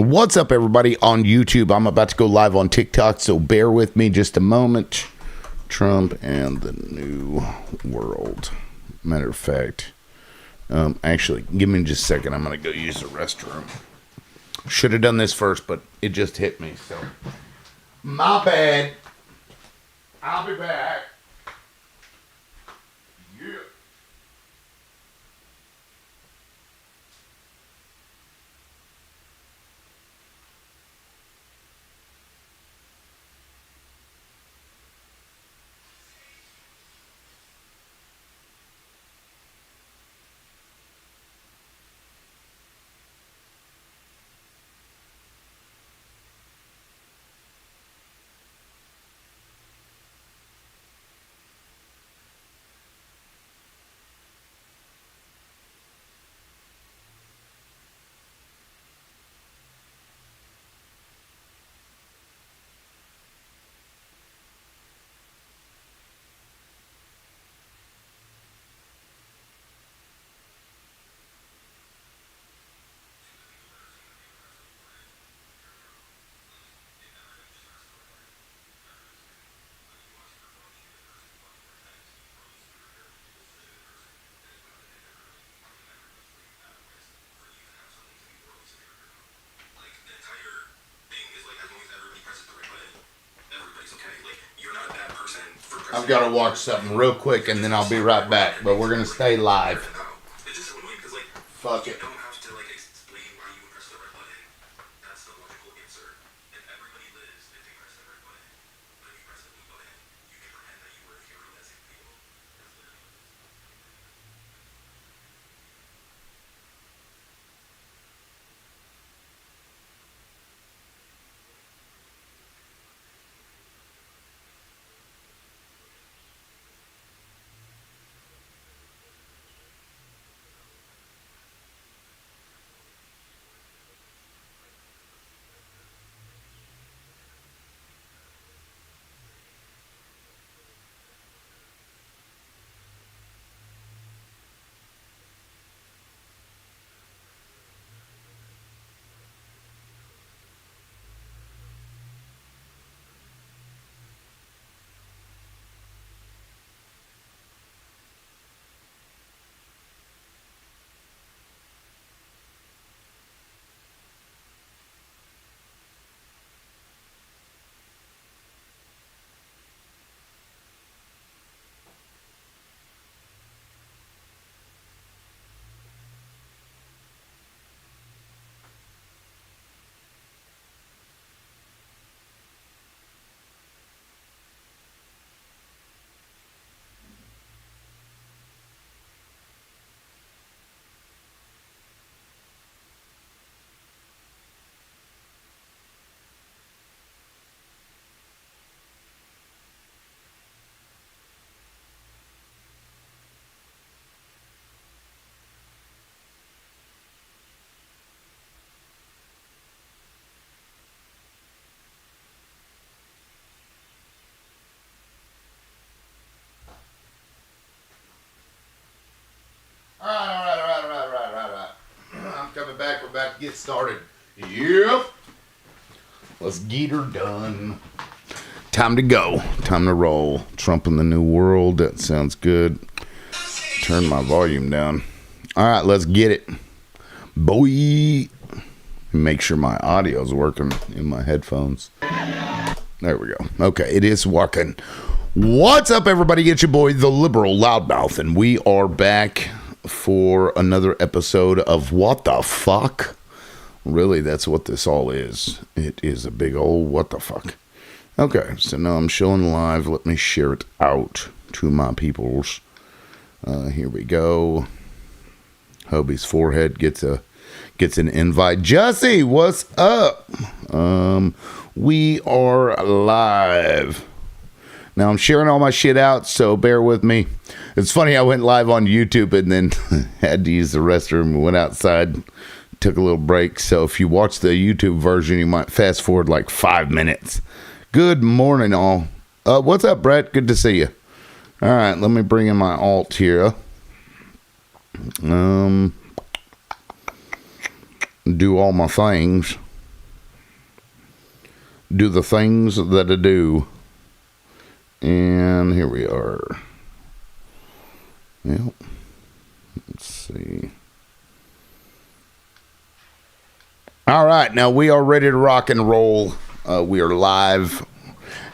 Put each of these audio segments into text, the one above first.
What's up, everybody, on YouTube? I'm about to go live on TikTok, so bear with me just a moment. Trump and the New World. Matter of fact, actually, give me just a second. I'm going to go use the restroom. Should have done this first, but it just hit me, so my bad. I'll be back. Yeah. I've got to watch something real quick and then I'll be right back. But we're going to stay live. Fuck it. All right. I'm coming back. We're about to get started. Yep. Let's get her done. Time to go. Time to roll. Trump and the New World. That sounds good. Turn my volume down. All right, let's get it. Boy. Make sure my audio's working in my headphones. There we go. Okay, it is working. What's up, everybody? It's your boy, the Liberal Loudmouth, and we are back for another episode of What the Fuck? Really, that's what this all is. It is a big old what the fuck. Okay, so now I'm showing live. Let me share it out to my peoples. Here we go. Hobie's forehead gets an invite. Jesse, what's up? We are live. Now, I'm sharing all my shit out, so bear with me. It's funny, I went live on YouTube and then had to use the restroom and went outside, took a little break. So if you watch the YouTube version, you might fast forward like 5 minutes. Good morning, all. What's up, Brett? Good to see you. All right, let me bring in my alt here. Do all my things. do the things that I do. And here we are. Yep. Let's see. All right, now we are ready to rock and roll. We are live.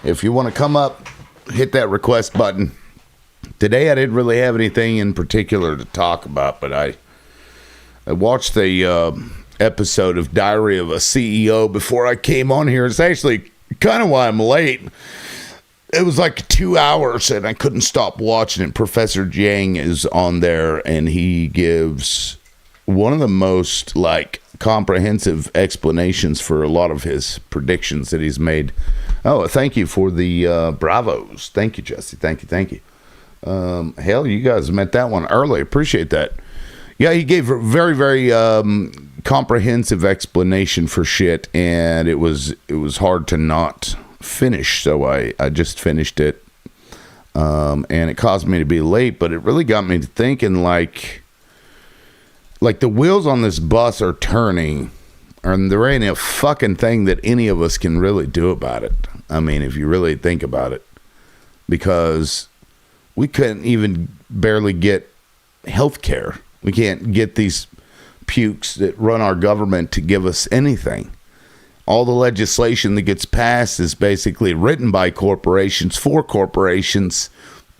If you want to come up, hit that request button. Today I didn't really have anything in particular to talk about, but I watched the episode of Diary of a CEO before I came on here. It's actually kind of why I'm late. It was like 2 hours, and I couldn't stop watching it. Professor Jiang is on there, and he gives one of the most, comprehensive explanations for a lot of his predictions that he's made. Oh, thank you for the bravos. Thank you, Jesse. Thank you. Hell, you guys met that one early. Appreciate that. Yeah, he gave a very, very comprehensive explanation for shit, and it was hard to not finish, so I just finished it, and it caused me to be late, but it really got me to thinking, like the wheels on this bus are turning, and there ain't a fucking thing that any of us can really do about it. I mean, if you really think about it, because we couldn't even barely get health care. We can't get these pukes that run our government to give us anything. All the legislation that gets passed is basically written by corporations for corporations,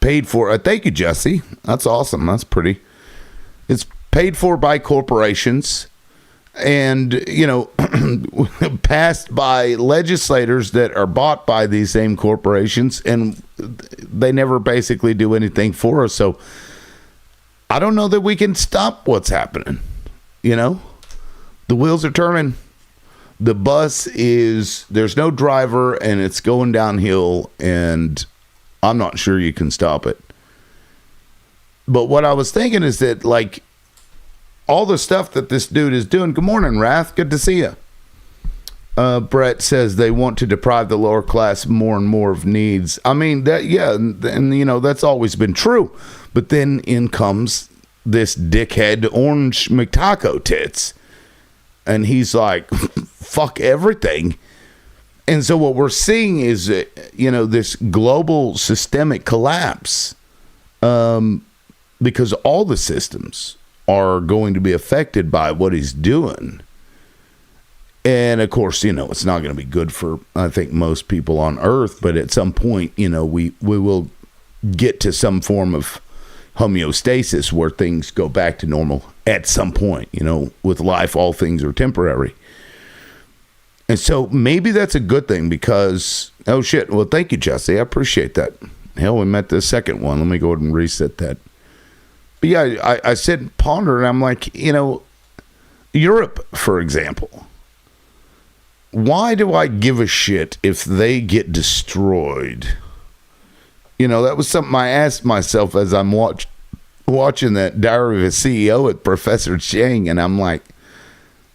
paid for. Thank you, Jesse. That's awesome. That's pretty. It's paid for by corporations and, passed by legislators that are bought by these same corporations, and they never basically do anything for us. So I don't know that we can stop what's happening. The wheels are turning. The bus there's no driver, and it's going downhill, and I'm not sure you can stop it. But what I was thinking is that, all the stuff that this dude is doing. Good morning, Wrath. Good to see you. Brett says they want to deprive the lower class more and more of needs. I mean, and that's always been true. But then in comes this dickhead Orange McTaco Tits. And he's like, fuck everything. And so what we're seeing is, this global systemic collapse, because all the systems are going to be affected by what he's doing. And of course, it's not going to be good for, I think, most people on Earth. But at some point, we will get to some form of homeostasis where things go back to normal at some point. With life, all things are temporary. And so maybe that's a good thing because, oh shit, well, thank you, Jesse. I appreciate that. Hell, we met the second one. Let me go ahead and reset that. But yeah, I sit and ponder, and I'm like, Europe, for example. Why do I give a shit if they get destroyed? That was something I asked myself as I'm watching that Diary of a CEO at Professor Jiang, and I'm like,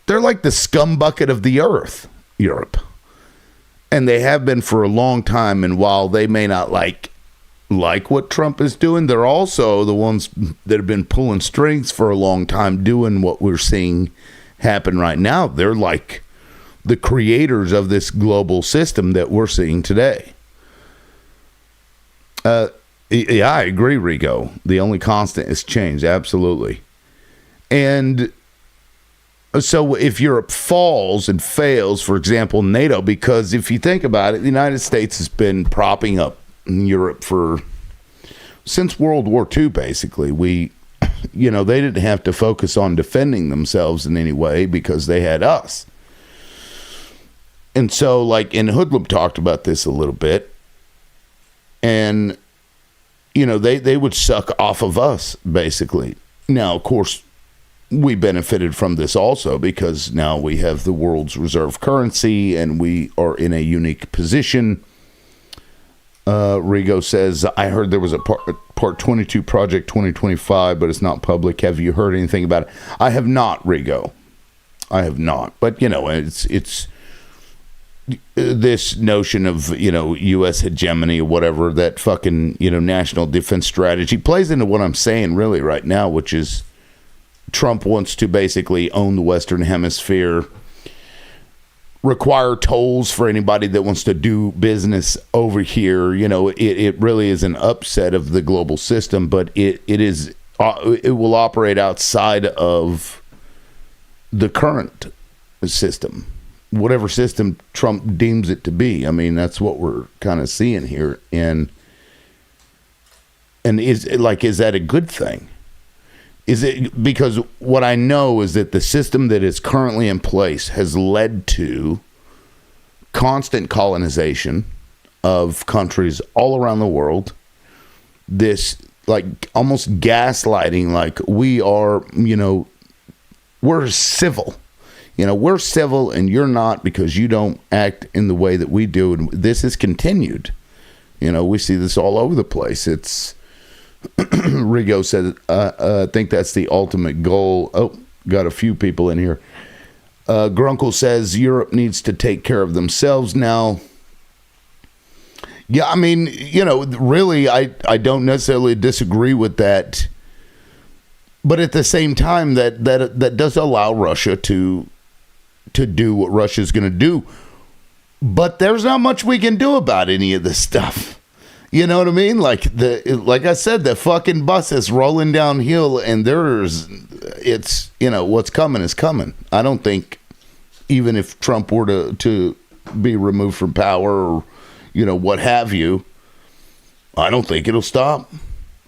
they're like the scum bucket of the earth, Europe. And they have been for a long time, and while they may not like what Trump is doing, they're also the ones that have been pulling strings for a long time doing what we're seeing happen right now. They're like the creators of this global system that we're seeing today. Yeah, I agree, Rico. The only constant is change. Absolutely. And so if Europe falls and fails, for example, NATO, because if you think about it, the United States has been propping up Europe since World War II, basically. They didn't have to focus on defending themselves in any way because they had us. And so, and Hoodlum talked about this a little bit, and they would suck off of us, basically. Now, of course, we benefited from this also because now we have the world's reserve currency and we are in a unique position. Rigo says, I heard there was a part 22 project 2025, but it's not public. Have you heard anything about it? I have not, Rigo. I have not. But, it's this notion of, U.S. hegemony or whatever, that fucking, national defense strategy plays into what I'm saying really right now, which is Trump wants to basically own the Western Hemisphere require tolls for anybody that wants to do business over here. You know, it really is an upset of the global system, but it will operate outside of the current system, whatever system Trump deems it to be. I mean, that's what we're kind of seeing here. And is that a good thing? Is it, because what I know is that the system that is currently in place has led to constant colonization of countries all around the world. This, like, almost gaslighting, like we are, you know, we're civil. You know, we're civil and you're not because you don't act in the way that we do. And this is continued. You know, we see this all over the place. It's, Rigo said, I think that's the ultimate goal. Oh, got a few people in here. Grunkle says Europe needs to take care of themselves now. Yeah, I mean, you know, really, I don't necessarily disagree with that. But at the same time, that does allow Russia to do what Russia's going to do. But there's not much we can do about any of this stuff. You know what I mean? Like I said, the fucking bus is rolling downhill, and it's, you know, what's coming is coming. I don't think, even if Trump were to be removed from power or, you know, what have you, I don't think it'll stop,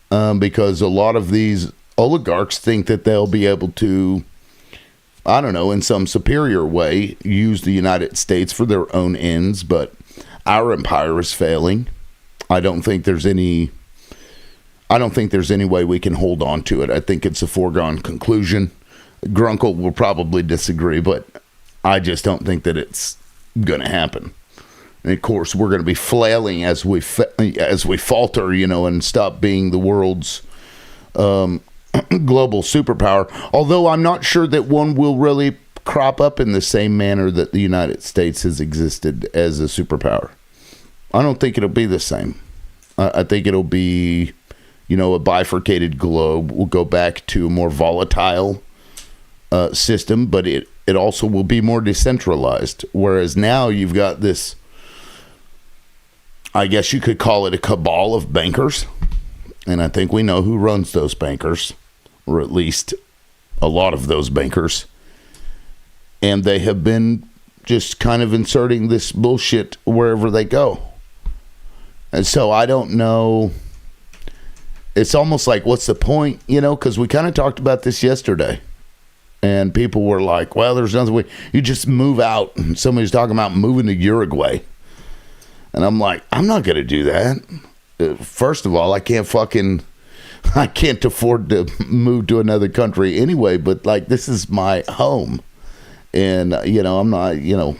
because a lot of these oligarchs think that they'll be able to, I don't know, in some superior way, use the United States for their own ends, but our empire is failing. I don't think there's any way we can hold on to it. I think it's a foregone conclusion. Grunkle will probably disagree, but I just don't think that it's going to happen. And of course, we're going to be flailing as we falter, you know, and stop being the world's global superpower. Although I'm not sure that one will really crop up in the same manner that the United States has existed as a superpower. I don't think it'll be the same. I think it'll be, you know, a bifurcated globe. We'll go back to a more volatile system, but it also will be more decentralized. Whereas now you've got this, I guess you could call it a cabal of bankers. And I think we know who runs those bankers, or at least a lot of those bankers. And they have been just kind of inserting this bullshit wherever they go. And so I don't know. It's almost like, what's the point? You know, because we kind of talked about this yesterday. And people were like, well, there's nothing way. You just move out. And somebody's talking about moving to Uruguay. And I'm like, I'm not going to do that. First of all, I can't afford to move to another country anyway. But, like, this is my home. And, you know, I'm not, you know,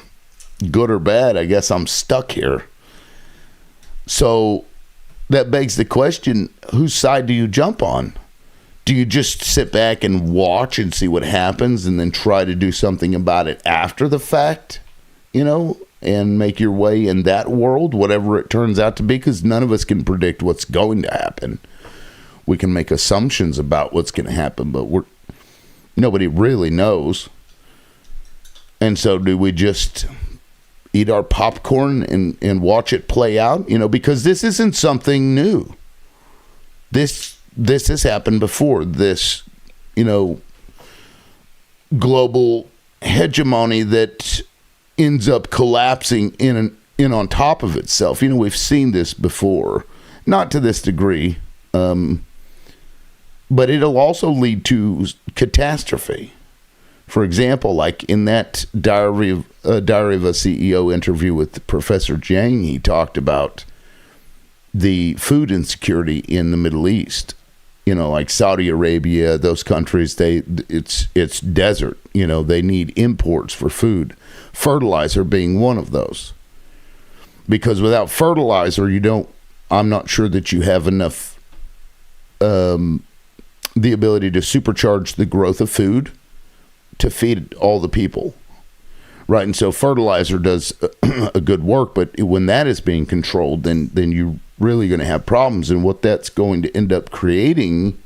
good or bad. I guess I'm stuck here. So that begs the question, whose side do you jump on? Do you just sit back and watch and see what happens and then try to do something about it after the fact, you know, and make your way in that world, whatever it turns out to be? Because none of us can predict what's going to happen. We can make assumptions about what's going to happen, but nobody really knows. And so do we just eat our popcorn and watch it play out? You know, because this isn't something new. This has happened before. This, you know, global hegemony that ends up collapsing in on top of itself. You know, we've seen this before, not to this degree, but it'll also lead to catastrophe. For example, like in that Diary of a CEO interview with Professor Jiang, he talked about the food insecurity in the Middle East. You know, like Saudi Arabia, those countries, it's desert. You know, they need imports for food. Fertilizer being one of those. Because without fertilizer, I'm not sure that you have enough the ability to supercharge the growth of food to feed all the people, right? And so fertilizer does a good work, but when that is being controlled, then you're really going to have problems. And what that's going to end up creating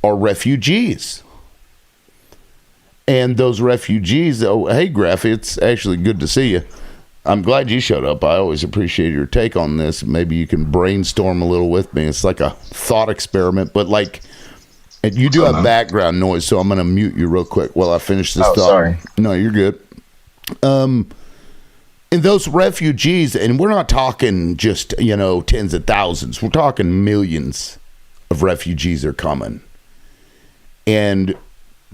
are refugees. And those refugees, oh, hey, Graf, it's actually good to see you. I'm glad you showed up. I always appreciate your take on this. Maybe you can brainstorm a little with me. It's like a thought experiment, but like, and you do have background noise, so I'm going to mute you real quick while I finish this thought. Sorry. No, you're good. And those refugees, and we're not talking just, tens of thousands. We're talking millions of refugees are coming. And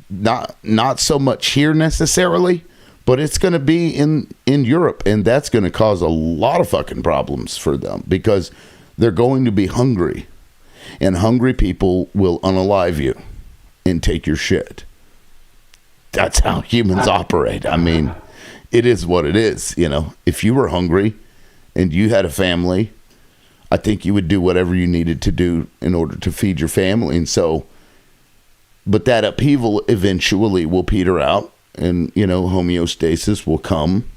not so much here necessarily, but it's going to be in Europe, and that's going to cause a lot of fucking problems for them because they're going to be hungry, and hungry people will unalive you and take your shit. That's how humans operate. I mean, it is what it is. If you were hungry and you had a family, I think you would do whatever you needed to do in order to feed your family. And so, but that upheaval eventually will peter out, and, homeostasis will come,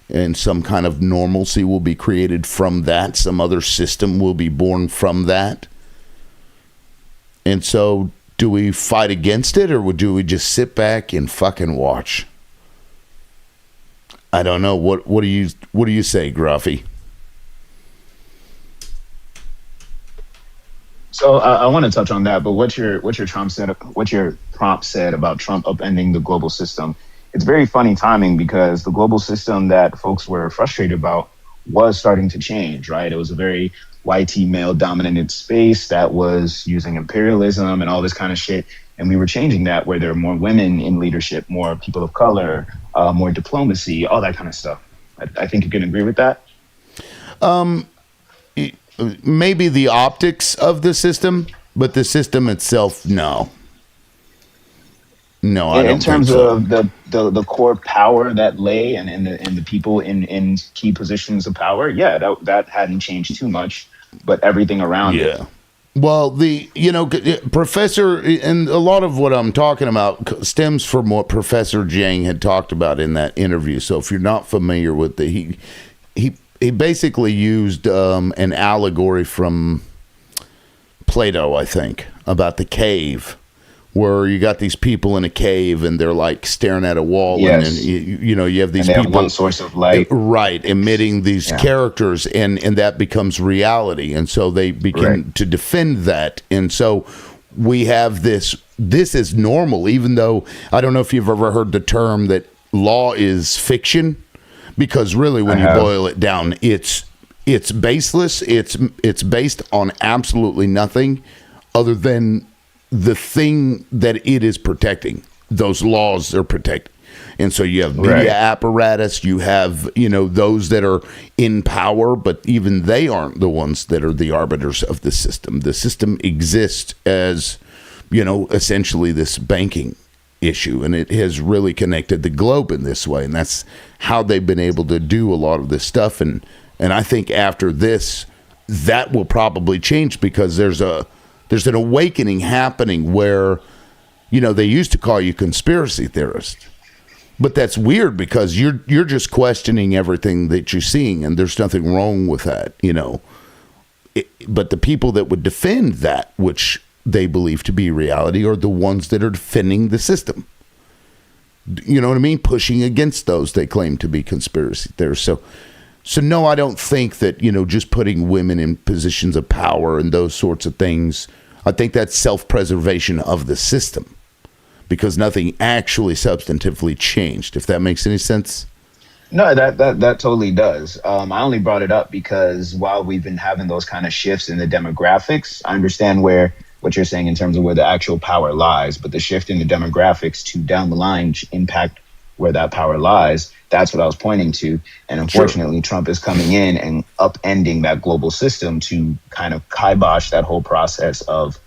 and some kind of normalcy will be created from that. Some other system will be born from that. And so, do we fight against it, or do we just sit back and fucking watch? I don't know. What do you say, Gruffy? So I want to touch on that, but what your prompt said about Trump upending the global system, it's very funny timing because the global system that folks were frustrated about was starting to change, right? It was a very white male dominated space that was using imperialism and all this kind of shit, and we were changing that where there are more women in leadership, more people of color, more diplomacy, all that kind of stuff. I think you can agree with that. Maybe the optics of the system, but the system itself, no. No, I don't in terms think so. of the core power that lay and the people in key positions of power, yeah, that hadn't changed too much, but everything around it. Yeah. Well, Professor, and a lot of what I'm talking about stems from what Professor Jang had talked about in that interview. So if you're not familiar with he basically used an allegory from Plato, I think, about the cave, where you got these people in a cave and they're like staring at a wall, Yes. and then you have these And they people, have one source of light. right, emitting these characters, and that becomes reality, and so they begin to defend that, and so we have this. This is normal, even though I don't know if you've ever heard the term that law is fiction. Because really, when you boil it down, it's baseless. It's based on absolutely nothing other than the thing that it is protecting. Those laws are protecting. And so you have media apparatus, you have, those that are in power, but even they aren't the ones that are the arbiters of the system. The system exists as, essentially this banking issue, and it has really connected the globe in this way, and that's how they've been able to do a lot of this stuff, and I think after this that will probably change because there's an awakening happening where they used to call you conspiracy theorist, but that's weird because you're just questioning everything that you're seeing, and there's nothing wrong with that, but the people that would defend that, which they believe to be reality, are the ones that are defending the system. You know what I mean? Pushing against those they claim to be conspiracy theorists. So no, I don't think that, just putting women in positions of power and those sorts of things, I think that's self-preservation of the system because nothing actually substantively changed, if that makes any sense. No, that totally does. I only brought it up because while we've been having those kind of shifts in the demographics, I understand what you're saying in terms of where the actual power lies, but the shift in the demographics to down the line impact where that power lies. That's what I was pointing to. And unfortunately, Trump is coming in and upending that global system to kind of kibosh that whole process of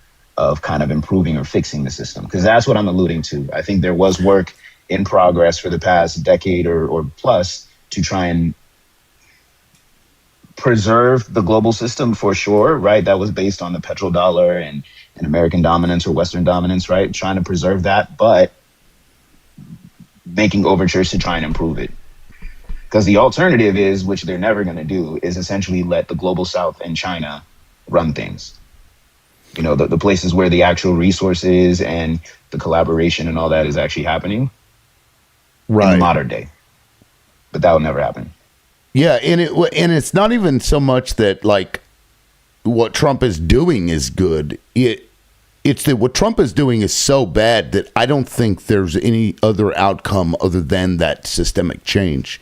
kind of improving or fixing the system. Because that's what I'm alluding to. I think there was work in progress for the past decade or plus to try and preserve the global system for sure, right? That was based on the petrodollar and American dominance or Western dominance, right? Trying to preserve that, but making overtures to try and improve it. Because the alternative is, which they're never going to do, is essentially let the global South and China run things. The places where the actual resources and the collaboration and all that is actually happening. in the Right. modern day. But that will never happen. Yeah, and it's not even so much that like what Trump is doing is good. It's that what Trump is doing is so bad that I don't think there's any other outcome other than that systemic change.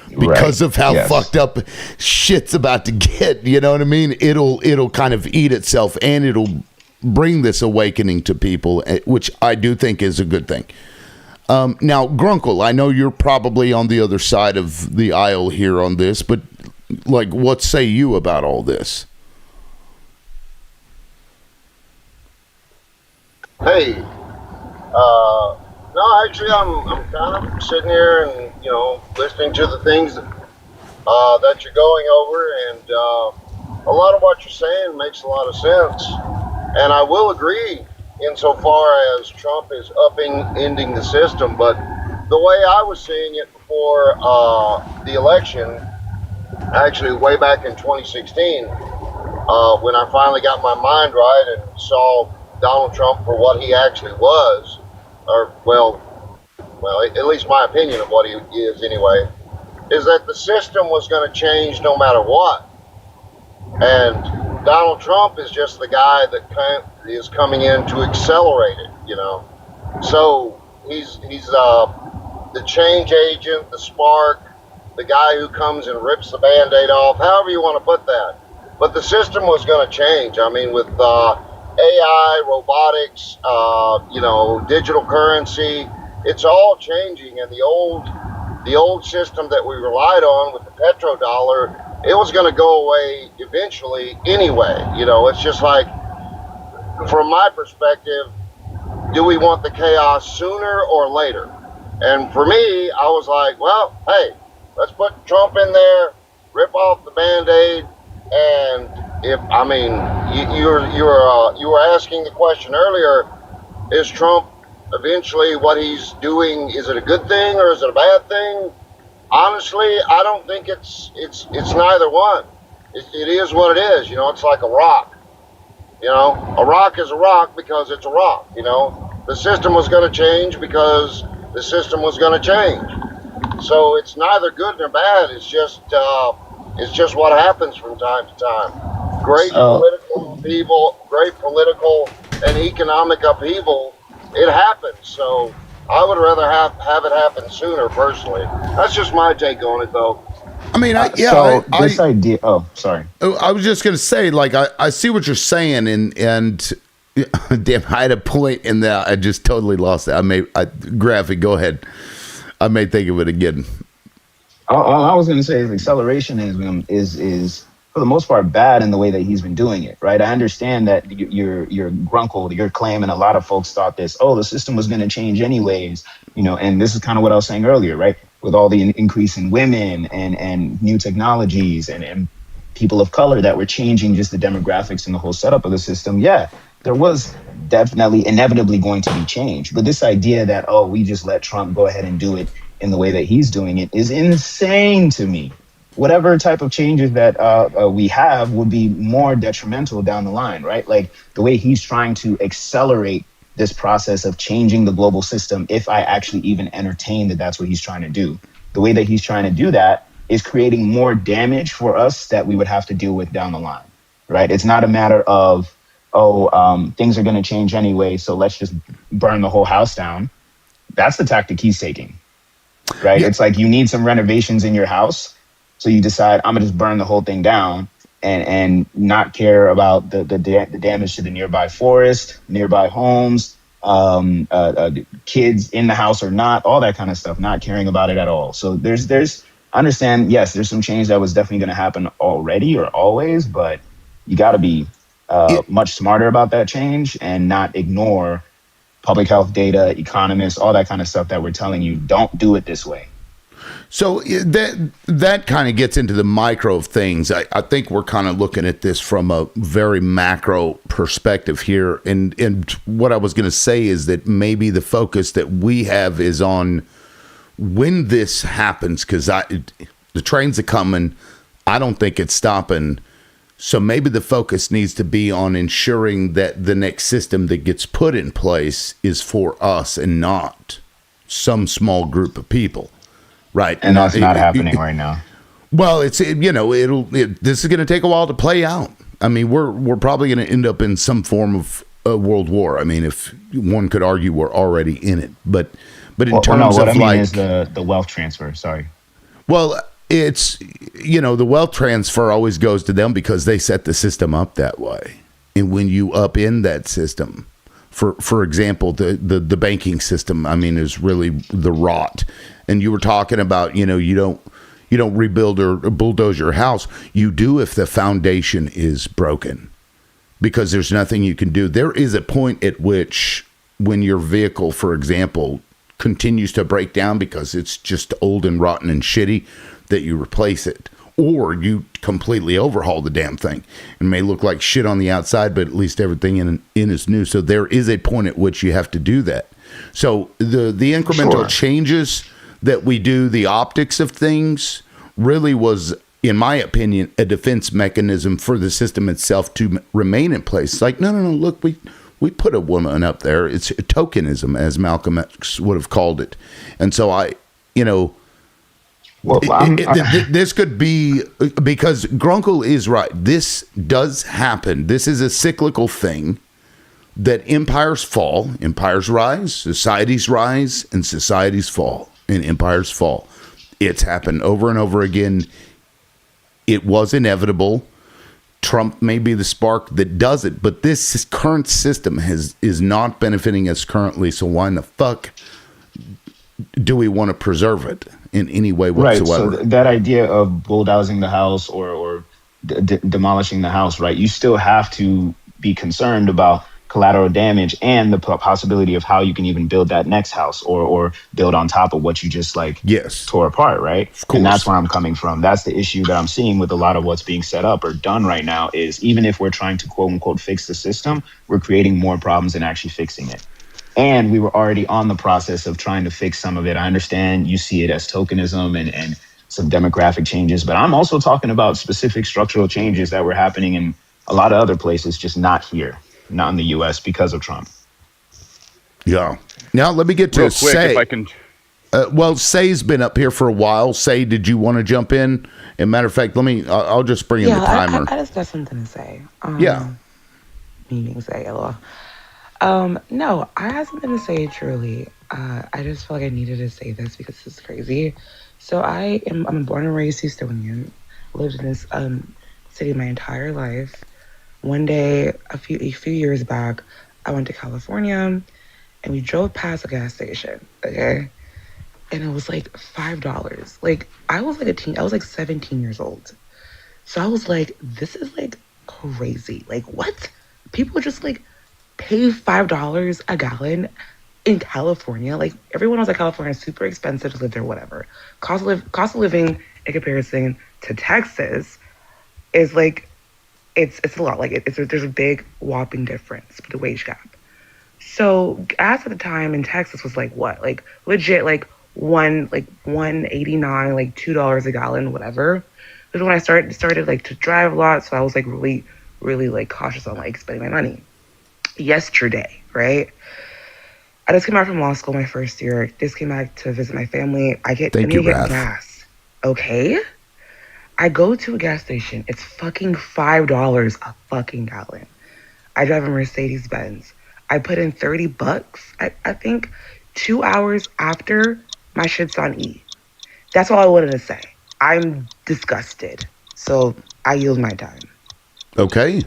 Because Right. of how Yes. fucked up shit's about to get, you know what I mean? It'll kind of eat itself, and it'll bring this awakening to people, which I do think is a good thing. Now, Grunkle, I know you're probably on the other side of the aisle here on this, but like, what say you about all this? Hey, no, actually, I'm kind of sitting here and listening to the things that you're going over, and a lot of what you're saying makes a lot of sense, and I will agree insofar as Trump is ending the system, but the way I was seeing it before the election, actually way back in 2016, when I finally got my mind right and saw Donald Trump for what he actually was, or at least my opinion of what he is anyway, is that the system was going to change no matter what. And Donald Trump is just the guy that is coming in to accelerate it, So he's the change agent, the spark, the guy who comes and rips the Band-Aid off, however you want to put that. But the system was going to change. I mean, with AI, robotics, digital currency, it's all changing. And the old system that we relied on with the petrodollar, it was going to go away eventually anyway. It's just like, from my perspective, do we want the chaos sooner or later? And for me, I was like, well, hey, let's put Trump in there, rip off the Band-Aid, and you were asking the question earlier, is Trump eventually what he's doing, is it a good thing or is it a bad thing? Honestly, I don't think it's neither one. It is what it is. It's like a rock. A rock is a rock because it's a rock. The system was going to change because the system was going to change. So it's neither good nor bad. It's just what happens from time to time. Great political upheaval, great political and economic upheaval. It happens. So I would rather have it happen sooner, personally. That's just my take on it, though. I mean, this idea. Oh, sorry. I was just going to say, like, I see what you're saying, and damn, I had a point in that. I just totally lost it. Graphic, go ahead. I may think of it again. All I was going to say is accelerationism is for the most part bad in the way that he's been doing it, right? I understand that your Grunkle, your claim, and a lot of folks thought this, the system was going to change anyways, and this is kind of what I was saying earlier, right? With all the increase in women and new technologies and people of color that were changing just the demographics and the whole setup of the system. Yeah, there was definitely inevitably going to be change. But this idea that, we just let Trump go ahead and do it in the way that he's doing it is insane to me. Whatever type of changes that we have would be more detrimental down the line, right? Like the way he's trying to accelerate this process of changing the global system, if I actually even entertain that that's what he's trying to do. The way that he's trying to do that is creating more damage for us that we would have to deal with down the line, right? It's not a matter of, things are going to change anyway, so let's just burn the whole house down. That's the tactic he's taking, right? Yeah. It's like you need some renovations in your house, so you decide, I'm going to just burn the whole thing down and not care about the damage to the nearby forest, nearby homes, kids in the house or not, all that kind of stuff, not caring about it at all. So there's I understand, yes, there's some change that was definitely going to happen already or always, but you got to be much smarter about that change and not ignore public health data, economists, all that kind of stuff that we're telling you, don't do it this way. So that kind of gets into the micro of things. I think we're kind of looking at this from a very macro perspective here. And what I was going to say is that maybe the focus that we have is on when this happens, because the trains are coming. I don't think it's stopping. So maybe the focus needs to be on ensuring that the next system that gets put in place is for us and not some small group of people, right? And that's not happening right now. Well, this is going to take a while to play out. I mean, we're probably going to end up in some form of a world war. I mean, if one could argue we're already in it, but in terms what of I mean like is the wealth transfer. Sorry. Well, it's, the wealth transfer always goes to them because they set the system up that way. And when you upend that system, for example, the banking system, I mean, is really the rot. And you were talking about, you don't rebuild or bulldoze your house. You do if the foundation is broken, because there's nothing you can do. There is a point at which, when your vehicle, for example, continues to break down because it's just old and rotten and shitty, that you replace it, or you completely overhaul the damn thing. It may look like shit on the outside, but at least everything in is new. So there is a point at which you have to do that. So the incremental changes that we do, the optics of things, really was, in my opinion, a defense mechanism for the system itself to remain in place. It's like, no, look, we put a woman up there. It's tokenism, as Malcolm X would have called it. And so this could be, because Grunkle is right. This does happen. This is a cyclical thing, that empires fall, empires rise, societies rise, and societies fall, and empires fall. It's happened over and over again. It was inevitable. Trump may be the spark that does it, but this current system is not benefiting us currently. So why in the fuck do we want to preserve it in any way whatsoever? Right. So that idea of bulldozing the house or demolishing the house, right? You still have to be concerned about collateral damage and the possibility of how you can even build that next house or build on top of what you just tore apart, right? And that's where I'm coming from. That's the issue that I'm seeing with a lot of what's being set up or done right now, is even if we're trying to quote unquote fix the system, we're creating more problems than actually fixing it. And we were already on the process of trying to fix some of it. I understand you see it as tokenism and some demographic changes, but I'm also talking about specific structural changes that were happening in a lot of other places, just not here. Not in the U.S. because of Trump. Yeah. Now let me get to real quick, Say. if I can. Well, Say's been up here for a while. Say, did you want to jump in? As a matter of fact, I'll just bring in the timer. I just got something to say. Meaning say, lol. No, I have something to say, truly. I just feel like I needed to say this because this is crazy. So I'm a born and raised Houstonian. Lived in this city my entire life. One day, a few years back, I went to California, and we drove past a gas station, okay? And it was like $5. Like, I was like a teen. I was like 17 years old. So I was like, this is like crazy. Like, what? People just like pay $5 a gallon in California? Like, everyone knows that California is super expensive to live there, whatever. Cost of living in comparison to Texas is like, it's a lot. Like, there's a big whopping difference with the wage gap. So gas at the time in Texas was like what? Like legit like $1.89, like $2 a gallon, whatever. But when I started like to drive a lot, so I was like really like cautious on like spending my money. Yesterday, right? I just came out from law school my first year. Just came back to visit my family. I need to get gas. Okay? I go to a gas station. It's fucking $5 a fucking gallon. I drive a Mercedes Benz. I put in $30, I think, 2 hours after my shit's on E. That's all I wanted to say. I'm disgusted. So I yield my time. Okay.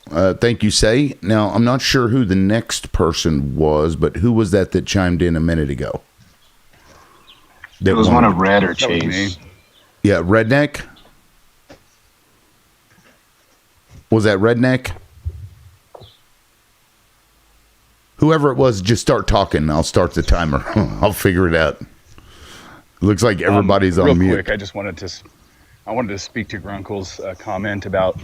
Thank you, Say. Now, I'm not sure who the next person was, but who was that chimed in a minute ago? It was one of Red or Chase. Yeah, Redneck? Was that Redneck? Whoever it was, just start talking. I'll start the timer. I'll figure it out. Looks like everybody's on mute. Real quick, I wanted to speak to Grunkle's comment about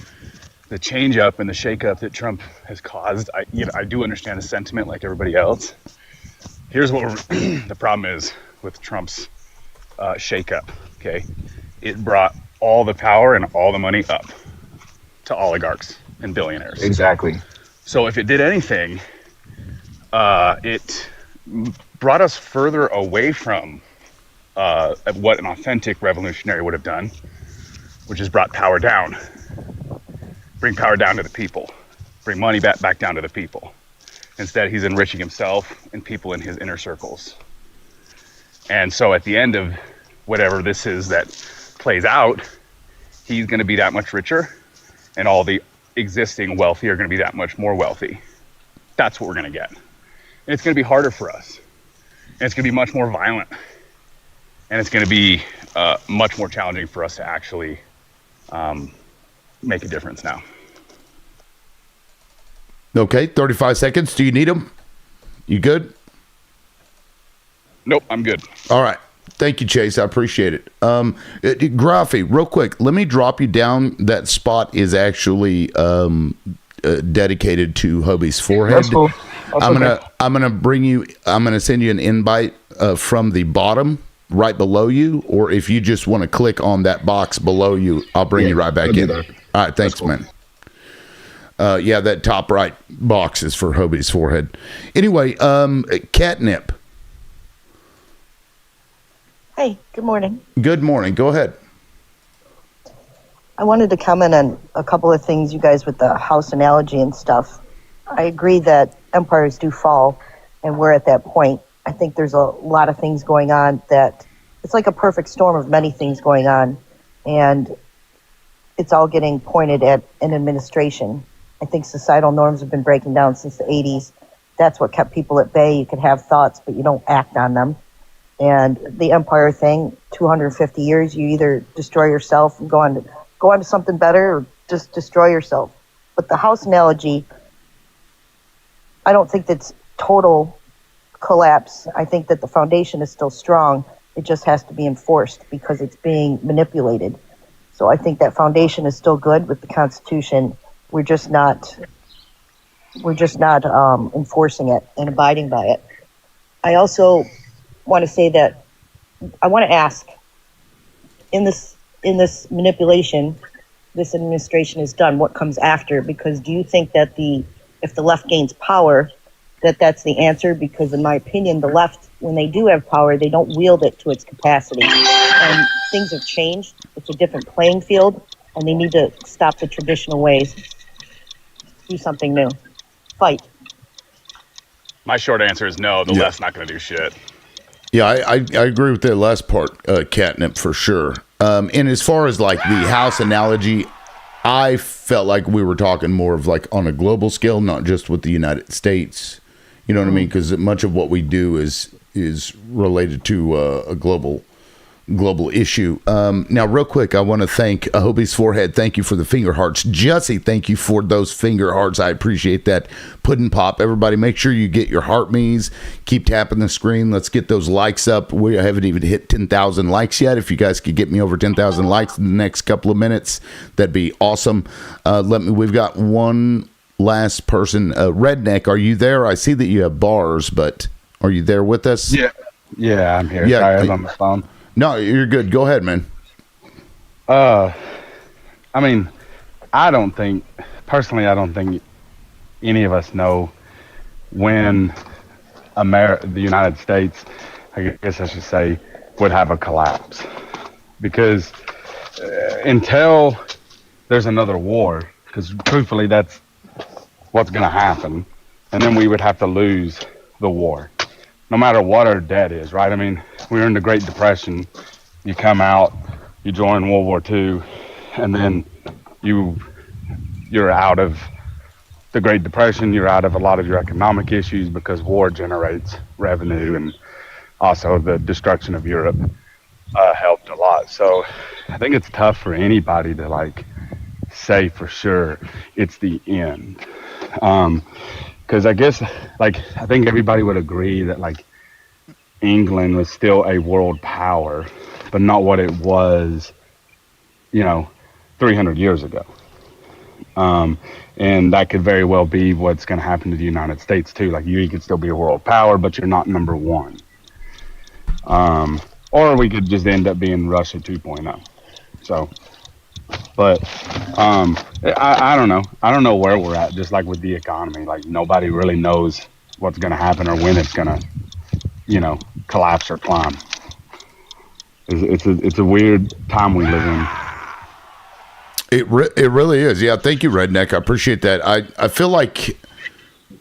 the change up and the shake up that Trump has caused. I do understand the sentiment like everybody else. Here's what the problem is with Trump's shake up. Okay, it brought all the power and all the money up to oligarchs and billionaires. Exactly. So if it did anything, it brought us further away from what an authentic revolutionary would have done, which is brought power down, bring power down to the people, bring money back down to the people. Instead, he's enriching himself and people in his inner circles. And so at the end of whatever this is that plays out, he's going to be that much richer, and all the existing wealthy are going to be that much more wealthy. That's what we're going to get. And it's going to be harder for us. And it's going to be much more violent. And it's going to be much more challenging for us to actually make a difference now. Okay, 35 seconds. Do you need them? You good? Nope, I'm good. All right. Thank you, Chase. I appreciate it. Graffy, real quick, let me drop you down. That spot is actually dedicated to Hobie's forehead. That's cool. I'm gonna send you an invite from the bottom right below you, or if you just want to click on that box below you, I'll bring you right back in. All right, thanks, cool, man. Yeah, that top right box is for Hobie's forehead. Anyway, Catnip. Hey, good morning. Good morning. Go ahead. I wanted to comment on a couple of things, you guys, with the house analogy and stuff. I agree that empires do fall, and we're at that point. I think there's a lot of things going on that it's like a perfect storm of many things going on, and it's all getting pointed at an administration. I think societal norms have been breaking down since the 80s. That's what kept people at bay. You could have thoughts, but you don't act on them. And the empire thing, 250 years, you either destroy yourself and go on to something better, or just destroy yourself. But the house analogy, I don't think that's total collapse. I think that the foundation is still strong. It just has to be enforced because it's being manipulated. So I think that foundation is still good with the Constitution. We're just not enforcing it and abiding by it. I also want to say that I want to ask, in this manipulation this administration has done, what comes after? Because do you think that if the left gains power, that's the answer? Because in my opinion, the left, when they do have power, they don't wield it to its capacity. And things have changed. It's a different playing field, and they need to stop the traditional ways. Do something new. Fight. My short answer is no, the left's not going to do shit. Yeah, I agree with that last part, Catnip, for sure. And as far as like the house analogy, I felt like we were talking more of like on a global scale, not just with the United States. You know what I mean? Because much of what we do is related to a global issue. Now, real quick, I want to thank Hobie's forehead. Thank you for the finger hearts. Jesse, thank you for those finger hearts. I appreciate that. Puddin' Pop, everybody, make sure you get your heart me's. Keep tapping the screen. Let's get those likes up. We haven't even hit 10,000 likes yet. If you guys could get me over 10,000 likes in the next couple of minutes, that'd be awesome. We've got one last person. Redneck, are you there? I see that you have bars, but are you there with us? Yeah, I'm here. Yeah, Sorry, I was on my phone. No, you're good. Go ahead, man. I mean, I don't think any of us know when the United States, I guess I should say, would have a collapse. Because until there's another war, because truthfully that's what's going to happen, and then we would have to lose the war, no matter what our debt is, right? I mean, we were in the Great Depression. You come out, you join World War II, and then you're out of the Great Depression. You're out of a lot of your economic issues because war generates revenue, and also the destruction of Europe helped a lot. So I think it's tough for anybody to like say for sure it's the end. Because I guess, like, I think everybody would agree that, like, England was still a world power, but not what it was, 300 years ago. And that could very well be what's going to happen to the United States, too. Like, you could still be a world power, but you're not number one. Or we could just end up being Russia 2.0. So... But I don't know. I don't know where we're at, just like with the economy. Like, nobody really knows what's going to happen or when it's going to collapse or climb. It's a weird time we live in. It really is. Yeah, thank you, Redneck. I appreciate that. I feel like,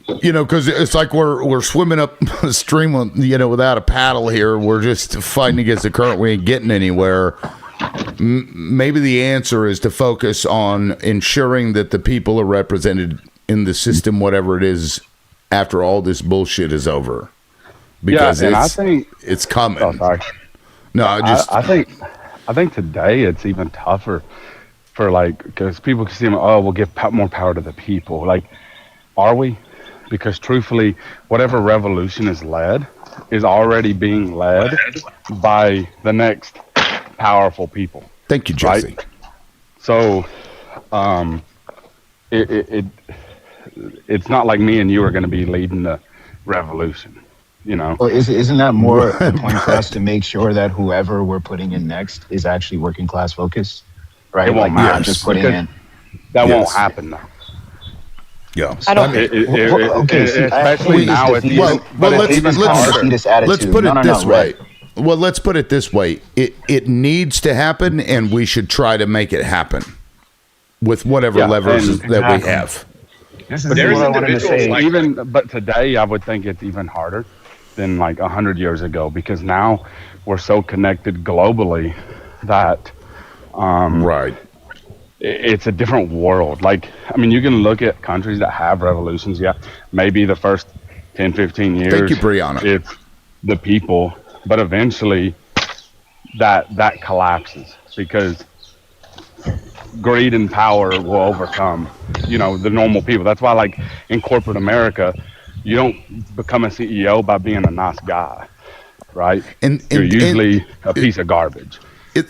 because it's like we're swimming up a stream, without a paddle here. We're just fighting against the current. We ain't getting anywhere. Maybe the answer is to focus on ensuring that the people are represented in the system, whatever it is, after all this bullshit is over. Because I think it's coming. Oh, sorry. No, I think today it's even tougher because people can see, we'll give more power to the people. Like, are we? Because truthfully, whatever revolution is led is already being led by the next powerful people. Thank you, Jesse. Right? So, it's not like me and you are going to be leading the revolution. Well, isn't that more a point for us to make sure that whoever we're putting in next is actually working class focused, right? It won't matter. Not just putting in. That won't happen though. Yeah, I don't. Especially now, it's let's put it this way. Well, let's put it this way. It needs to happen, and we should try to make it happen with whatever levers that we have. This is what I wanted to say. But today, I would think it's even harder than like 100 years ago, because now we're so connected globally that right. It's a different world. Like, I mean, you can look at countries that have revolutions. Yeah, maybe the first 10, 15 years. Thank you, Brianna. It's the people, but eventually that collapses because greed and power will overcome, the normal people. That's why, like, in corporate America, you don't become a CEO by being a nice guy, right? You're usually a piece of garbage.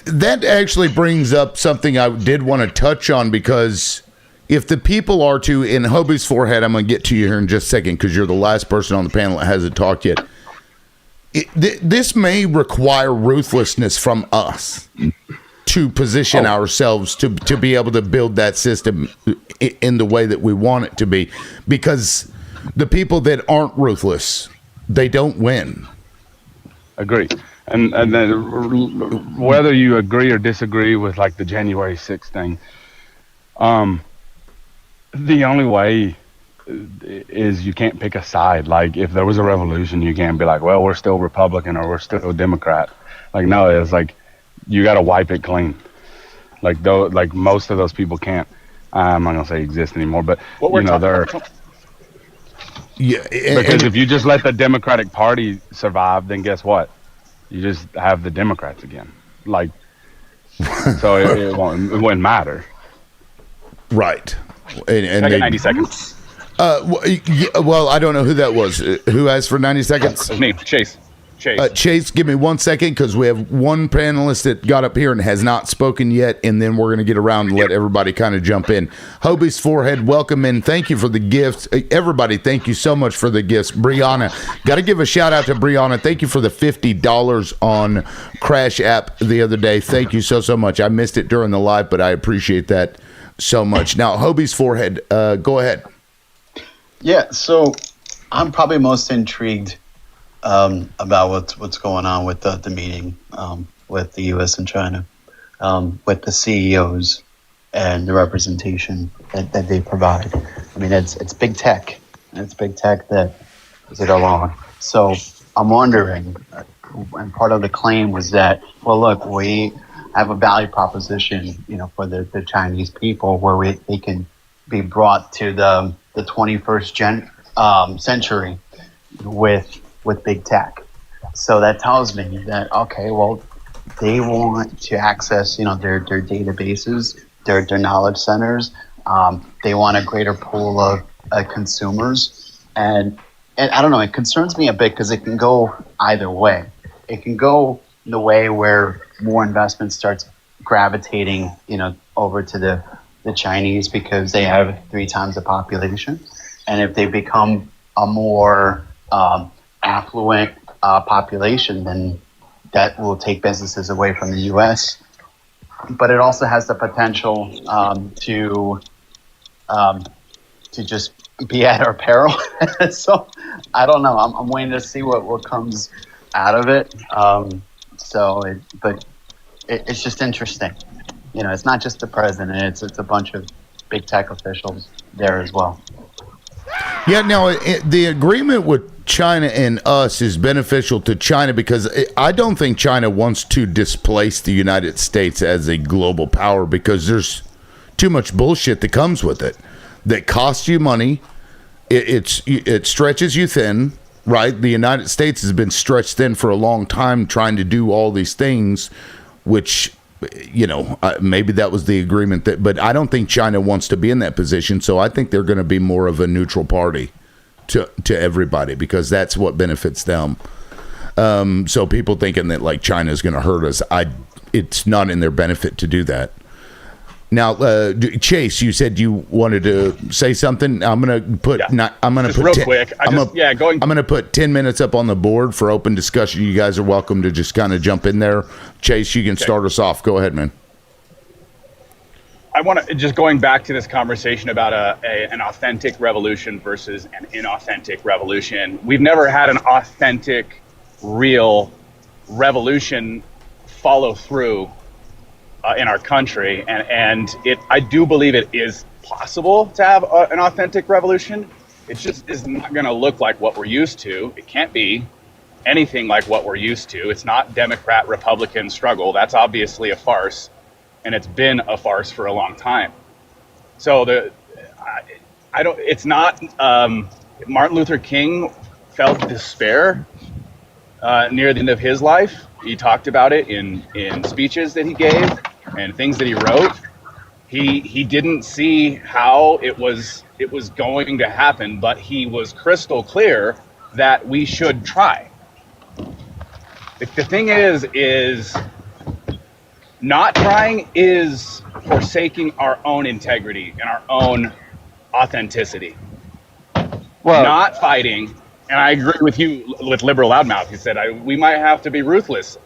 That actually brings up something I did want to touch on, because if the people are to, in Hobie's forehead, I'm going to get to you here in just a second because you're the last person on the panel that hasn't talked yet. This may require ruthlessness from us to position ourselves to be able to build that system in the way that we want it to be, because the people that aren't ruthless, they don't win. Agree. And then whether you agree or disagree with like the January 6th thing, the only way is you can't pick a side. Like, if there was a revolution, you can't be like, well, we're still Republican or we're still Democrat. Like, no, it's like you got to wipe it clean. Like, though, like most of those people can't. I'm not gonna say exist anymore, but they're. Yeah, because if you just let the Democratic Party survive, then guess what? You just have the Democrats again. Like, so it wouldn't matter. Right. And 90 seconds. Well, I don't know who that was. Who asked for 90 seconds? It's me, Chase. Chase, give me 1 second, because we have one panelist that got up here and has not spoken yet, and then we're going to get around and let everybody kind of jump in. Hobie's forehead, welcome in. Thank you for the gifts. Everybody, thank you so much for the gifts. Brianna, got to give a shout out to Brianna. Thank you for the $50 on Crash App the other day. Thank you so much. I missed it during the live, but I appreciate that so much. Now, Hobie's forehead, go ahead. Yeah, so I'm probably most intrigued about what's going on with the meeting with the U.S. and China, with the CEOs and the representation that they provide. I mean, it's big tech. It's big tech that is it along. So I'm wondering, and part of the claim was that, well, look, we have a value proposition, for the Chinese people where they can be brought to the 21st century with big tech. So that tells me that, okay, well, they want to access, their databases, their knowledge centers. They want a greater pool of consumers. And I don't know, it concerns me a bit because it can go either way. It can go the way where more investment starts gravitating, over to the Chinese because they have 3 times the population. And if they become a more affluent population, then that will take businesses away from the U.S. But it also has the potential to just be at our peril. So I don't know. I'm waiting to see what comes out of it. But it's just interesting. You know, it's not just the president. It's a bunch of big tech officials there as well. Yeah, now the agreement with China and us is beneficial to China because I don't think China wants to displace the United States as a global power because there's too much bullshit that comes with it that costs you money. It stretches you thin, right? The United States has been stretched thin for a long time trying to do all these things, which, you know, maybe that was the agreement but I don't think China wants to be in that position. So I think they're going to be more of a neutral party to everybody because that's what benefits them. So people thinking that like China is going to hurt us, it's not in their benefit to do that. Now, Chase, you said you wanted to say something. I'm going to put. Yeah. I'm going to put. Real quick. I'm going to put 10 minutes up on the board for open discussion. You guys are welcome to just kind of jump in there. Chase, you can start us off. Go ahead, man. I want to just going back to this conversation about an authentic revolution versus an inauthentic revolution. We've never had an authentic, real revolution follow through in our country, and I do believe it is possible to have an authentic revolution. It just is not going to look like what we're used to. It can't be anything like what we're used to. It's not Democrat-Republican struggle. That's obviously a farce, and it's been a farce for a long time. So it's not. Martin Luther King felt despair near the end of his life. He talked about it in speeches that he gave and things that he wrote. He didn't see how it was going to happen, but he was crystal clear that we should try. The thing is not trying is forsaking our own integrity and our own authenticity. Well, not fighting, and I agree with you with Liberal Loudmouth. He said we might have to be ruthless.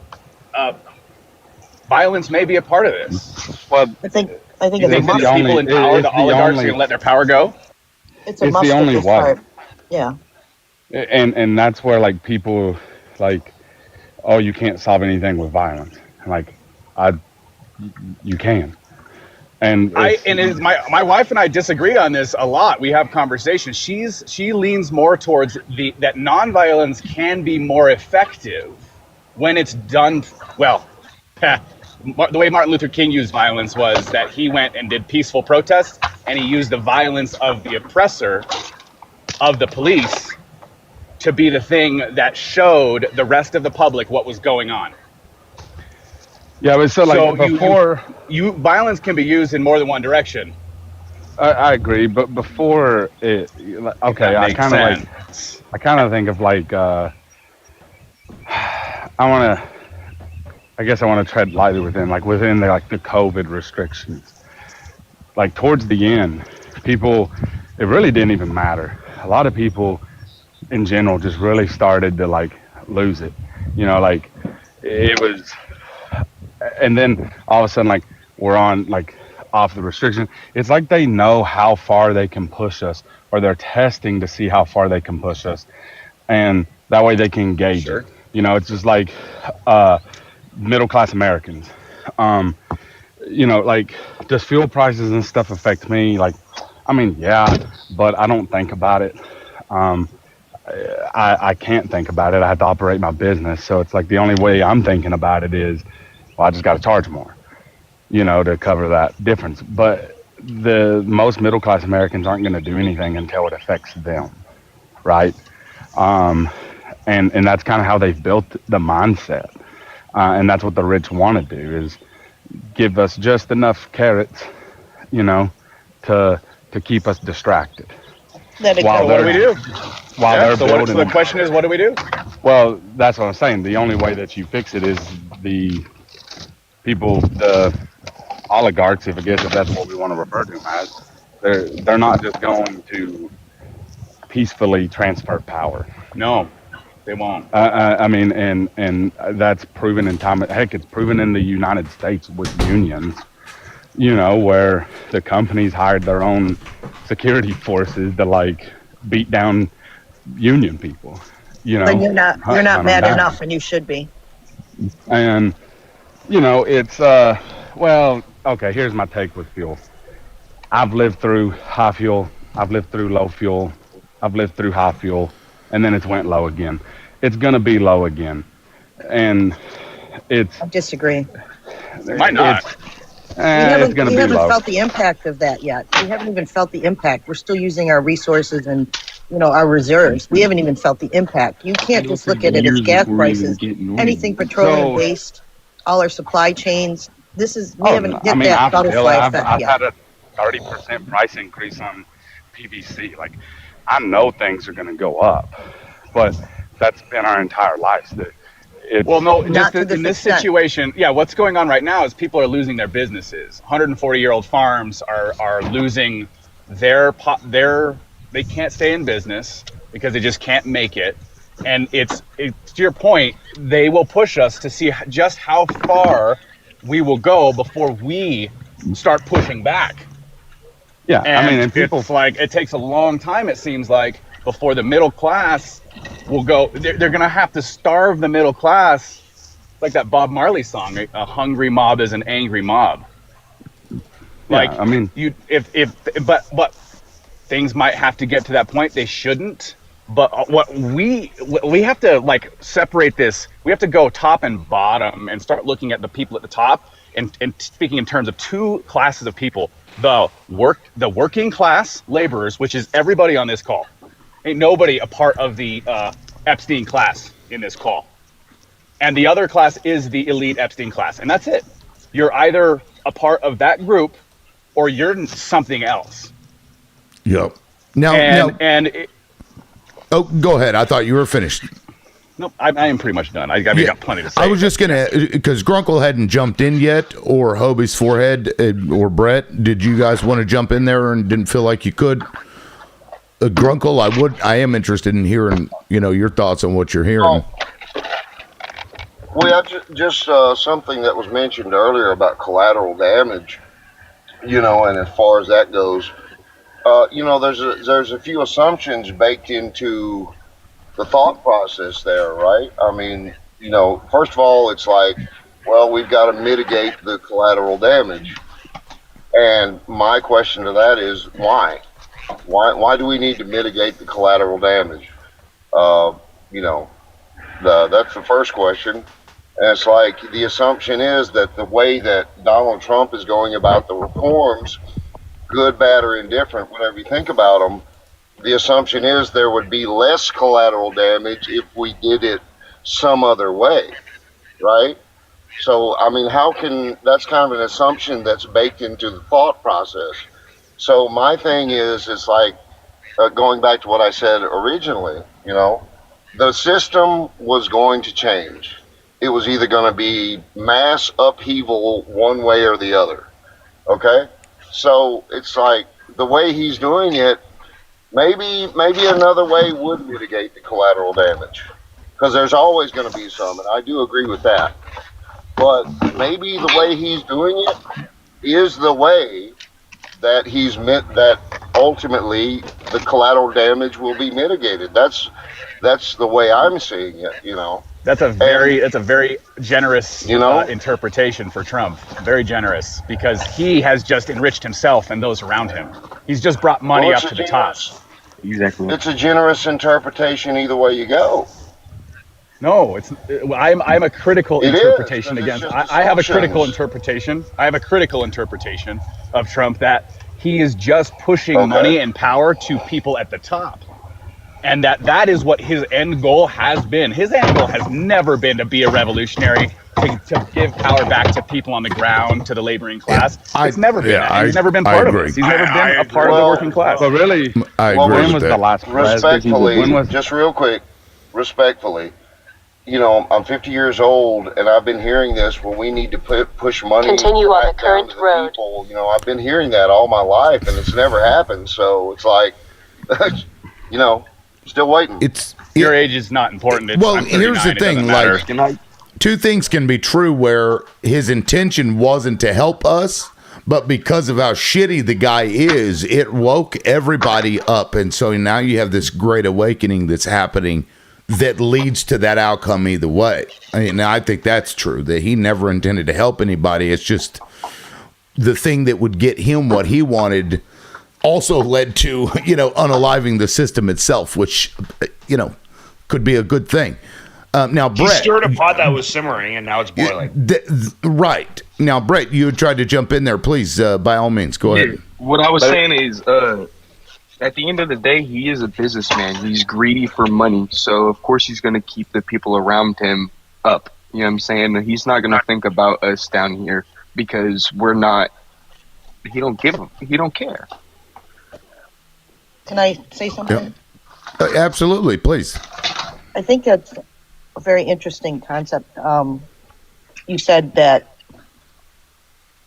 Violence may be a part of this. Well, I think it's a must. People in power, the oligarchs, are going to let their power go. It's a must. The only way. Yeah. And that's where like people like, oh, you can't solve anything with violence. Like, you can. And my wife and I disagree on this a lot. We have conversations. She leans more towards that nonviolence can be more effective when it's done well. The way Martin Luther King used violence was that he went and did peaceful protests, and he used the violence of the oppressor, of the police, to be the thing that showed the rest of the public what was going on. Yeah, but so before violence can be used in more than one direction. I agree, but before it, okay, I kind of think of like I guess I want to tread lightly within the COVID restrictions. Like towards the end, people, it really didn't even matter. A lot of people in general just really started to like lose it. You know, like it was, and then all of a sudden, like we're on like off the restriction. It's like they know how far they can push us, or they're testing to see how far they can push us, and that way they can gauge Sure. it. You know, it's just like middle class Americans. You know, like does fuel prices and stuff affect me? Like, I mean, yeah, but I don't think about it. I can't think about it. I have to operate my business, so it's like the only way I'm thinking about it is, well, I just got to charge more, you know, to cover that difference. But the most middle class Americans aren't going to do anything until it affects them, right? And that's kind of how they've built the mindset. And that's what the rich want to do, is give us just enough carrots, you know, to keep us distracted. What do we do? So the question is, what do we do? Well, that's what I'm saying. The only way that you fix it is the people, the oligarchs, if that's what we want to refer to them as. They're not just going to peacefully transfer power. No. They won't. I mean, and that's proven in time. Heck, it's proven in the United States with unions. you know, where the companies hired their own security forces to like beat down union people. You know, Then you're not hunt them mad down. enough, and you should be. And you know, it's well, okay. Here's my take with fuel. I've lived through high fuel. I've lived through low fuel. I've lived through high fuel, and then it's went low again. It's gonna be low again, and it's. I disagree. It might not. It's gonna we be haven't low. felt the impact of that yet. We haven't even felt the impact. We're still using our resources and, you know, our reserves. We haven't even felt the impact. You can't just look at it as gas prices. Anything petroleum based, all our supply chains. We haven't hit that butterfly I've effect yet. had a 30% price increase on PVC. Like, I know things are gonna go up, but that's been our entire lives. Well, no, Not just to in this this extent. situation, yeah, what's going on right now is people are losing their businesses. 140-year-old farms are losing they can't stay in business because they just can't make it. And it's to your point, they will push us to see just how far we will go before we start pushing back. Yeah, And I mean, and people it's like it takes a long time, it seems like, before the middle class will go. They're going to have to starve the middle class, like that Bob Marley song, "A hungry mob is an angry mob." Like, I mean, but things might have to get to that point. They shouldn't. But what we have to like separate this. We have to go top and bottom and start looking at the people at the top and speaking in terms of two classes of people: the working class laborers, which is everybody on this call. Ain't nobody a part of the Epstein class in this call. And the other class is the elite Epstein class. And that's it. You're either a part of that group or you're something else. Yep. Now, Oh, go ahead. I thought you were finished. no, I am pretty much done. I got plenty to say. I was just gonna, because Grunkle hadn't jumped in yet, or Hobie's forehead, or Brett. Did you guys want to jump in there and didn't feel like you could? Grunkle, I am interested in hearing, you know, your thoughts on what you're hearing. Well, just something that was mentioned earlier about collateral damage, you know, and as far as that goes, you know, there's a few assumptions baked into the thought process there, right? I mean, you know, first of all, it's like, well, we've got to mitigate the collateral damage. And my question to that is, why? Why do we need to mitigate the collateral damage? You know, that's the first question. And it's like the assumption is that the way that Donald Trump is going about the reforms, good, bad, or indifferent, whatever you think about them, the assumption is there would be less collateral damage if we did it some other way, right? So, I mean, that's kind of an assumption that's baked into the thought process. So my thing is, it's like, going back to what I said originally, you know, the system was going to change. It was either going to be mass upheaval one way or the other, okay? So it's like, the way he's doing it, maybe another way would mitigate the collateral damage, because there's always going to be some, and I do agree with that. But maybe the way he's doing it is the way that he's meant that ultimately the collateral damage will be mitigated. That's the way I'm seeing it, you know. That's a very generous, you know, interpretation for Trump. Very generous, because he has just enriched himself and those around him. He's just brought money up to the top. Exactly. It's a generous interpretation either way you go. No, I'm a critical interpretation It's against. just I have a critical assumptions. interpretation. I have a critical interpretation of Trump that he is just pushing Okay. money and power to people at the top. And that is what his end goal has been. His end goal has never been to be a revolutionary, to give power back to people on the ground, to the laboring class. It's never been that. He's never been part of this. He's never been a part of the working class. But really, I Well, agree when with was that. the last Respectfully, when was just real quick, respectfully, you know, I'm 50 years old, and I've been hearing this. Well, we need to push money. Continue on the back down current to the road. people. You know, I've been hearing that all my life, and it's never happened. So it's like, you know, still waiting. Your age is not important. Well, I'm 39, here's the it doesn't thing, matter. like, two things can be true where his intention wasn't to help us, But because of how shitty the guy is, it woke everybody up. And so now you have this great awakening that's happening that leads to that outcome either way. I think that's true, that he never intended to help anybody. It's just the thing that would get him what he wanted also led to, unaliving the system itself, which, could be a good thing. Now, Brett, he stirred a pot that was simmering, and now it's boiling. Right. Now, Brett, you tried to jump in there. Please, by all means, go ahead. What I was saying is, at the end of the day, he is a businessman. He's greedy for money. So, of course, he's going to keep the people around him up. You know what I'm saying? He's not going to think about us down here because we're not – he don't care. Can I say something? Yep. Absolutely, please. I think that's a very interesting concept. You said that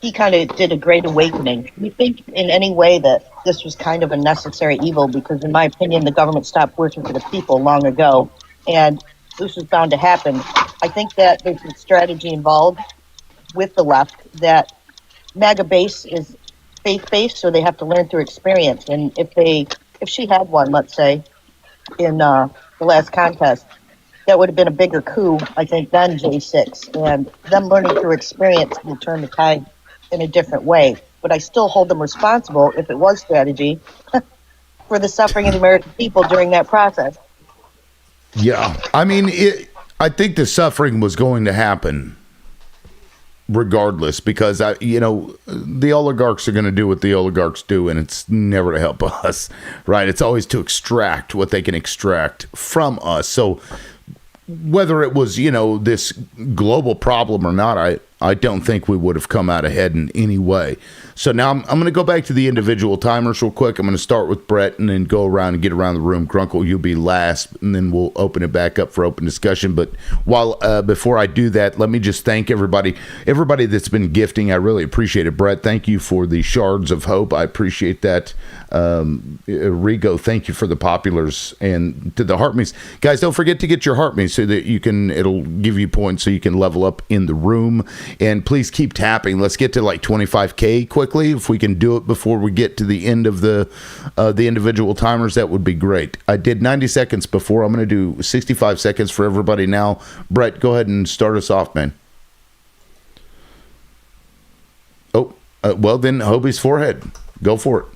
he kind of did a great awakening. Do you think in any way that this was kind of a necessary evil? Because in my opinion, the government stopped working for the people long ago, and this was bound to happen. I think that there's a strategy involved with the left that MAGA base is faith-based, so they have to learn through experience. And if she had won, let's say, in the last contest, that would have been a bigger coup, I think, than J6. And them learning through experience will turn the tide in a different way. But I still hold them responsible, if it was strategy, for the suffering of the American people during that process. Yeah. I mean, I think the suffering was going to happen regardless, because the oligarchs are going to do what the oligarchs do, and it's never to help us, right? It's always to extract what they can extract from us. So whether it was, this global problem or not, I don't think we would have come out ahead in any way. So now I'm going to go back to the individual timers real quick. I'm going to start with Brett and then go around and get around the room. Grunkle, you'll be last, and then we'll open it back up for open discussion. But before I do that, let me just thank everybody that's been gifting. I really appreciate it. Brett, thank you for the shards of hope. I appreciate that. Rigo, thank you for the populars, and to the Heartme's. Guys, don't forget to get your Heartme's so that it'll give you points so you can level up in the room. And please keep tapping. Let's get to like 25K quickly. If we can do it before we get to the end of the individual timers, that would be great. I did 90 seconds before. I'm going to do 65 seconds for everybody now. Brett, go ahead and start us off, man. Oh, well then, Hobie's forehead. Go for it.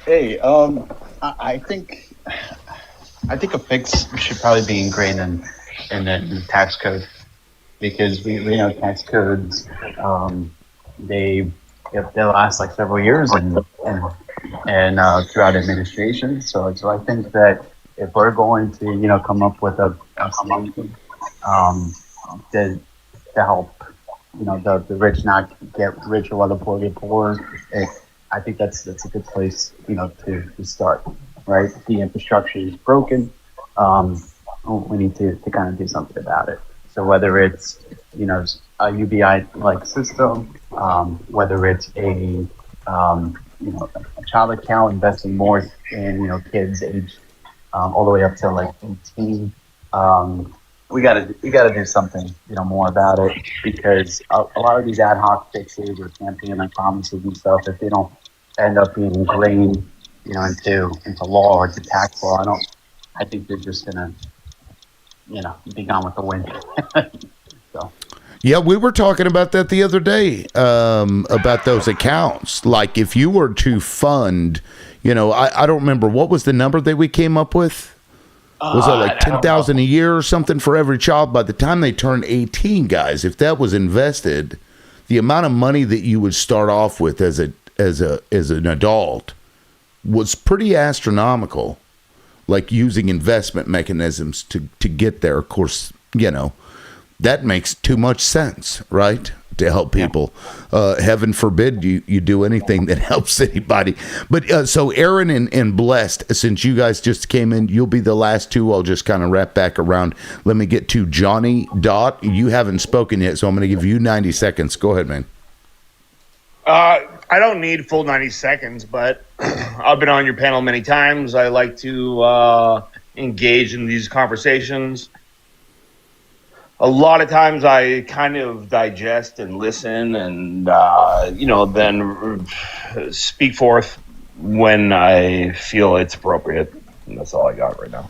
Hey, I think a fix should probably be ingrained in the tax code, because we know tax codes they last like several years and throughout administration. So I think that if we're going to come up with a solution to help the rich not get richer while the poor get poorer, I think that's a good place to start. Right, the infrastructure is broken. We need to kind of do something about it. So whether it's a UBI like system, whether it's a child account, investing more in kids aged all the way up to like 18. We gotta do something more about it, because a lot of these ad hoc fixes or campaign like promises and stuff, if they don't end up being ingrained into law or to tax law, I think they're just gonna be gone with the wind. So. Yeah, we were talking about that the other day, about those accounts. Like if you were to fund, I don't remember, what was the number that we came up with? Was it like 10,000 a year or something for every child? By the time they turned 18, guys, if that was invested, the amount of money that you would start off with as an adult was pretty astronomical. Like using investment mechanisms to get there. Of course, that makes too much sense, right? To help people. Yeah. Heaven forbid you do anything that helps anybody. But so Aaron and Blessed, since you guys just came in, you'll be the last two. I'll just kind of wrap back around. Let me get to Johnny Dot. You haven't spoken yet, so I'm going to give you 90 seconds. Go ahead, man. I don't need full 90 seconds, but I've been on your panel many times. I like to engage in these conversations. a lot of times I kind of digest and listen and, then speak forth when I feel it's appropriate. And that's all I got right now.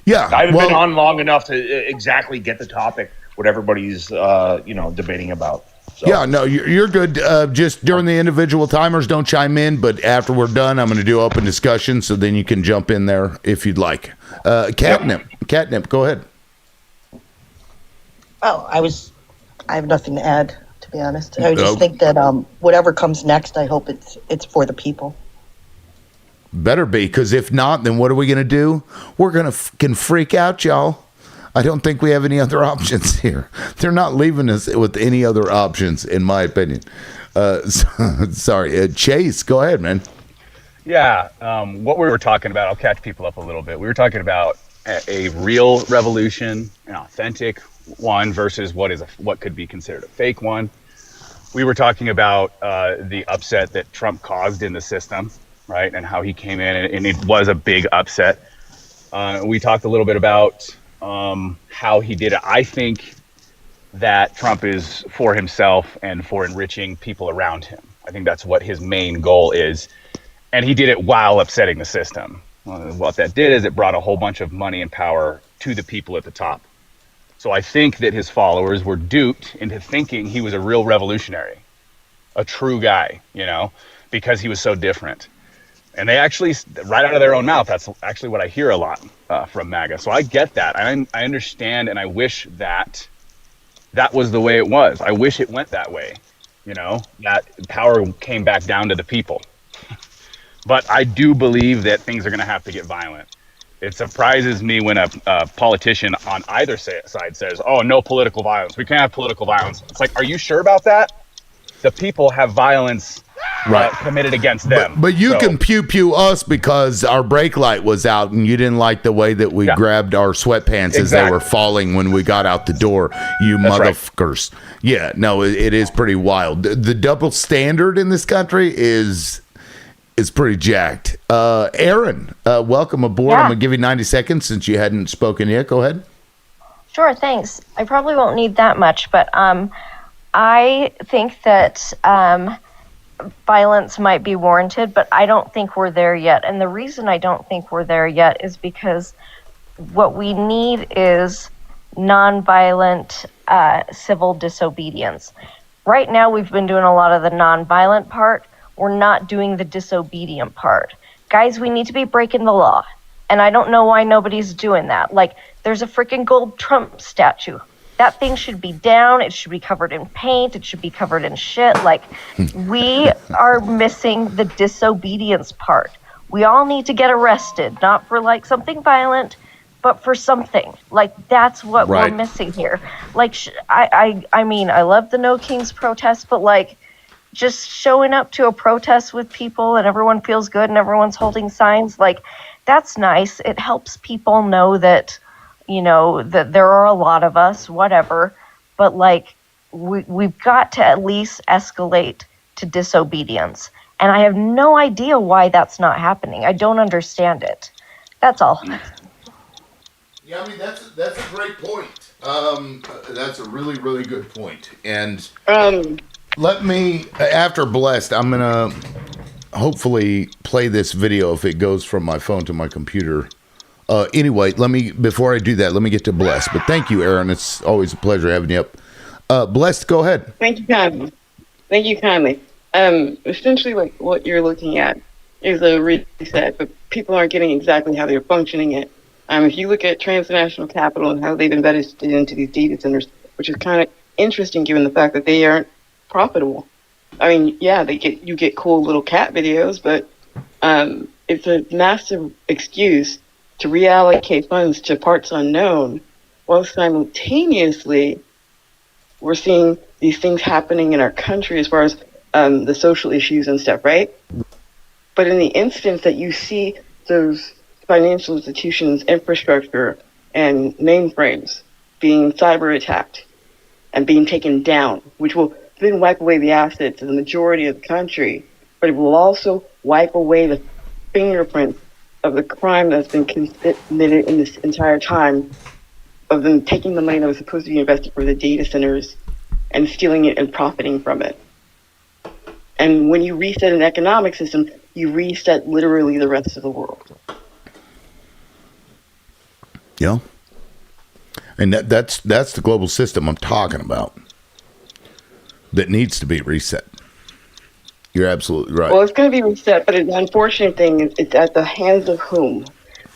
Yeah. I haven't been on long enough to exactly get the topic, what everybody's, debating about. So. Yeah, no, you're good. Just during the individual timers, don't chime in. But after we're done, I'm going to do open discussion, so then you can jump in there if you'd like. Catnip, go ahead. Oh, I have nothing to add, to be honest. I just think that whatever comes next, I hope it's for the people. Better be, because if not, then what are we going to do? We're going to can freak out, y'all. I don't think we have any other options here. They're not leaving us with any other options, in my opinion. Sorry. Chase, go ahead, man. Yeah, what we were talking about, I'll catch people up a little bit. We were talking about a real revolution, an authentic one versus what could be considered a fake one. We were talking about the upset that Trump caused in the system, right, and how he came in, and it was a big upset. We talked a little bit about how he did it. I think that Trump is for himself and for enriching people around him. I think that's what his main goal is. And he did it while upsetting the system. What that did is it brought a whole bunch of money and power to the people at the top. So I think that his followers were duped into thinking he was a real revolutionary, a true guy, because he was so different. And they actually, right out of their own mouth, that's actually what I hear a lot from MAGA. So I get that. I understand, and I wish that was the way it was. I wish it went that way, that power came back down to the people. But I do believe that things are going to have to get violent. It surprises me when a politician on either side says, oh, no political violence. We can't have political violence. It's like, are you sure about that? The people have violence committed against them. But you can pew us because our brake light was out and you didn't like the way that we grabbed our sweatpants as they were falling when we got out the door. You motherfuckers. Right. Yeah, no, it is pretty wild. The double standard in this country is pretty jacked. Aaron, welcome aboard. I'm going to give you 90 seconds since you hadn't spoken yet. Go ahead. Sure, thanks. I probably won't need that much, but I think that violence might be warranted, but I don't think we're there yet. And the reason I don't think we're there yet is because what we need is nonviolent civil disobedience. Right now, we've been doing a lot of the nonviolent part. We're not doing the disobedient part. Guys, we need to be breaking the law. And I don't know why nobody's doing that. Like, there's a freaking gold Trump statue. That thing should be down. It should be covered in paint. It should be covered in shit. Like, we are missing the disobedience part. We all need to get arrested, not for like something violent, but for something. Like, that's what we're missing here. Like, I mean, I love the No Kings protest, but like, just showing up to a protest with people and everyone feels good and everyone's holding signs, like, that's nice. It helps people know that, that there are a lot of us, whatever. But like, we've got to at least escalate to disobedience. And I have no idea why that's not happening. I don't understand it. That's all. Yeah, I mean, that's a great point. That's a really, really good point. And let me, after Blessed, I'm going to hopefully play this video if it goes from my phone to my computer. Anyway, before I do that, let me get to Blessed. But thank you, Aaron. It's always a pleasure having you up. Blessed, go ahead. Thank you kindly. Essentially, like, what you're looking at is a reset, but people aren't getting exactly how they're functioning it. If you look at Transnational Capital and how they've invested into these data centers, which is kind of interesting given the fact that they aren't profitable. I mean, yeah, you get cool little cat videos, but it's a massive excuse to reallocate funds to parts unknown, while simultaneously we're seeing these things happening in our country as far as the social issues and stuff, right? But in the instance that you see those financial institutions, infrastructure, and mainframes being cyber attacked and being taken down, which will then wipe away the assets of the majority of the country, but it will also wipe away the fingerprints of the crime that's been committed in this entire time of them taking the money that was supposed to be invested for the data centers and stealing it and profiting from it. And when you reset an economic system, you reset literally the rest of the world. Yeah. And that's the global system I'm talking about that needs to be reset. You're absolutely right. Well, it's going to be reset, but the unfortunate thing is it's at the hands of whom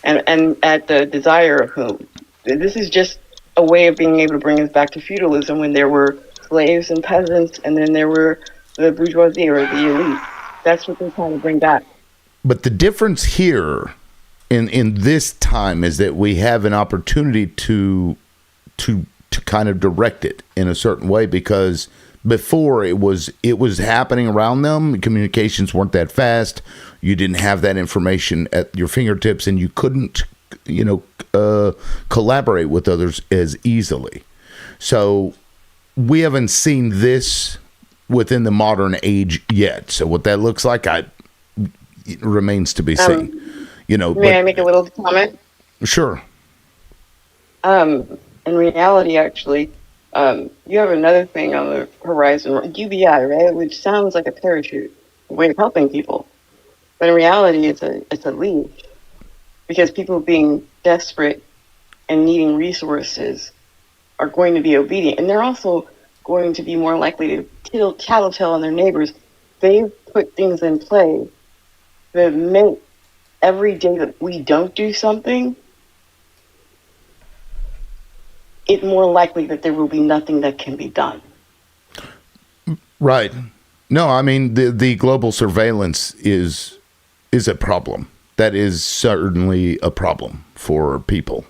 and at the desire of whom. This is just a way of being able to bring us back to feudalism when there were slaves and peasants, and then there were the bourgeoisie or the elite. That's what they're trying to bring back. But the difference here in this time is that we have an opportunity to kind of direct it in a certain way, because before it was happening around them. Communications weren't that fast. You didn't have that information at your fingertips, and you couldn't, collaborate with others as easily. So we haven't seen this within the modern age yet. So what that looks like, it remains to be seen. May I make a little comment? Sure. In reality, actually, you have another thing on the horizon, UBI, right? Which sounds like a parachute, a way of helping people. But in reality, it's a leech, because people being desperate and needing resources are going to be obedient, and they're also going to be more likely to tattletale on their neighbors. They've put things in play that make every day that we don't do something, it's more likely that there will be nothing that can be done. Right. No, I mean, the global surveillance is a problem. That is certainly a problem for people,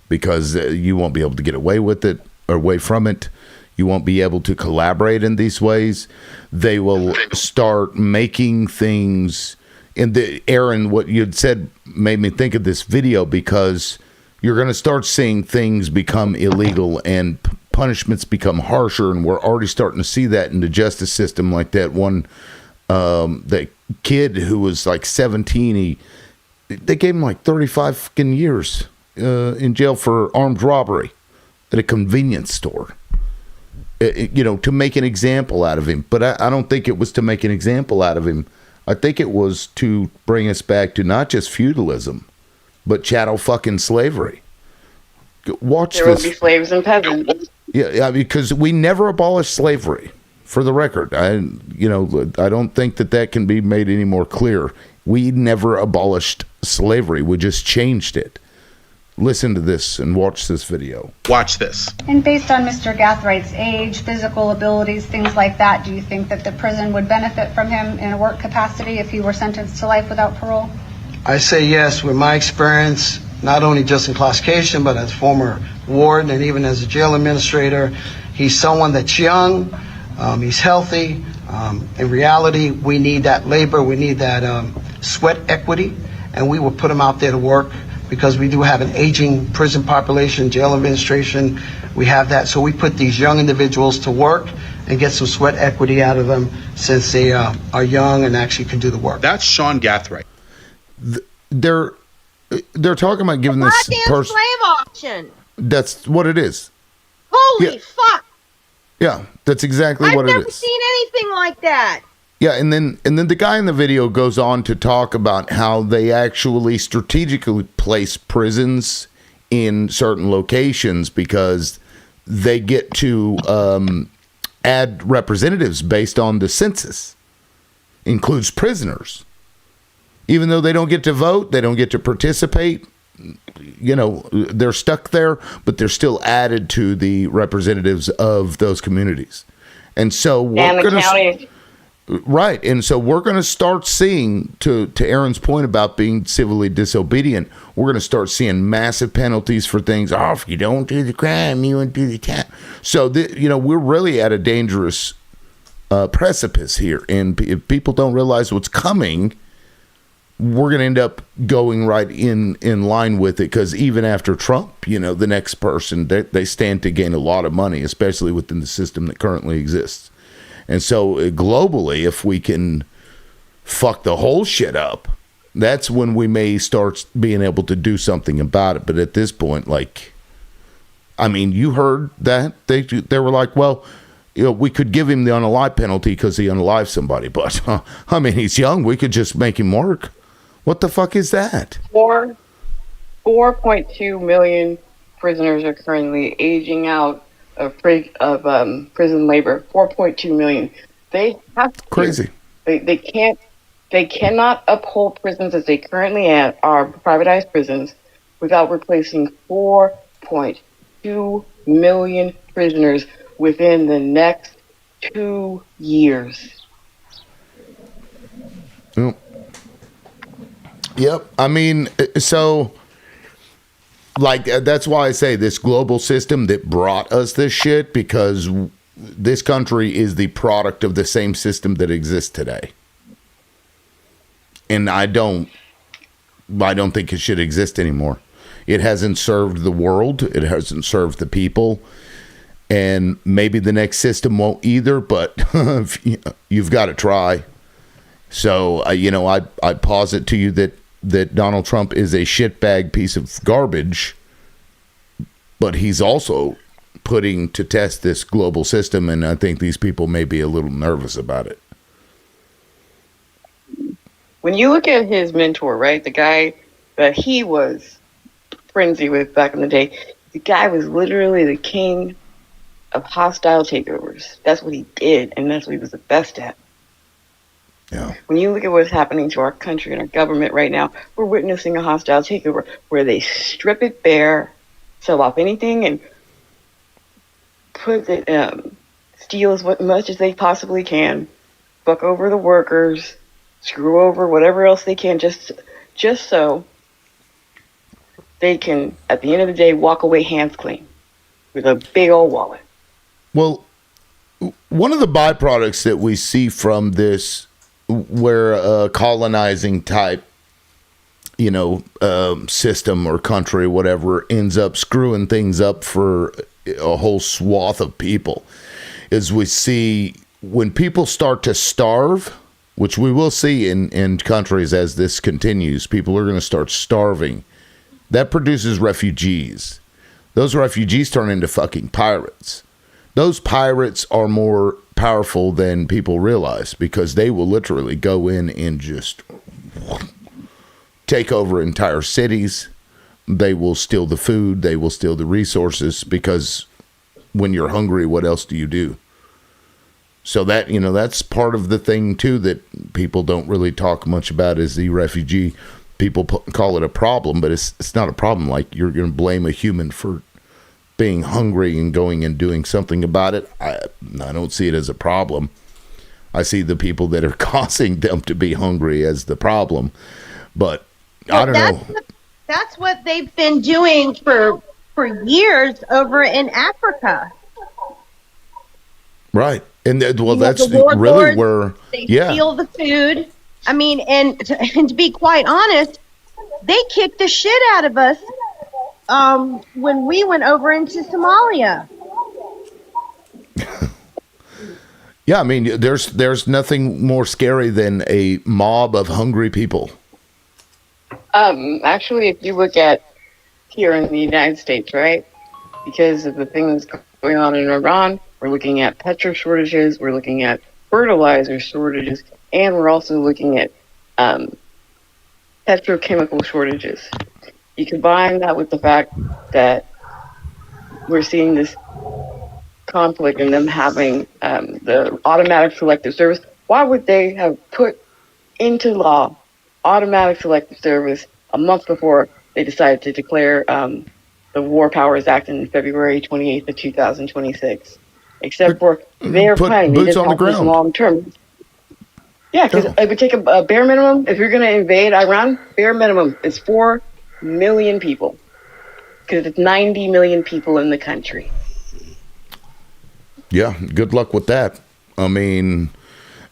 because you won't be able to get away with it or away from it. You won't be able to collaborate in these ways. They will start making things. Aaron, what you'd said made me think of this video, because you're going to start seeing things become illegal and punishments become harsher, and we're already starting to see that in the justice system. Like that one, that kid who was like 17, they gave him like 35 fucking years in jail for armed robbery at a convenience store. To make an example out of him. But I don't think it was to make an example out of him. I think it was to bring us back to not just feudalism, but chattel fucking slavery. Watch this. There will be slaves and peasants. Yeah, because we never abolished slavery. For the record, I don't think that can be made any more clear. We never abolished slavery. We just changed it. Listen to this and watch this video. Watch this. And based on Mr. Gathwright's age, physical abilities, things like that, do you think that the prison would benefit from him in a work capacity if he were sentenced to life without parole? I say yes. With my experience, not only just in classification, but as former warden and even as a jail administrator, he's someone that's young, he's healthy. In reality, we need that labor, we need that sweat equity, and we will put him out there to work, because we do have an aging prison population, jail administration, we have that. So we put these young individuals to work and get some sweat equity out of them, since they are young and actually can do the work. That's Sean Gathright. They're talking about giving this person slave auction. That's what it is. Holy fuck! Yeah, that's exactly what it is. I've never seen anything like that. Yeah, and then the guy in the video goes on to talk about how they actually strategically place prisons in certain locations, because they get to add representatives based on the census. Includes prisoners. Even though they don't get to vote, they don't get to participate, they're stuck there, but they're still added to the representatives of those communities. And so we're going to... Right. And so we're going to start seeing, to Aaron's point about being civilly disobedient, we're going to start seeing massive penalties for things. Oh, if you don't do the crime, you won't do the time. So, we're really at a dangerous precipice here. And if people don't realize what's coming, we're going to end up going right in line with it. Because even after Trump, the next person, they stand to gain a lot of money, especially within the system that currently exists. And so globally, if we can fuck the whole shit up, that's when we may start being able to do something about it. But at this point, I mean, you heard that they were like, well, we could give him the unalive penalty because he unalived somebody, but I mean, he's young. We could just make him work. What the fuck is that? 4.2 million prisoners are currently aging out of prison labor. 4.2 million. They have to. Crazy. They cannot uphold prisons as they currently are privatized prisons without replacing 4.2 million prisoners within the next 2 years. Yep. I mean, so, like, that's why I say this global system that brought us this shit, because this country is the product of the same system that exists today. And I don't think it should exist anymore. It hasn't served the world. It hasn't served the people. And maybe the next system won't either, but you've got to try. So, I posit to you that Donald Trump is a shitbag piece of garbage, but he's also putting to test this global system, and I think these people may be a little nervous about it. When you look at his mentor, right, the guy that he was frenzy with back in the day, the guy was literally the king of hostile takeovers. That's what he did, and that's what he was the best at. Yeah. When you look at what's happening to our country and our government right now, we're witnessing a hostile takeover where they strip it bare, sell off anything, and steal as much as they possibly can, fuck over the workers, screw over whatever else they can, just so they can, at the end of the day, walk away hands clean with a big old wallet. Well, one of the byproducts that we see from this, where a colonizing type, system or country, whatever, ends up screwing things up for a whole swath of people, is we see when people start to starve, which we will see in countries as this continues, people are going to start starving. That produces refugees. Those refugees turn into fucking pirates. Those pirates are more powerful than people realize, because they will literally go in and just take over entire cities. They will steal the food. They will steal the resources, because when you're hungry, what else do you do? So that, that's part of the thing too that people don't really talk much about, is the refugee. People call it a problem, but it's not a problem. Like, you're going to blame a human for being hungry and going and doing something about it. I don't see it as a problem. I see the people that are causing them to be hungry as the problem. But I don't know. That's what they've been doing for years over in Africa. Right. And that's really where they steal the food. I mean, and to be quite honest, they kicked the shit out of us when we went over into Somalia. Yeah, I mean, there's nothing more scary than a mob of hungry people. Actually, if you look at here in the United States, right, because of the things going on in Iran, we're looking at petrol shortages, we're looking at fertilizer shortages, and we're also looking at petrochemical shortages. You combine that with the fact that we're seeing this conflict and them having the automatic selective service. Why would they have put into law automatic selective service a month before they decided to declare the War Powers Act in February 28th of 2026? Except for they're planning to just this long term. Yeah, because it would take a bare minimum. If you're going to invade Iran, bare minimum is 4 million people. Because it's 90 million people in the country. Yeah, good luck with that. I mean,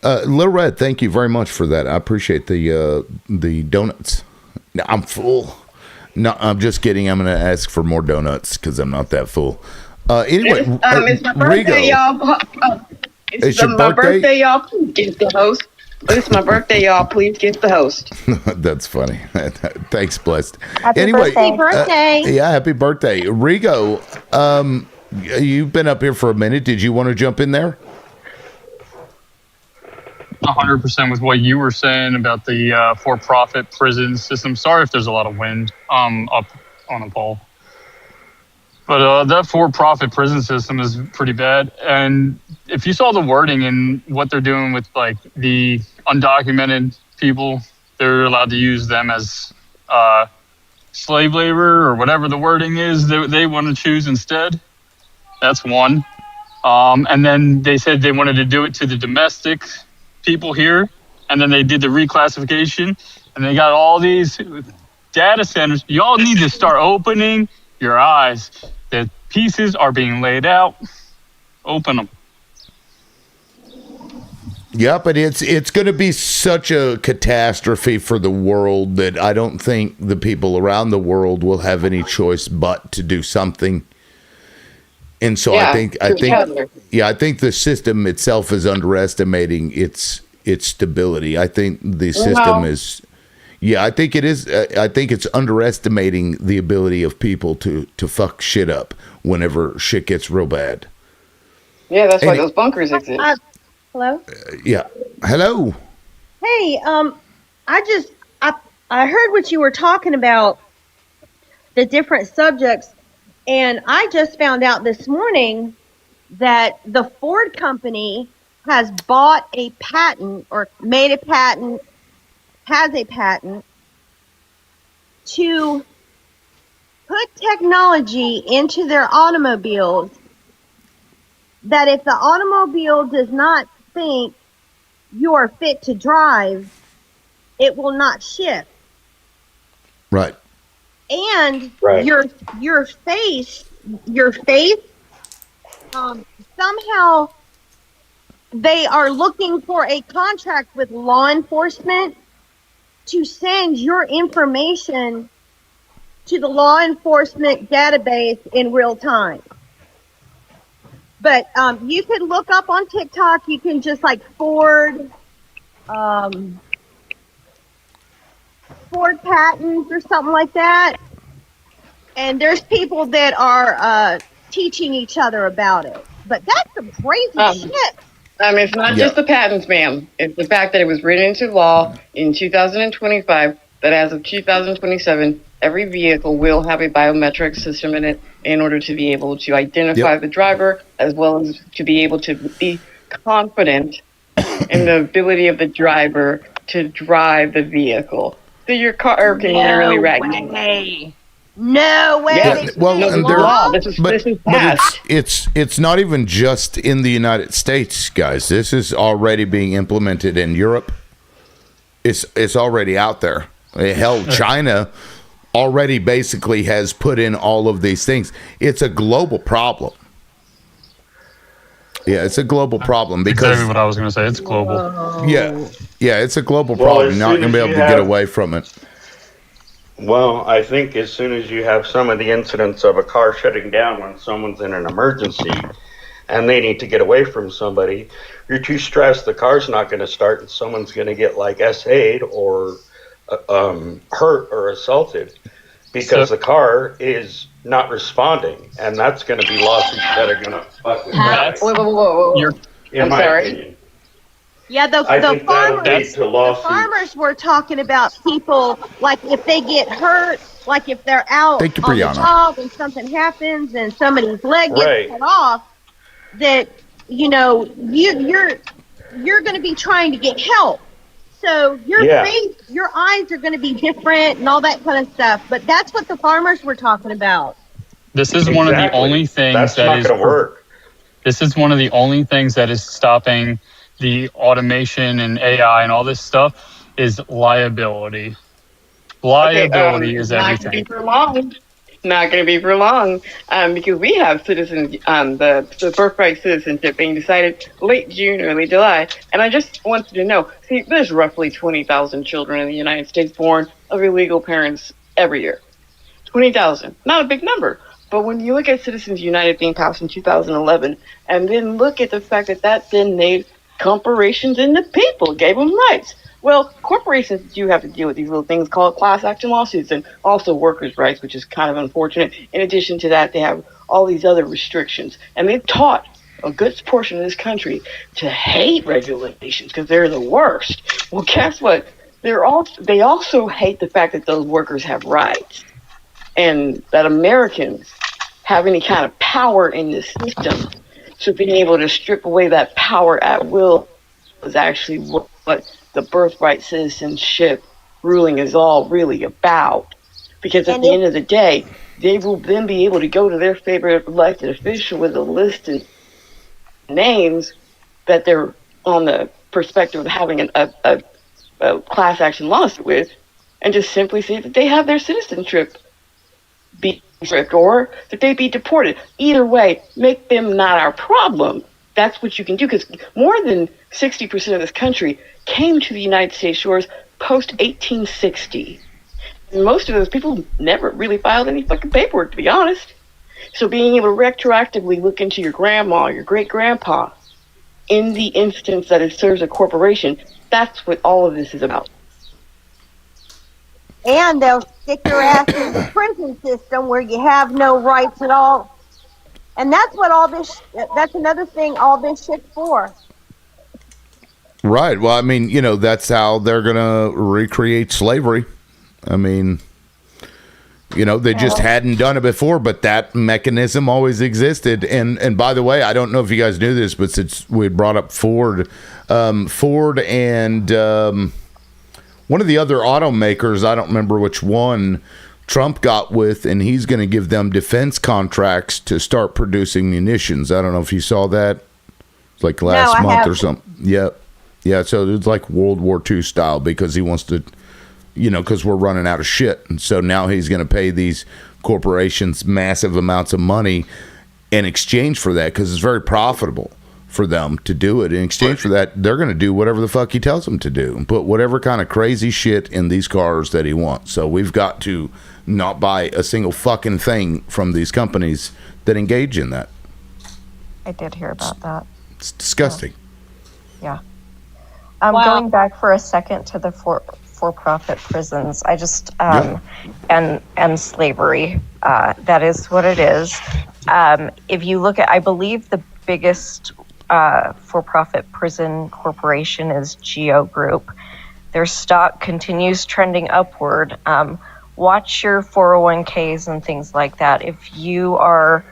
Lil Red, thank you very much for that. I appreciate the donuts. Now, I'm full. No, I'm just kidding. I'm going to ask for more donuts because I'm not that full. Anyway, it's my birthday, Rigo. y'all. It's your my birthday, y'all. Get the host. It's my birthday, y'all. Please get the host. That's funny. Thanks, Blessed. Happy Anyway, birthday. yeah, happy birthday. Rigo, you've been up here for a minute. Did you want to jump in there? 100% with what you were saying about the for-profit prison system. Sorry if there's a lot of wind up on a pole. But that for-profit prison system is pretty bad. And if you saw the wording and what they're doing with like the undocumented people, they're allowed to use them as slave labor or whatever the wording is that they want to choose instead. That's one. And then they said they wanted to do it to the domestic people here. And then they did the reclassification. And they got all these data centers. Y'all need to start opening your eyes. The pieces are being laid out. Open them. Yeah, but it's going to be such a catastrophe for the world that I don't think the people around the world will have any choice but to do something. And so I think the system itself is underestimating its stability. I think the system is. Yeah, I think it is. I think it's underestimating the ability of people to fuck shit up whenever shit gets real bad. Yeah, that's why those bunkers exist. Hello? Yeah. Hello. Hey, I heard what you were talking about, the different subjects, and I just found out this morning that the Ford company has bought a patent or made a patent, has a patent to put technology into their automobiles that if the automobile does not think you are fit to drive, it will not shift. Right. And Right. your face somehow they are looking for a contract with law enforcement to send your information to the law enforcement database in real time. But you could look up on TikTok, you can just like Ford patents or something like that. And there's people that are teaching each other about it. But that's some crazy shit. It's not just the patents, ma'am. It's the fact that it was written into law in 2025 that as of 2027, every vehicle will have a biometric system in it in order to be able to identify the driver as well as to be able to be confident in the ability of the driver to drive the vehicle. So your car can literally rag. No way. Yeah, well, No, and this is law. This is passed. it's not even just in the United States, guys. This is already being implemented in Europe. It's already out there. Hell, China already basically has put in all of these things. It's a global problem. Yeah, it's a global problem because Exactly what I was going to say. It's global. yeah, it's a global Well, problem. as You're not soon going to be as able you to get have- away from it. Well, I think as soon as you have some of the incidents of a car shutting down when someone's in an emergency and they need to get away from somebody, you're too stressed, the car's not going to start, and someone's going to get like SA'd or hurt or assaulted because the car is not responding, and that's going to be lawsuits that are going to fuck with that. Whoa. In I'm my sorry. opinion. Yeah, I the think that'll lead farmers, to the lawsuits. farmers were talking about people, like if they get hurt, like if they're out Thank you, on the Brianna. job and something happens and somebody's leg gets Right. cut off, that, you're going to be trying to get help. So your Yeah. face, your eyes are going to be different and all that kind of stuff. But that's what the farmers were talking about. This is one of the only things That's that not is going to work. This is one of the only things that is stopping the automation and AI and all this stuff is liability. Liability is Not everything. going to be for long. Not going to be for long, because we have citizens, the birthright citizenship being decided late June, early July. And I just wanted to know, see, there's roughly 20,000 children in the United States born of illegal parents every year. 20,000, not a big number. But when you look at Citizens United being passed in 2011, and then look at the fact that that then made corporations and the people, gave them rights. Well, corporations do have to deal with these little things called class action lawsuits and also workers' rights, which is kind of unfortunate. In addition to that, they have all these other restrictions. And they've taught a good portion of this country to hate regulations because they're the worst. Well, guess what? They also hate the fact that those workers have rights and that Americans have any kind of power in the system. So being able to strip away that power at will is actually what the birthright citizenship ruling is all really about. Because at the end of the day, they will then be able to go to their favorite elected official with a list of names that they're on the perspective of having a class action lawsuit with, and just simply say that they have their citizenship be stripped or that they be deported. Either way, make them not our problem. That's what you can do, because more than 60% of this country came to the United States shores post 1860. And most of those people never really filed any fucking paperwork, to be honest. So being able to retroactively look into your grandma, your great grandpa, in the instance that it serves a corporation, that's what all of this is about. And they'll stick your ass in the prison system where you have no rights at all. And that's what that's another thing all this shit's for. Right. Well, I mean, that's how they're going to recreate slavery. I mean, they just hadn't done it before, but that mechanism always existed. And by the way, I don't know if you guys knew this, but since we brought up Ford and one of the other automakers, I don't remember which one, Trump got with, and he's going to give them defense contracts to start producing munitions. I don't know if you saw that. It's like last month or something. Yep. Yeah, so it's like World War II style, because he wants to, because we're running out of shit. And so now he's going to pay these corporations massive amounts of money in exchange for that, because it's very profitable for them to do it. In exchange for that, they're going to do whatever the fuck he tells them to do and put whatever kind of crazy shit in these cars that he wants. So we've got to not buy a single fucking thing from these companies that engage in that. I did hear about that. It's disgusting. Yeah. Going back for a second to the for-profit prisons, I just and slavery. That is what it is. If you look at, I believe the biggest for-profit prison corporation is GEO Group. Their stock continues trending upward. Watch your 401ks and things like that. If you're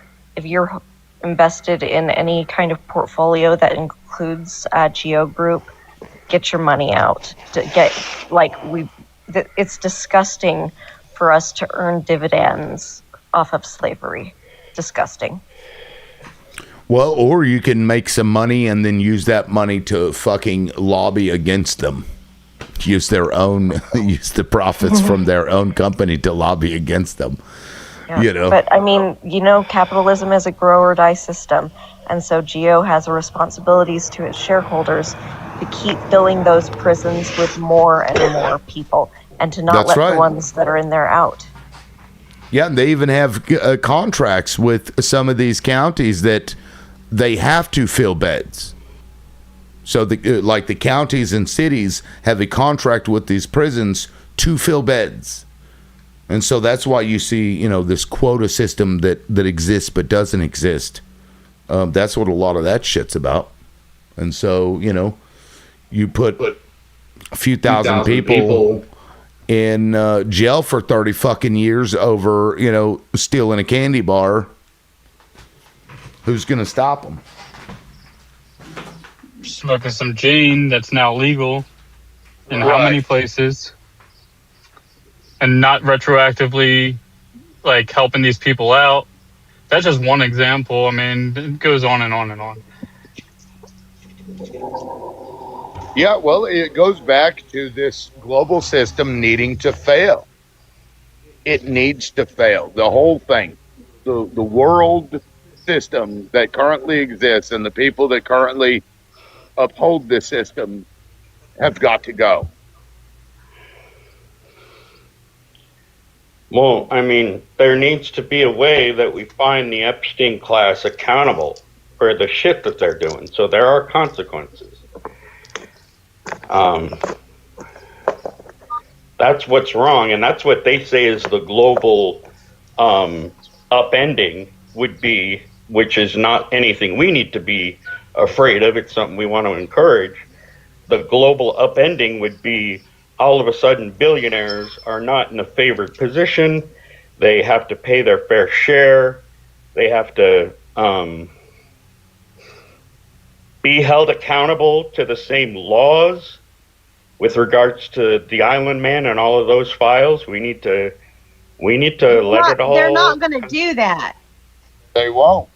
invested in any kind of portfolio that includes GEO Group, get your money out. It's disgusting for us to earn dividends off of slavery. Disgusting. Well, or you can make some money and then use that money to fucking lobby against them. Use the profits from their own company to lobby against them. Yeah. But I mean, capitalism is a grow or die system. And so GEO has responsibilities to its shareholders to keep filling those prisons with more and more people, and to not let the ones that are in there out. Yeah, and they even have contracts with some of these counties that they have to fill beds. So the counties and cities have a contract with these prisons to fill beds. And so that's why you see, this quota system that exists but doesn't exist. That's what a lot of that shit's about. And so, you put a few thousand people in jail for 30 fucking years over, stealing a candy bar. Who's going to stop them? Smoking some Jane that's now legal in how many places, and not retroactively helping these people out. That's just one example. I mean, it goes on and on and on. Yeah, well, it goes back to this global system needing to fail. It needs to fail. The whole thing. The world system that currently exists and the people that currently uphold this system have got to go. Well, I mean, there needs to be a way that we find the Epstein class accountable for the shit that they're doing. So there are consequences. That's what's wrong, and that's what they say is the global upending would be, which is not anything we need to be afraid of. It's something we want to encourage. The global upending would be all of a sudden billionaires are not in a favored position. They have to pay their fair share. They have to be held accountable to the same laws with regards to the Island Man and all of those files. We need to let it all. They're not going to do that. They won't.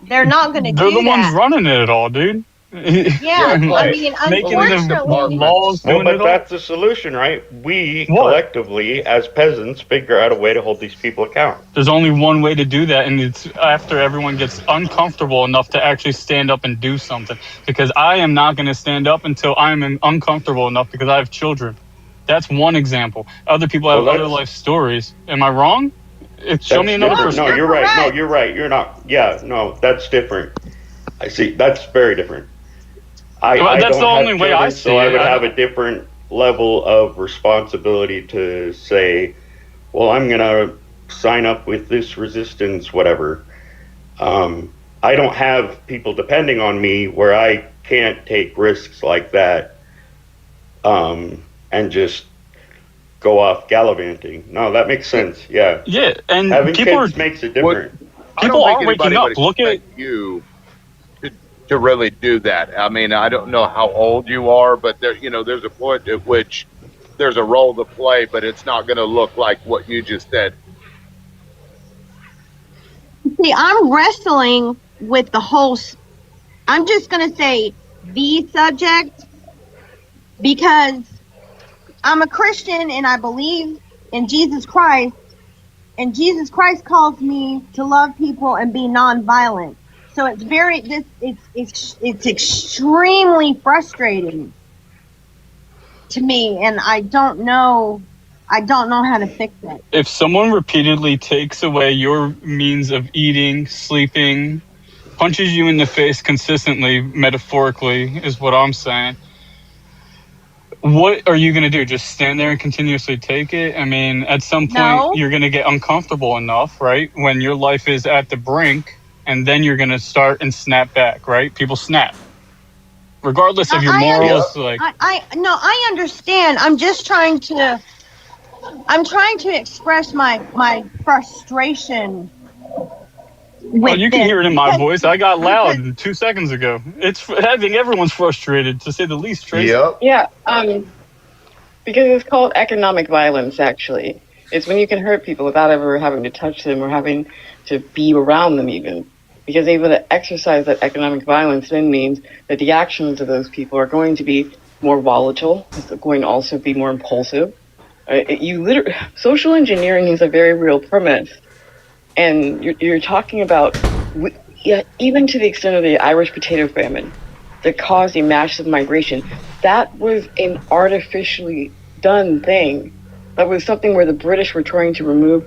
They're not going to do They're the ones that. running it all, dude. Yeah, I mean, Making the unfortunately, laws, Well, doing but it all. that's the solution, right? We What? collectively, as peasants, figure out a way to hold these people accountable. There's only one way to do that, and it's after everyone gets uncomfortable enough to actually stand up and do something. Because I am not going to stand up until I'm uncomfortable enough because I have children. That's one example. Other people have Well, other life stories. Am I wrong? Show me another Different. person. No, you're right. No, you're right. You're not. Yeah, no, that's different. I see. That's very different. Well, I that's don't the have only way I children, see so I it. would have a different level of responsibility to say, well, I'm going to sign up with this resistance, whatever. I don't have people depending on me where I can't take risks like that and just go off gallivanting. No, that makes sense. Yeah. Yeah, and having people kids makes it different. People are waking up. Look at you to really do that. I mean, I don't know how old you are, but there's a point at which there's a role to play, but it's not going to look like what you just said. see, I'm wrestling with the whole. I'm just going to say the subject because I'm a Christian and I believe in Jesus Christ, and Jesus Christ calls me to love people and be nonviolent. So it's it's extremely frustrating to me, and I don't know how to fix it. if someone repeatedly takes away your means of eating, sleeping, punches you in the face consistently, metaphorically, is what I'm saying. What are you going to do? Just stand there and continuously take it? I mean, at some point, No. you're going to get uncomfortable enough, right? When your life is at the brink, and then you're going to start and snap back, right? People snap. Regardless of your morals, I understand. I'm just trying to express my frustration. Well, you can this. hear it in my Because- voice. I got loud 2 seconds ago. I think everyone's frustrated, to say the least, Tracy. Yeah, because it's called economic violence, actually. It's when you can hurt people without ever having to touch them or having to be around them even. Because able to exercise that economic violence then means that the actions of those people are going to be more volatile. It's going to also be more impulsive. Social engineering is a very real premise. And you're talking about, even to the extent of the Irish potato famine that caused a massive migration, that was an artificially done thing. That was something where the British were trying to remove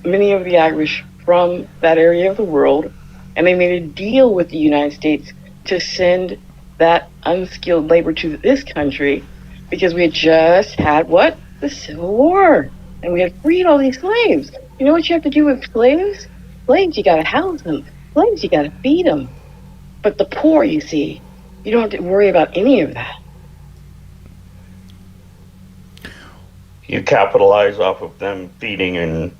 many of the Irish from that area of the world, and they made a deal with the United States to send that unskilled labor to this country because we had just had the Civil War, and we had freed all these slaves. You know what you have to do with slaves? Slaves, you gotta house them. Slaves, you gotta feed them. But the poor, you see, you don't have to worry about any of that. You capitalize off of them feeding and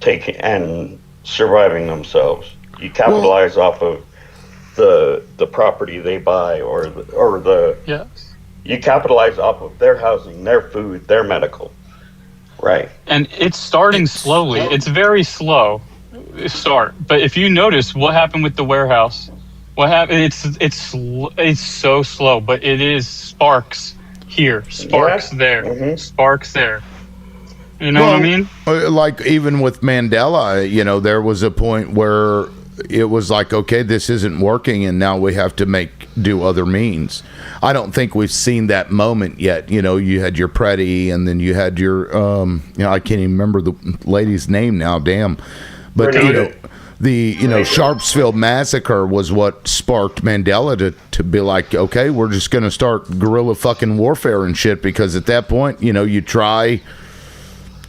taking and surviving themselves. You capitalize off of the property they buy or the Yes. You capitalize off of their housing, their food, their medical. Right. And it's starting slowly. It's very slow start. But if you notice what happened with the warehouse, what happened? It's so slow, but it is sparks here, sparks there, sparks there. You know what I mean? Like even with Mandela, there was a point where it was like, okay, this isn't working, and now we have to do other means. I don't think we've seen that moment yet. You had your Preddy, and then you had your, I can't even remember the lady's name now. Damn, but the Sharpsville massacre was what sparked Mandela to be like, okay, we're just going to start guerrilla fucking warfare and shit, because at that point, you try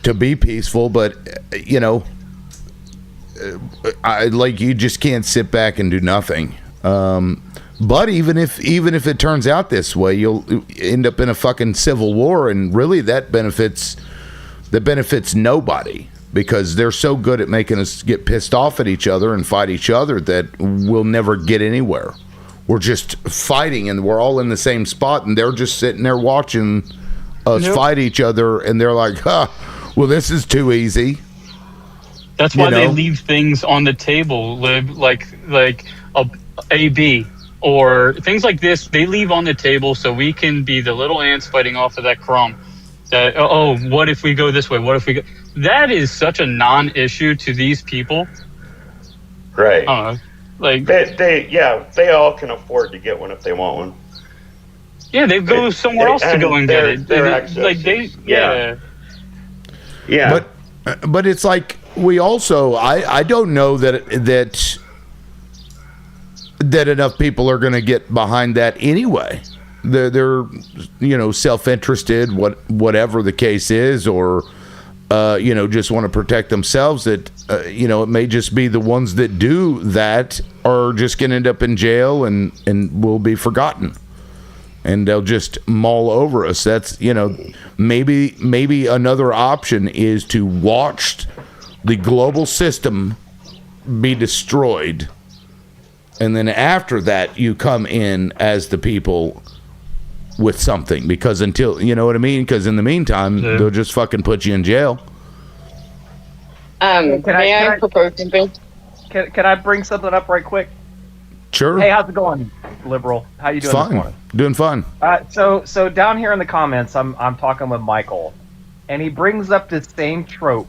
to be peaceful, but you just can't sit back and do nothing. But even if it turns out this way, you'll end up in a fucking civil war, and really that benefits nobody, because they're so good at making us get pissed off at each other and fight each other that we'll never get anywhere. We're just fighting, and we're all in the same spot, and they're just sitting there watching us fight each other, and they're like, well, this is too easy. That's why they leave things on the table, like a B or things like this. They leave on the table so we can be the little ants fighting off of that crumb. That, what if we go this way? What if we go? That is such a non-issue to these people. Right. I don't know. Like they all can afford to get one if they want one. Yeah, they go somewhere else to go and get it. Yeah. But it's like we also I don't know that enough people are going to get behind that anyway. They're self-interested, whatever the case is, or just want to protect themselves. That it may just be the ones that do that are just going to end up in jail and will be forgotten, and they'll just maul over us. That's maybe another option is to watch the global system be destroyed, and then after that you come in as the people with something, because until because in the meantime they'll just fucking put you in jail. May I propose something? Can I bring something up right quick? Sure. Hey, how's it going, liberal? How you doing this Fine. morning? Doing fine. So down here in the comments, I'm talking with Michael, and he brings up this same trope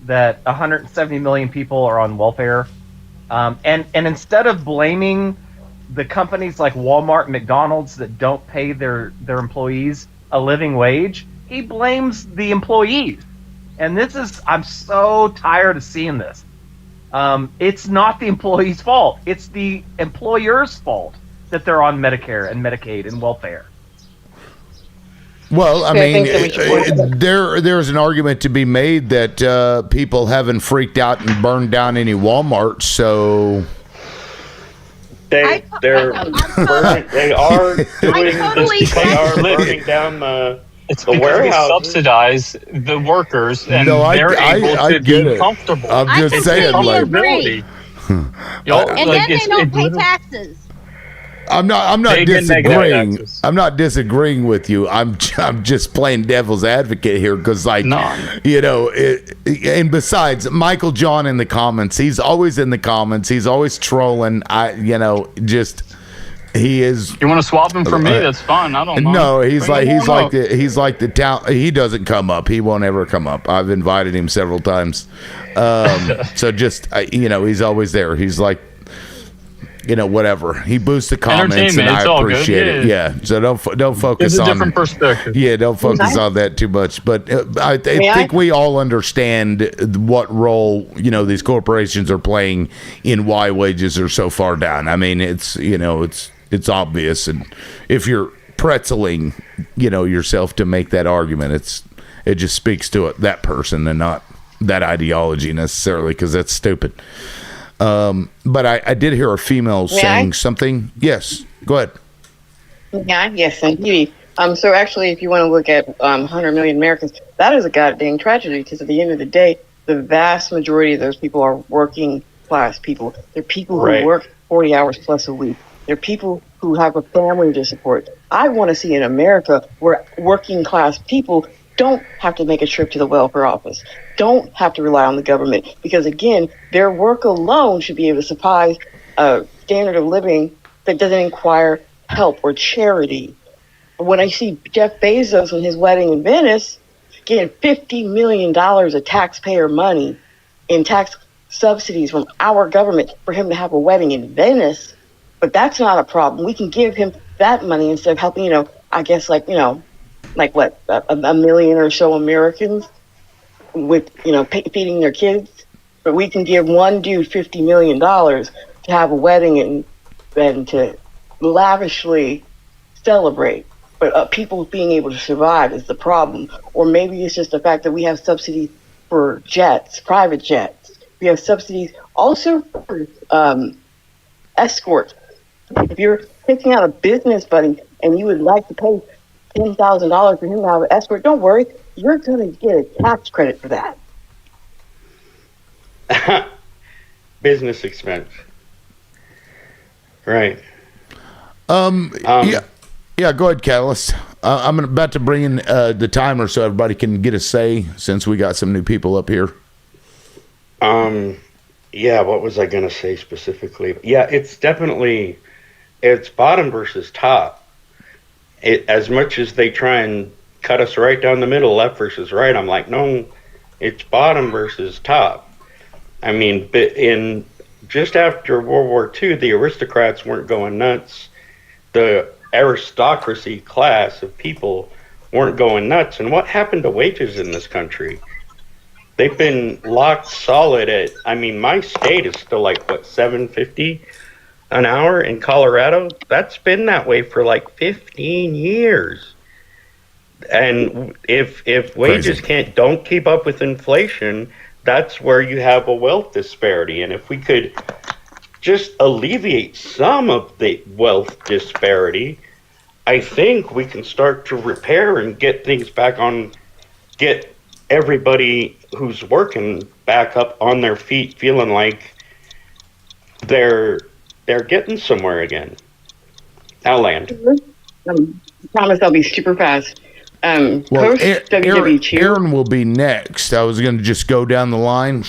that 170 million people are on welfare, and instead of blaming the companies like Walmart and McDonald's that don't pay their employees a living wage, he blames the employees. And I'm so tired of seeing this. It's not the employee's fault. It's the employer's fault that they're on Medicare and Medicaid and welfare. Well, I mean, there's an argument to be made that people haven't freaked out and burned down any Walmarts, so they are doing this. They are burning down the warehouse. We subsidize the workers, and they're able to be comfortable. I'm just saying, and then they don't pay taxes. I'm not disagreeing. I'm not disagreeing with you. I'm just playing devil's advocate here, because and besides, Michael John in the comments, he's always in the comments. He's always trolling. He is. You want to swap him for me? That's fine. I don't mind. No, he's like the town. He doesn't come up. He won't ever come up. I've invited him several times. So just he's always there. He's like, whatever. He boosts the comments, and I appreciate it. Yeah. So don't focus it's on a different perspective. Yeah, don't focus on that too much. But I think we all understand what role these corporations are playing in why wages are so far down. I mean, it's obvious, and if you're pretzeling yourself to make that argument, it just speaks to that person and not that ideology necessarily, because that's stupid. But I did hear a female saying something. Yes, go ahead. Yes, thank you. So actually, if you want to look at 100 million Americans, that is a goddamn tragedy, because at the end of the day, the vast majority of those people are working class people. They're people who work 40 hours plus a week. They're people who have a family to support. I want to see an America where working class people don't have to make a trip to the welfare office, don't have to rely on the government, because again, their work alone should be able to supply a standard of living that doesn't require help or charity. When I see Jeff Bezos on his wedding in Venice getting $50 million of taxpayer money in tax subsidies from our government for him to have a wedding in Venice, but that's not a problem. We can give him that money instead of helping, I guess a million or so Americans with, feeding their kids but we can give one dude $50 million to have a wedding and to lavishly celebrate. But people being able to survive is the problem. Or maybe it's just the fact that we have subsidies for jets, private jets. We have subsidies also for escorts. If you're picking out a business buddy and you would like to pay $10,000 for him to have an escort, don't worry, you're going to get a tax credit for that. Business expense. Right. Yeah, go ahead, Catalyst. I'm about to bring in the timer so everybody can get a say since we got some new people up here. Yeah, what was I going to say specifically? Yeah, it's bottom versus top. As much as they try and cut us right down the middle, left versus right, I'm like, no, it's bottom versus top. I mean, just after World War II, the aristocrats weren't going nuts. The aristocracy class of people weren't going nuts. And what happened to wages in this country? They've been locked solid at, I mean, my state is still like, what, $7.50 an hour in Colorado? That's been that way for like 15 years. And if wages don't keep up with inflation, that's where you have a wealth disparity. And if we could just alleviate some of the wealth disparity, I think we can start to repair and get things back on, get everybody who's working back up on their feet, feeling like they're getting somewhere again. I'll land. I promise I'll be super fast. Post WW2. Aaron will be next. I was going to just go down the line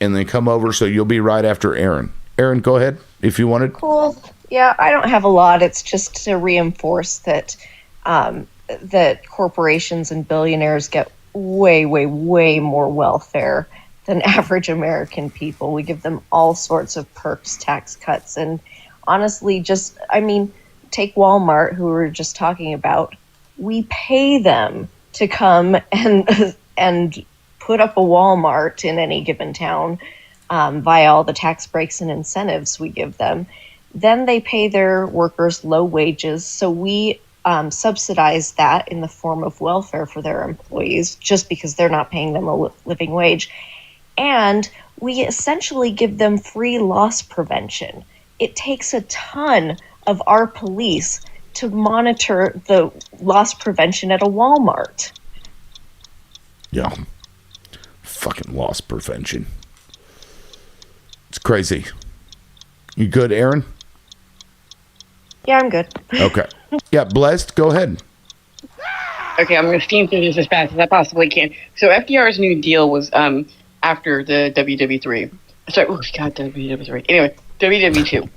and then come over, so you'll be right after Aaron. Aaron, go ahead if you wanted. Cool. Yeah, I don't have a lot. It's just to reinforce that that corporations and billionaires get way, way, way more welfare than average American people. We give them all sorts of perks, tax cuts, and honestly, take Walmart, who we were just talking about. We pay them to come and put up a Walmart in any given town via all the tax breaks and incentives we give them. Then they pay their workers low wages, so we subsidize that in the form of welfare for their employees just because they're not paying them a living wage. And we essentially give them free loss prevention. It takes a ton of our police to monitor the loss prevention at a Walmart. Yeah. Fucking loss prevention. It's crazy. You good, Aaron? Yeah, I'm good. Okay. Yeah, Blessed, go ahead. Okay, I'm going to steam through this as fast as I possibly can. So FDR's New Deal was after the WW3. Sorry, oh God, WW3. Anyway, WW2.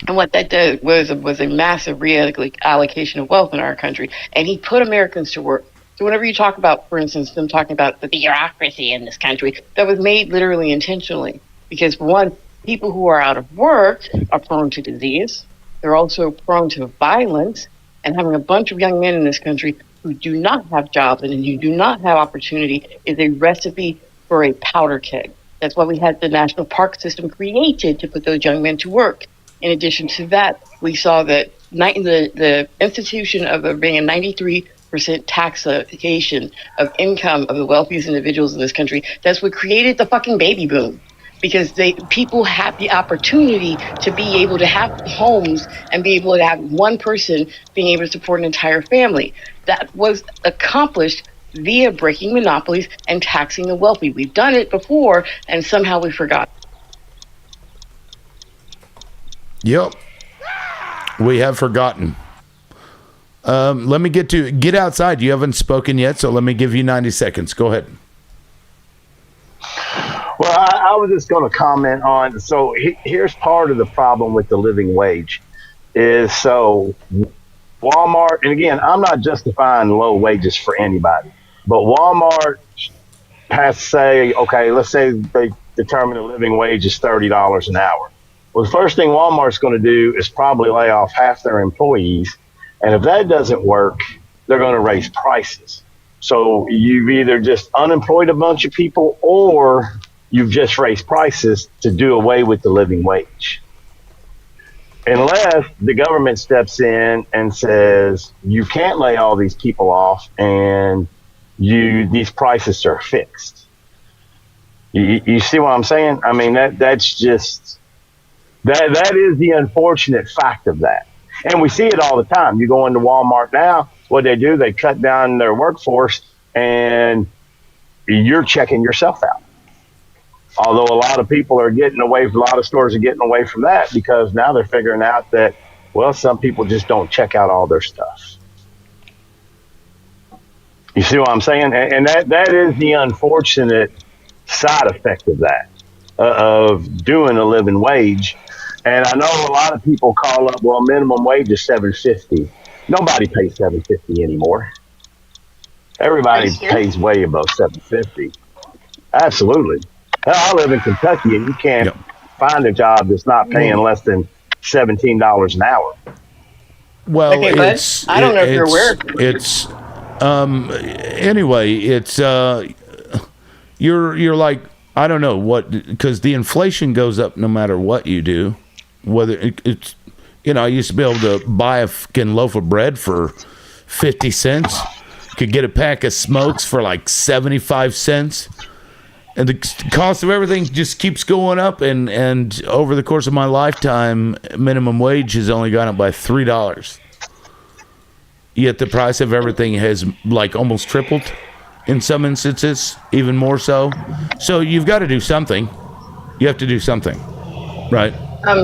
And what that did was a massive reallocation of wealth in our country. And he put Americans to work. So whenever you talk about, for instance, them talking about the bureaucracy in this country, that was made literally intentionally. Because for one, people who are out of work are prone to disease. They're also prone to violence. And having a bunch of young men in this country who do not have jobs and who do not have opportunity is a recipe for a powder keg. That's why we had the national park system created to put those young men to work. In addition to that, we saw that the institution of there being a 93% taxation of income of the wealthiest individuals in this country, that's what created the fucking baby boom. Because people have the opportunity to be able to have homes and be able to have one person being able to support an entire family. That was accomplished via breaking monopolies and taxing the wealthy. We've done it before, and somehow we forgot. Yep. We have forgotten. Let me get outside. You haven't spoken yet, so let me give you 90 seconds. Go ahead. Well, I was just going to comment on, so here's part of the problem with the living wage is, so Walmart, and again, I'm not justifying low wages for anybody, but Walmart has to say, okay, let's say they determine the living wage is $30 an hour. Well, the first thing Walmart's going to do is probably lay off half their employees, and if that doesn't work, they're going to raise prices. So you've either just unemployed a bunch of people, or you've just raised prices to do away with the living wage. Unless the government steps in and says you can't lay all these people off and these prices are fixed. You see what I'm saying? I mean, that's just that is the unfortunate fact of that. And we see it all the time. You go into Walmart now, what they do, they cut down their workforce and you're checking yourself out. Although a lot of people are getting away, a lot of stores are getting away from that because now they're figuring out that, well, some people just don't check out all their stuff. You see what I'm saying? And that is the unfortunate side effect of that, of doing a living wage. And I know a lot of people call up, well, minimum wage is $7.50. Nobody pays $7.50 anymore. Everybody pays way above $7.50. Absolutely. Hell, I live in Kentucky, and you can't find a job that's not paying less than $17 an hour. Well, Okay, bud, I don't know if you're aware. It's anyway. It's you're like, I don't know what, because the inflation goes up no matter what you do. Whether it's, I used to be able to buy a fucking loaf of bread for 50 cents. Could get a pack of smokes for like 75 cents. And the cost of everything just keeps going up. And over the course of my lifetime, minimum wage has only gone up by $3. Yet the price of everything has like almost tripled in some instances, even more so. So you've got to do something. You have to do something, right?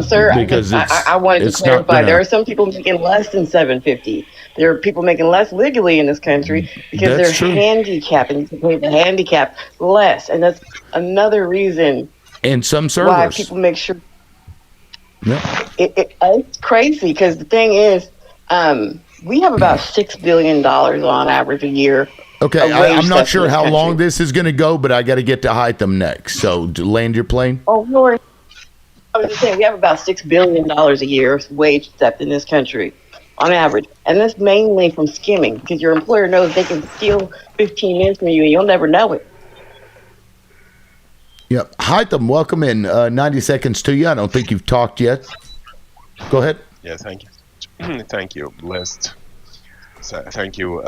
Sir, Because I wanted to clarify. There are some people making less than $7.50. There are people making less legally in this country because That's they're true. handicapped, and you can pay the handicap less, and that's another reason And some why servers. people make sure. Yeah. It's crazy because the thing is, we have about $6 billion on average a year. Okay, of wage I'm not theft in sure this how country. long this is going to go, but I got to get to Hytham next. So land your plane. Oh, Lord. I was just saying, we have about $6 billion a year of wage theft in this country on average. And that's mainly from skimming because your employer knows they can steal 15 minutes from you and you'll never know it. Yep. Hytham, welcome in. 90 seconds to you. I don't think you've talked yet. Go ahead. Yeah, thank you. Thank you, Blessed. So, thank you,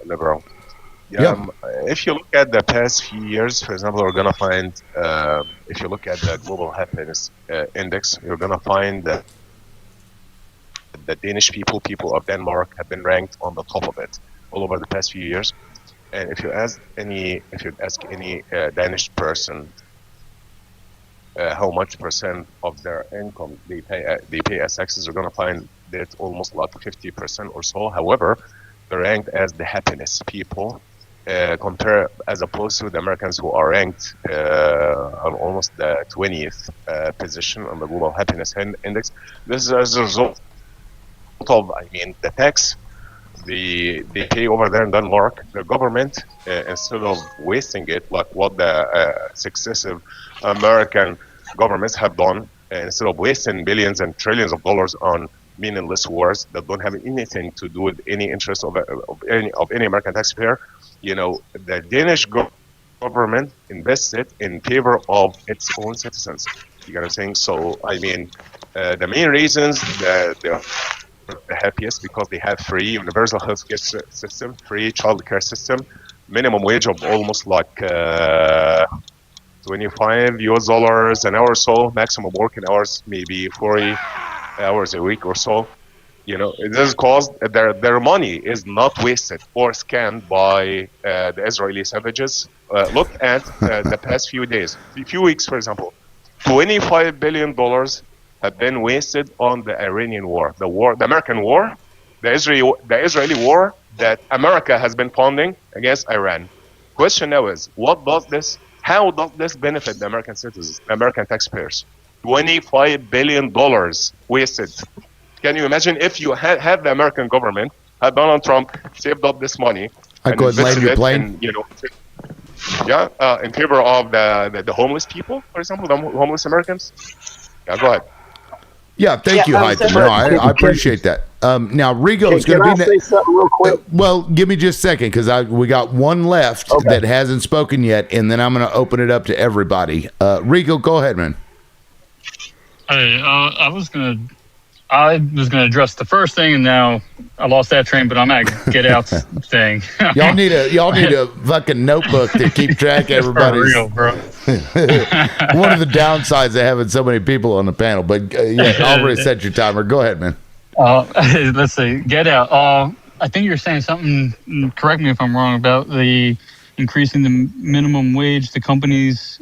Liberal. Yeah. If you look at the past few years, for example, we're going to find, if you look at the Global Happiness Index, you're going to find that the Danish people of Denmark have been ranked on the top of it all over the past few years. And if you ask any Danish person how much percent of their income they pay as taxes, you're going to find that it's almost like 50% or so. However, they're ranked as the happiness people, compare as opposed to the Americans who are ranked on almost the 20th position on the Global Happiness Index. This is as a result of, the tax they pay over there in Denmark. The government, instead of wasting it like what the successive American governments have done, instead of wasting billions and trillions of dollars on meaningless wars that don't have anything to do with any interest of any American taxpayer, the Danish government invested in favor of its own citizens. You know what I'm saying? So, the main reasons that they're the happiest because they have free universal healthcare system, free childcare system, minimum wage of almost like $25 an hour or so, maximum working hours maybe 40 hours a week or so. This is caused their money is not wasted or scammed by the Israeli savages. Look at the past few weeks, for example. $25 billion have been wasted on the Iranian war, the American war, the Israeli war that America has been funding against Iran. Question now is, how does this benefit the American citizens, the American taxpayers? $25 billion wasted. Can you imagine if you had the American government, had Donald Trump saved up this money, I go ahead and land your plane. In favor of the homeless people, for example, the homeless Americans? Yeah, go ahead. Yeah, thank you, Hytham. No, I appreciate that. Now Rigo is going Can to I be. say something real quick? Well, give me just a second because we got one left that hasn't spoken yet, and then I'm going to open it up to everybody. Rigo, go ahead, man. Hey, I was gonna address the first thing, and now I lost that train. But I'm at Get Out thing. Y'all need a fucking notebook to keep track of everybody's. For real, bro. One of the downsides of having so many people on the panel, but yeah, I'll already set your timer. Go ahead, man. Let's see. Get Out. I think you're saying something. Correct me if I'm wrong about the increasing the minimum wage. The companies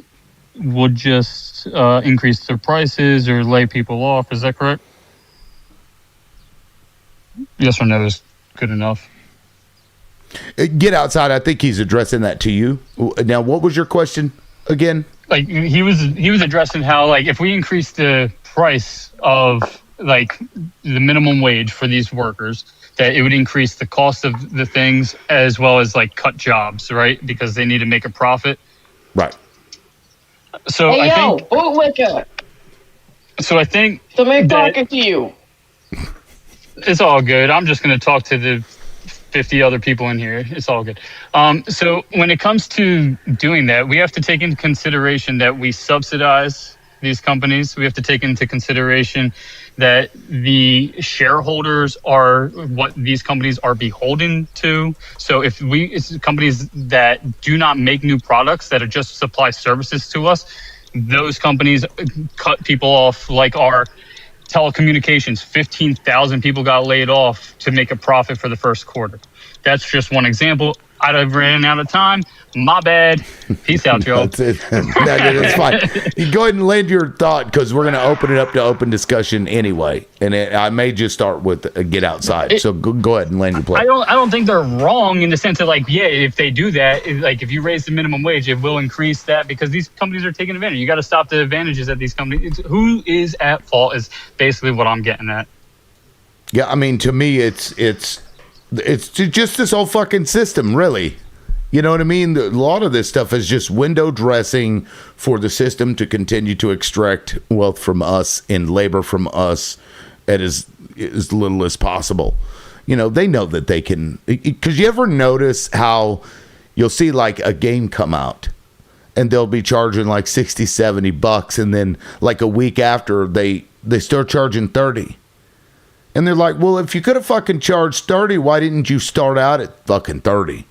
would just increase their prices or lay people off. Is that correct? Yes or no is good enough. Get Outside. I think he's addressing that to you. Now, what was your question again? Like he was addressing how like if we increase the price of like the minimum wage for these workers, that it would increase the cost of the things as well as like cut jobs, right? Because they need to make a profit. Right. So hey, I yo, think. bootlicker. So I think. Somebody's talking to you. It's all good. I'm just going to talk to the 50 other people in here. It's all good. So when it comes to doing that, we have to take into consideration that we subsidize these companies. We have to take into consideration that the shareholders are what these companies are beholden to. So if it's companies that do not make new products, that are just supply services to us, those companies cut people off, like our telecommunications. 15,000 people got laid off to make a profit for the first quarter. That's just one example. I've ran out of time. My bad. Peace out, y'all. That's it. That's fine. You go ahead and land your thought because we're going to open it up to open discussion anyway. And I may just start with Get Outside. So go ahead and land your play. I don't think they're wrong in the sense of like, yeah, if they do that, like if you raise the minimum wage, it will increase that because these companies are taking advantage. You got to stop the advantages that these companies. Who is at fault is basically what I'm getting at. Yeah, I mean, to me, it's just this whole fucking system, really. You know what I mean? A lot of this stuff is just window dressing for the system to continue to extract wealth from us and labor from us at as little as possible. You know, they know that they can. Because you ever notice how you'll see like a game come out and they'll be charging like $60, $70, and then like a week after they start charging $30. And they're like, well, if you could have fucking charged 30, why didn't you start out at fucking 30?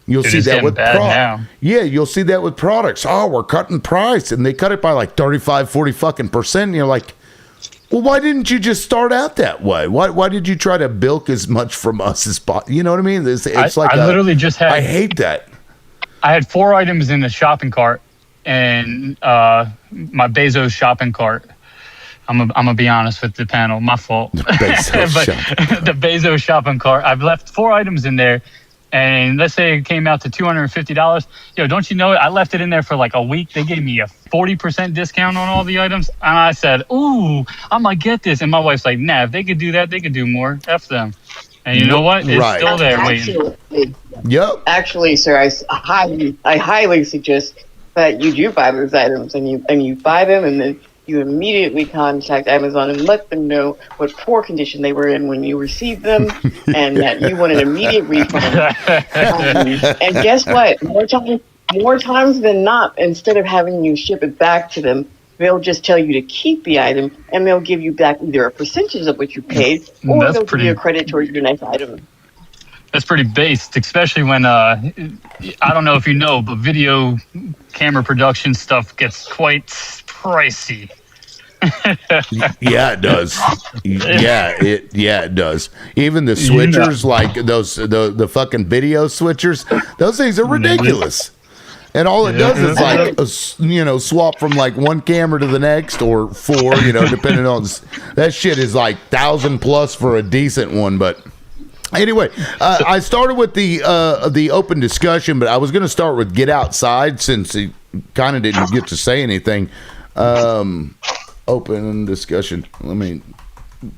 You'll see that with products. Yeah, you'll see that with products. Oh, we're cutting price. And they cut it by like 35, 40 fucking percent. And you're like, well, why didn't you just start out that way? Why did you try to bilk as much from us as possible? You know what I mean? It's like I literally just had. I hate that. I had 4 items in the shopping cart and my Bezos shopping cart. I'm gonna be honest with the panel. My fault. The Bezos shopping cart. I've left 4 items in there, and let's say it came out to $250. Yo, don't you know it? I left it in there for like a week. They gave me a 40% discount on all the items, and I said, "Ooh, I might get this." And my wife's like, "Nah, if they could do that, they could do more. F them." And you know what? It's still there waiting. Yep. Actually, sir, I highly suggest that you do buy those items, and you buy them, and then you immediately contact Amazon and let them know what poor condition they were in when you received them and that you want an immediate refund. And guess what? More times than not, instead of having you ship it back to them, they'll just tell you to keep the item and they'll give you back either a percentage of what you paid or they'll give you a credit towards your next item. That's pretty based, especially when, I don't know if you know, but video camera production stuff gets quite pricey. Yeah, it does. It does. Even the switchers, like those the fucking video switchers, those things are ridiculous. And all it does is like swap from like one camera to the next or 4, depending on that shit is like 1,000 plus for a decent one, but. Anyway, I started with the open discussion, but I was going to start with Get Outside since he kind of didn't get to say anything. Open discussion. Let me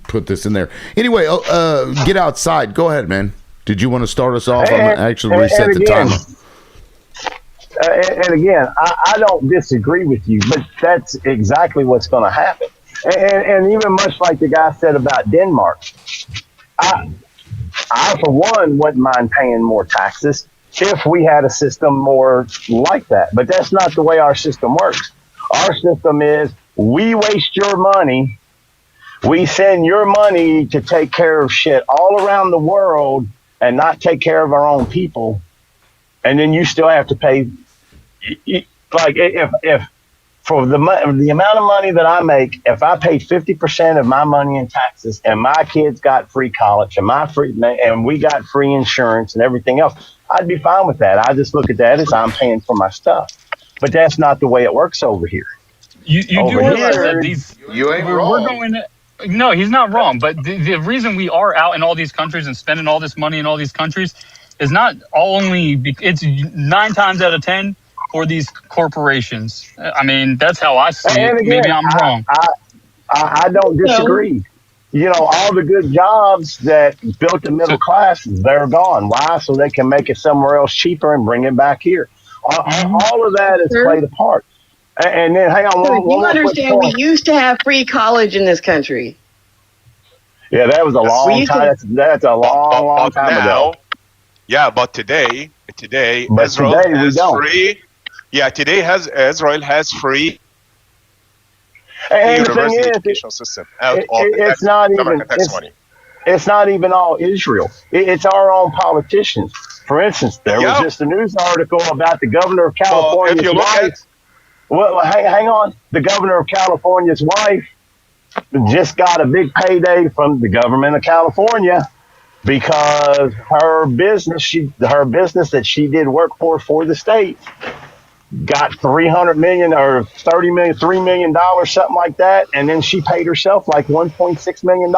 put this in there. Anyway, Get Outside. Go ahead, man. Did you want to start us off? I'm going to actually reset the timer. And again, I don't disagree with you, but that's exactly what's going to happen. And even much like the guy said about Denmark, I for one wouldn't mind paying more taxes if we had a system more like that. But that's not the way our system works. Our system is we waste your money. We send your money to take care of shit all around the world and not take care of our own people. And then you still have to pay. Like if for the amount of money that I make, if I paid 50% of my money in taxes and my kids got free college and we got free insurance and everything else, I'd be fine with that. I just look at that as I'm paying for my stuff. But that's not the way it works over here. You do realize that these you ain't we're wrong. going. No, he's not wrong. But the reason we are out in all these countries and spending all this money in all these countries is not only it's 9 times out of 10 for these corporations. I mean, that's how I see it. Again, Maybe I'm wrong. I don't disagree. You know, all the good jobs that built the middle class, they're gone. Why? So they can make it somewhere else cheaper and bring it back here. All of that is played a part. And then, hang on. You understand, we used to have free college in this country. Yeah, that was a long time. That's a long time ago. Yeah, but today But Israel today we has don't. free. Yeah, today Israel has free And the thing university is, education system out of it's not even tax money. it's not even all Israel. It's our own politicians. For instance, there was just a news article about the governor of California's if you look wife. Well, hang on. The governor of California's wife just got a big payday from the government of California because her business that she did work for the state got $300 million or $30 million, $3 million, something like that, and then she paid herself like $1.6 million.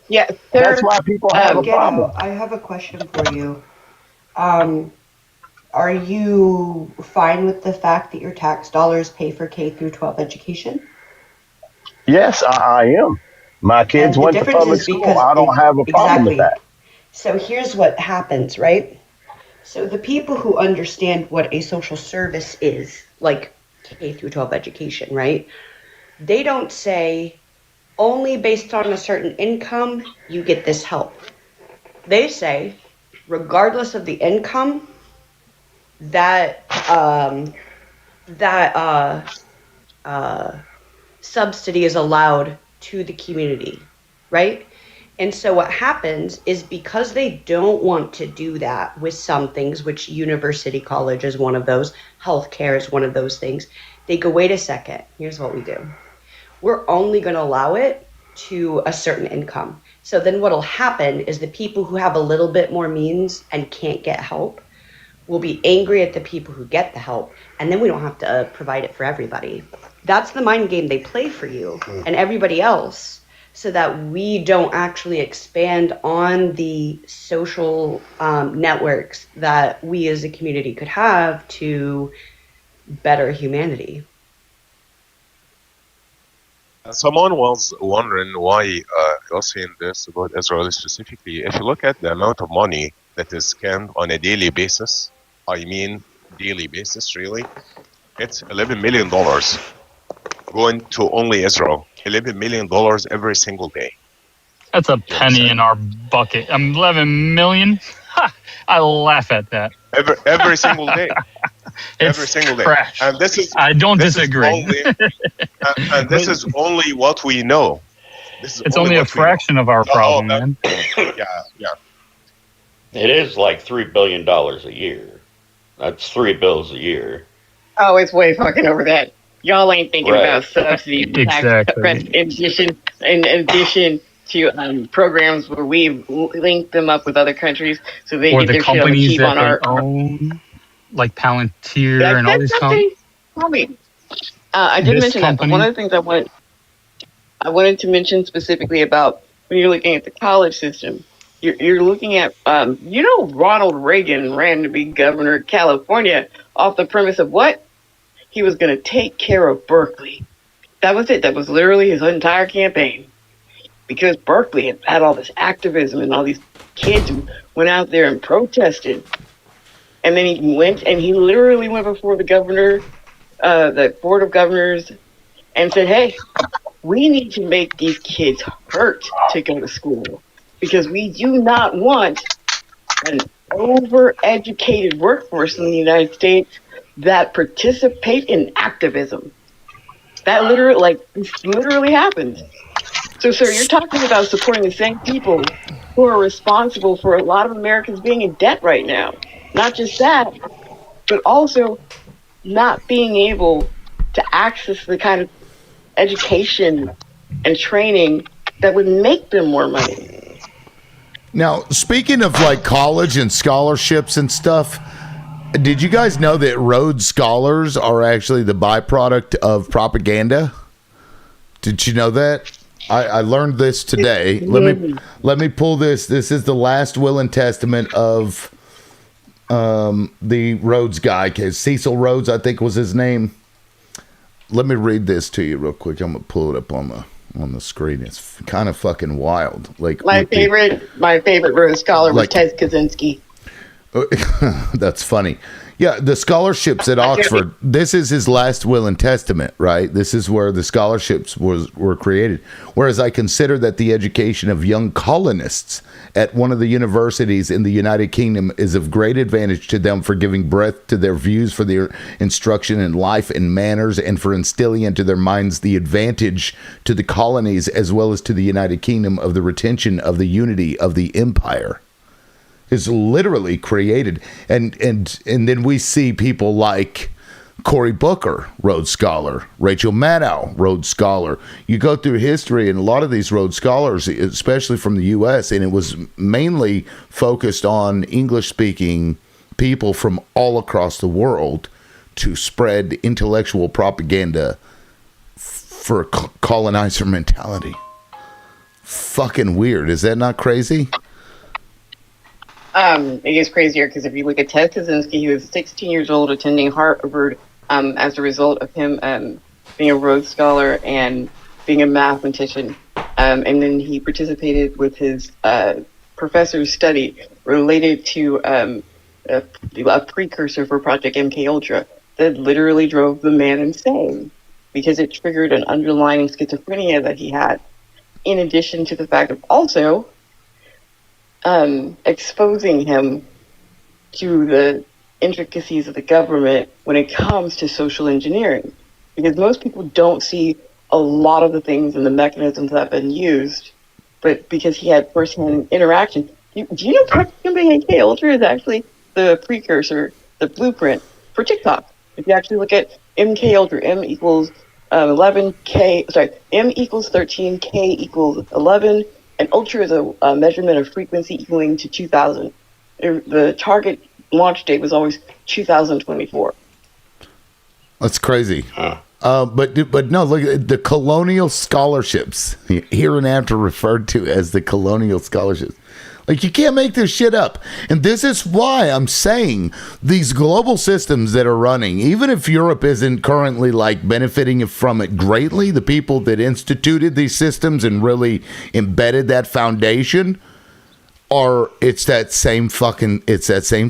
Yeah, that's why people have a problem. I have a question for you. Are you fine with the fact that your tax dollars pay for K through 12 education? Yes, I am. My kids went to public school. I don't have a problem with that. So here's what happens, right? So the people who understand what a social service is, like K through 12 education, right? They don't say only based on a certain income you get this help. They say regardless of the income, that subsidy is allowed to the community, right? And so what happens is because they don't want to do that with some things, which university college is one of those, healthcare is one of those things, they go, wait a second, here's what we do. We're only going to allow it to a certain income. So then what'll happen is the people who have a little bit more means and can't get help will be angry at the people who get the help, and then we don't have to provide it for everybody. That's the mind game they play for you and everybody else, so that we don't actually expand on the social networks that we as a community could have to better humanity. Someone was wondering why you're saying this about Israel specifically. If you look at the amount of money that is scammed on a daily basis, I mean daily basis really, it's $11 million going to only Israel. $11 million every single day. That's a penny in our bucket. 11 million? Ha, I laugh at that. Every single day. Every single day. Trash. And this is I don't disagree. And this is only what we know. It's only a fraction of our problem, man. Yeah. It is like $3 billion a year. That's 3 bills a year. Oh, it's way fucking over that. Y'all ain't thinking about subsidies, tax cuts, in addition to programs where we've linked them up with other countries so they get their shit on the keep on our own, like Palantir and all these companies. I did mention that, but one of the things I wanted to mention specifically about when you're looking at the college system, you're looking at, Ronald Reagan ran to be governor of California off the premise of what? He was going to take care of Berkeley. That was it. That was literally his entire campaign. Because Berkeley had all this activism and all these kids who went out there and protested. And then he literally went before the governor, the board of governors, and said, hey, we need to make these kids hurt to go to school. because we do not want an overeducated workforce in the United States that participate in activism. That literally happens. So, sir, you're talking about supporting the same people who are responsible for a lot of Americans being in debt right now. Not just that, but also not being able to access the kind of education and training that would make them more money. Now, speaking of like college and scholarships and stuff, did you guys know that Rhodes Scholars are actually the byproduct of propaganda? Did you know that? I learned this today. Let me pull this. This is the last will and testament of the Rhodes guy. Cecil Rhodes, I think was his name. Let me read this to you real quick. I'm gonna pull it up on the screen. It's kind of fucking wild. Like my favorite Rhodes Scholar was Ted Kaczynski. That's funny. Yeah, the scholarships at Oxford, this is his last will and testament, right? This is where the scholarships were created. Whereas I consider that the education of young colonists at one of the universities in the United Kingdom is of great advantage to them for giving breadth to their views, for their instruction in life and manners, and for instilling into their minds the advantage to the colonies as well as to the United Kingdom of the retention of the unity of the empire. Is literally created, and then we see people like Cory Booker, Rhodes Scholar, Rachel Maddow, Rhodes Scholar. You go through history, and a lot of these Rhodes Scholars, especially from the U.S., and it was mainly focused on English-speaking people from all across the world to spread intellectual propaganda for colonizer mentality. Fucking weird. Is that not crazy? It gets crazier because if you look at Ted Kaczynski, he was 16 years old attending Harvard as a result of him being a Rhodes Scholar and being a mathematician. And then he participated with his professor's study related to a precursor for Project MKUltra that literally drove the man insane because it triggered an underlying schizophrenia that he had, in addition to the fact of also exposing him to the intricacies of the government when it comes to social engineering. Because most people don't see a lot of the things and the mechanisms that have been used, but because he had first-hand interaction. Do you know Project MKUltra is actually the precursor, the blueprint for TikTok? If you actually look at MKUltra, M equals 11K, sorry, M equals 13, K equals 11, and ultra is a measurement of frequency equaling to 2000. The target launch date was always 2024. That's crazy. But no, look at the colonial scholarships, hereinafter referred to as the colonial scholarships. Like, you can't make this shit up. And this is why I'm saying these global systems that are running, even if Europe isn't currently like benefiting from it greatly, the people that instituted these systems and really embedded that foundation it's that same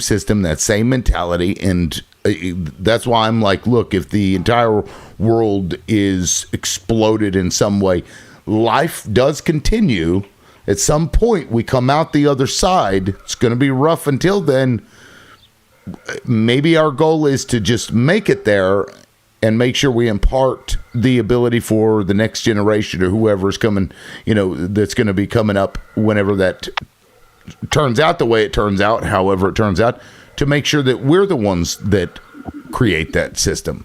system, that same mentality. And that's why I'm like, look, if the entire world is exploded in some way, life does continue. At some point, we come out the other side. It's going to be rough until then. Maybe our goal is to just make it there and make sure we impart the ability for the next generation or whoever's coming, that's going to be coming up whenever that turns out the way it turns out, however it turns out, to make sure that we're the ones that create that system.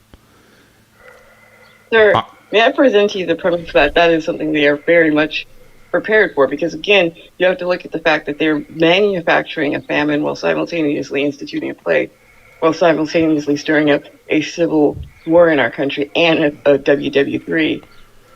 Sir, may I present to you the premise that is something they are very much prepared for, because again, you have to look at the fact that they're manufacturing a famine while simultaneously instituting a plague, while simultaneously stirring up a civil war in our country and a WW3,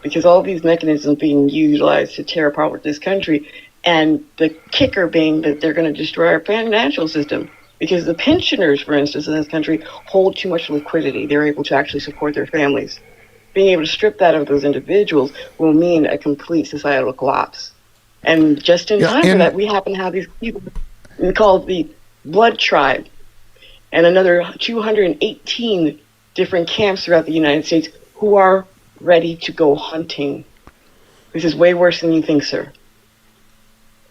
because all these mechanisms being utilized to tear apart this country, and the kicker being that they're going to destroy our financial system, because the pensioners, for instance, in this country hold too much liquidity. They're able to actually support their families. Being able to strip that of those individuals will mean a complete societal collapse. And just in time for that, we happen to have these people called the Blood Tribe and another 218 different camps throughout the United States who are ready to go hunting. This is way worse than you think, sir.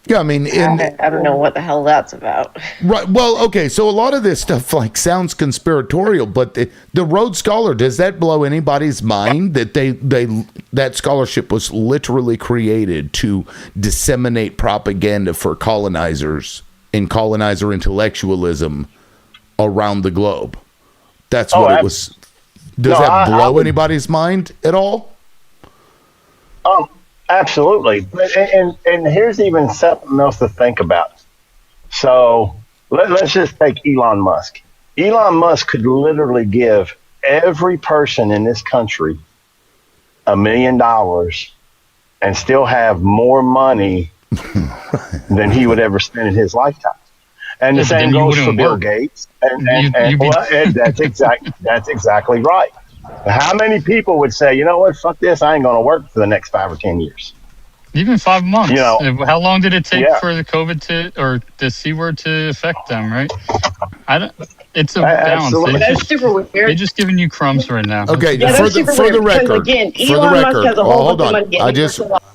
Yeah, I mean, I don't know what the hell that's about. right. Well, okay, so a lot of this stuff like sounds conspiratorial, but the Rhodes Scholar, does that blow anybody's mind that that scholarship was literally created to disseminate propaganda for colonizers and colonizer intellectualism around the globe? That's what it was. Does that blow anybody's mind at all? Absolutely. And here's even something else to think about. So let's just take Elon Musk. Elon Musk could literally give every person in this country $1 million and still have more money than he would ever spend in his lifetime. And the same goes for Bill Gates. And that's exactly right. How many people would say, you know what, fuck this, I ain't going to work for the next 5 or 10 years? Even 5 months. You know, how long did it take for the COVID or the C word to affect them, right? It's a balance. They're just giving you crumbs right now. Okay, for the record, hold on.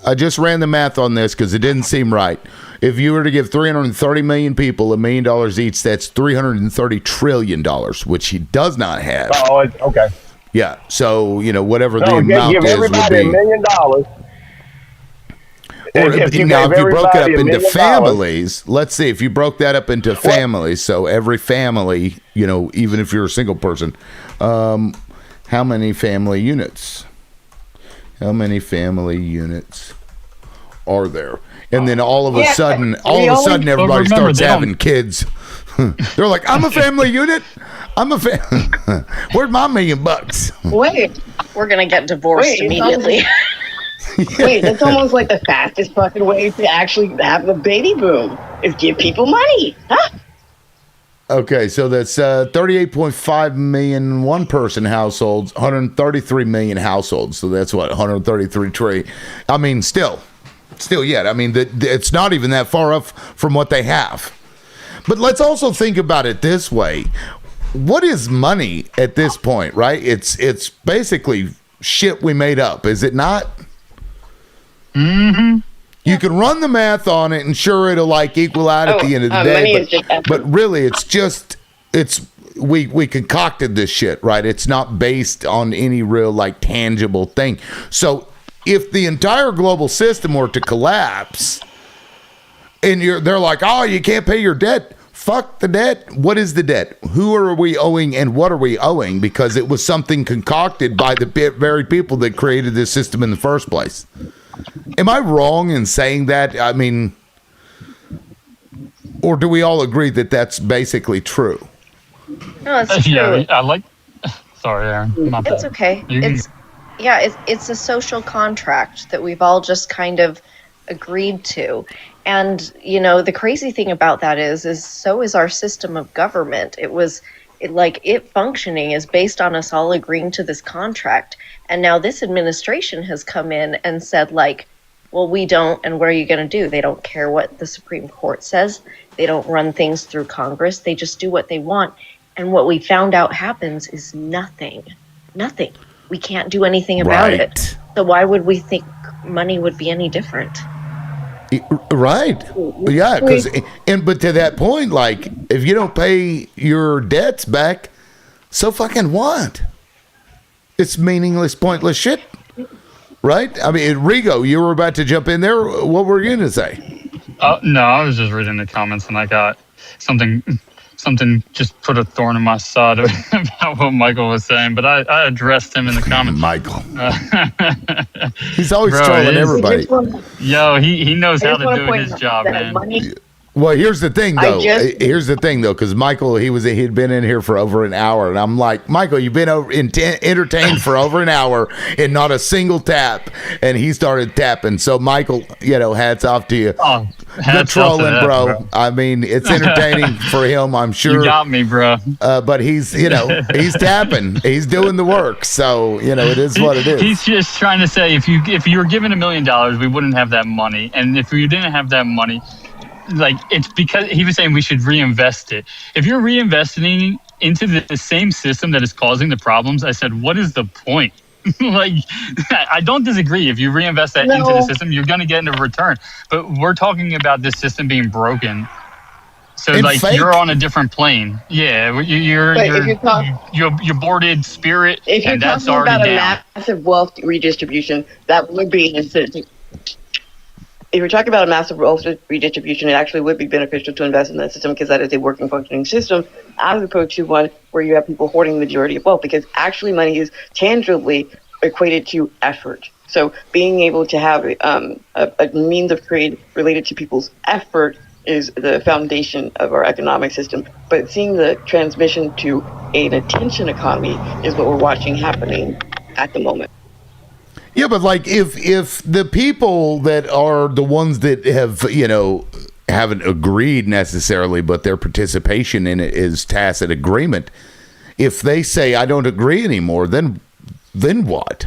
I just ran the math on this because it didn't seem right. If you were to give 330 million people $1 million each, that's $330 trillion, which he does not have. Oh, okay. Yeah, so, whatever the amount give is everybody would be. $1 million. If you broke it up into families, let's see, if you broke that up into families, so every family, even if you're a single person, how many family units? How many family units are there? And then all of a sudden, everybody starts having kids. They're like, I'm a family unit. Where's my $1 million? Wait, We're gonna get divorced immediately. Wait, that's almost like the fastest fucking way to actually have a baby boom is give people money, huh? Okay, so that's 38.5 million one-person households, 133 million households. So that's what, 133 trillion. I mean, still yet. I mean, it's not even that far off from what they have. But let's also think about it this way. What is money at this point, right? It's basically shit we made up, is it not? Mm-hmm. You can run the math on it and sure it'll equal out at the end of the day. But really we concocted this shit, right? It's not based on any real tangible thing. So if the entire global system were to collapse and they're like, oh, you can't pay your debt. Fuck the debt. What is the debt? Who are we owing and what are we owing? Because it was something concocted by the very people that created this system in the first place. Am I wrong in saying that? I mean, or do we all agree that that's basically true? No, it's true. Yeah, sorry, Aaron. My bad. It's okay. It's a social contract that we've all just kind of agreed to. And, the crazy thing about that is so is our system of government. It functioning is based on us all agreeing to this contract. And now this administration has come in and said, well, we don't, and what are you going to do? They don't care what the Supreme Court says. They don't run things through Congress. They just do what they want. And what we found out happens is nothing. Nothing. We can't do anything about it. So why would we think money would be any different? Right. Yeah, but to that point, if you don't pay your debts back, so fucking what? It's meaningless, pointless shit. Right? I mean, Rigo, you were about to jump in there. What were you going to say? No, I was just reading the comments and I got something just put a thorn in my side about what Michael was saying, but I addressed him in the comments. Michael. He's always trolling everybody. Yo, he knows how to do his job, man. Well, here's the thing, though. Because Michael, he'd been in here for over an hour, and I'm like, Michael, you've been entertained for over an hour and not a single tap, and he started tapping. So, Michael, hats off to you. Oh, good trolling, bro. I mean, it's entertaining for him, I'm sure. You got me, bro. But he's tapping, he's doing the work. So, it is what it is. He's just trying to say, if you were given $1 million, we wouldn't have that money, and if we didn't have that money. It's because he was saying we should reinvest it. If you're reinvesting into the same system that is causing the problems, I said, what is the point? Like, I don't disagree. If you reinvest that into the system, you're going to get a return. But we're talking about this system being broken. So And like fake. you're on a different plane. Yeah, you're boarded spirit, If you're and that's talking about already a down. massive wealth redistribution, that would be an incentive. If you're talking about a massive wealth redistribution, it actually would be beneficial to invest in that system because that is a working, functioning system, as opposed to one where you have people hoarding the majority of wealth. Because actually, money is tangibly equated to effort. So being able to have a means of trade related to people's effort is the foundation of our economic system. But seeing the transmission to an attention economy is what we're watching happening at the moment. Yeah, but like if the people that are the ones that have, haven't agreed necessarily, but their participation in it is tacit agreement, if they say I don't agree anymore, then what?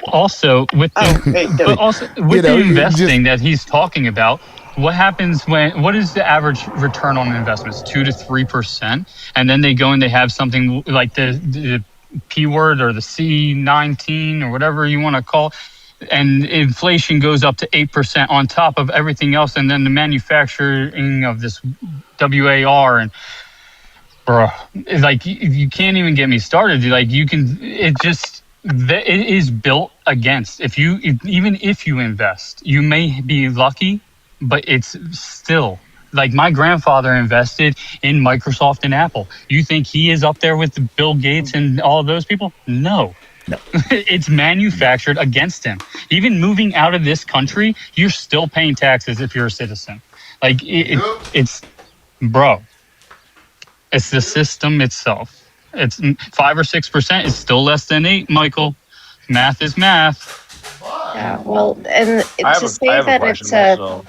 Also, with the investing that he's talking about, what happens what is the average return on investments? 2 to 3%, and then they go and they have something like the P word or the C19 or whatever you want to call, and inflation goes up to 8% on top of everything else, and then the manufacturing of this WAR and like you can't even get me started. Like it is built against. Even if you invest, you may be lucky, but it's still like my grandfather invested in Microsoft and Apple. You think he is up there with Bill Gates and all of those people? No. It's manufactured against him. Even moving out of this country, you're still paying taxes if you're a citizen. Like it's it's the system itself. It's 5 or 6%. It's still less than 8, Michael. Math is math. Yeah, well, and to say that it's a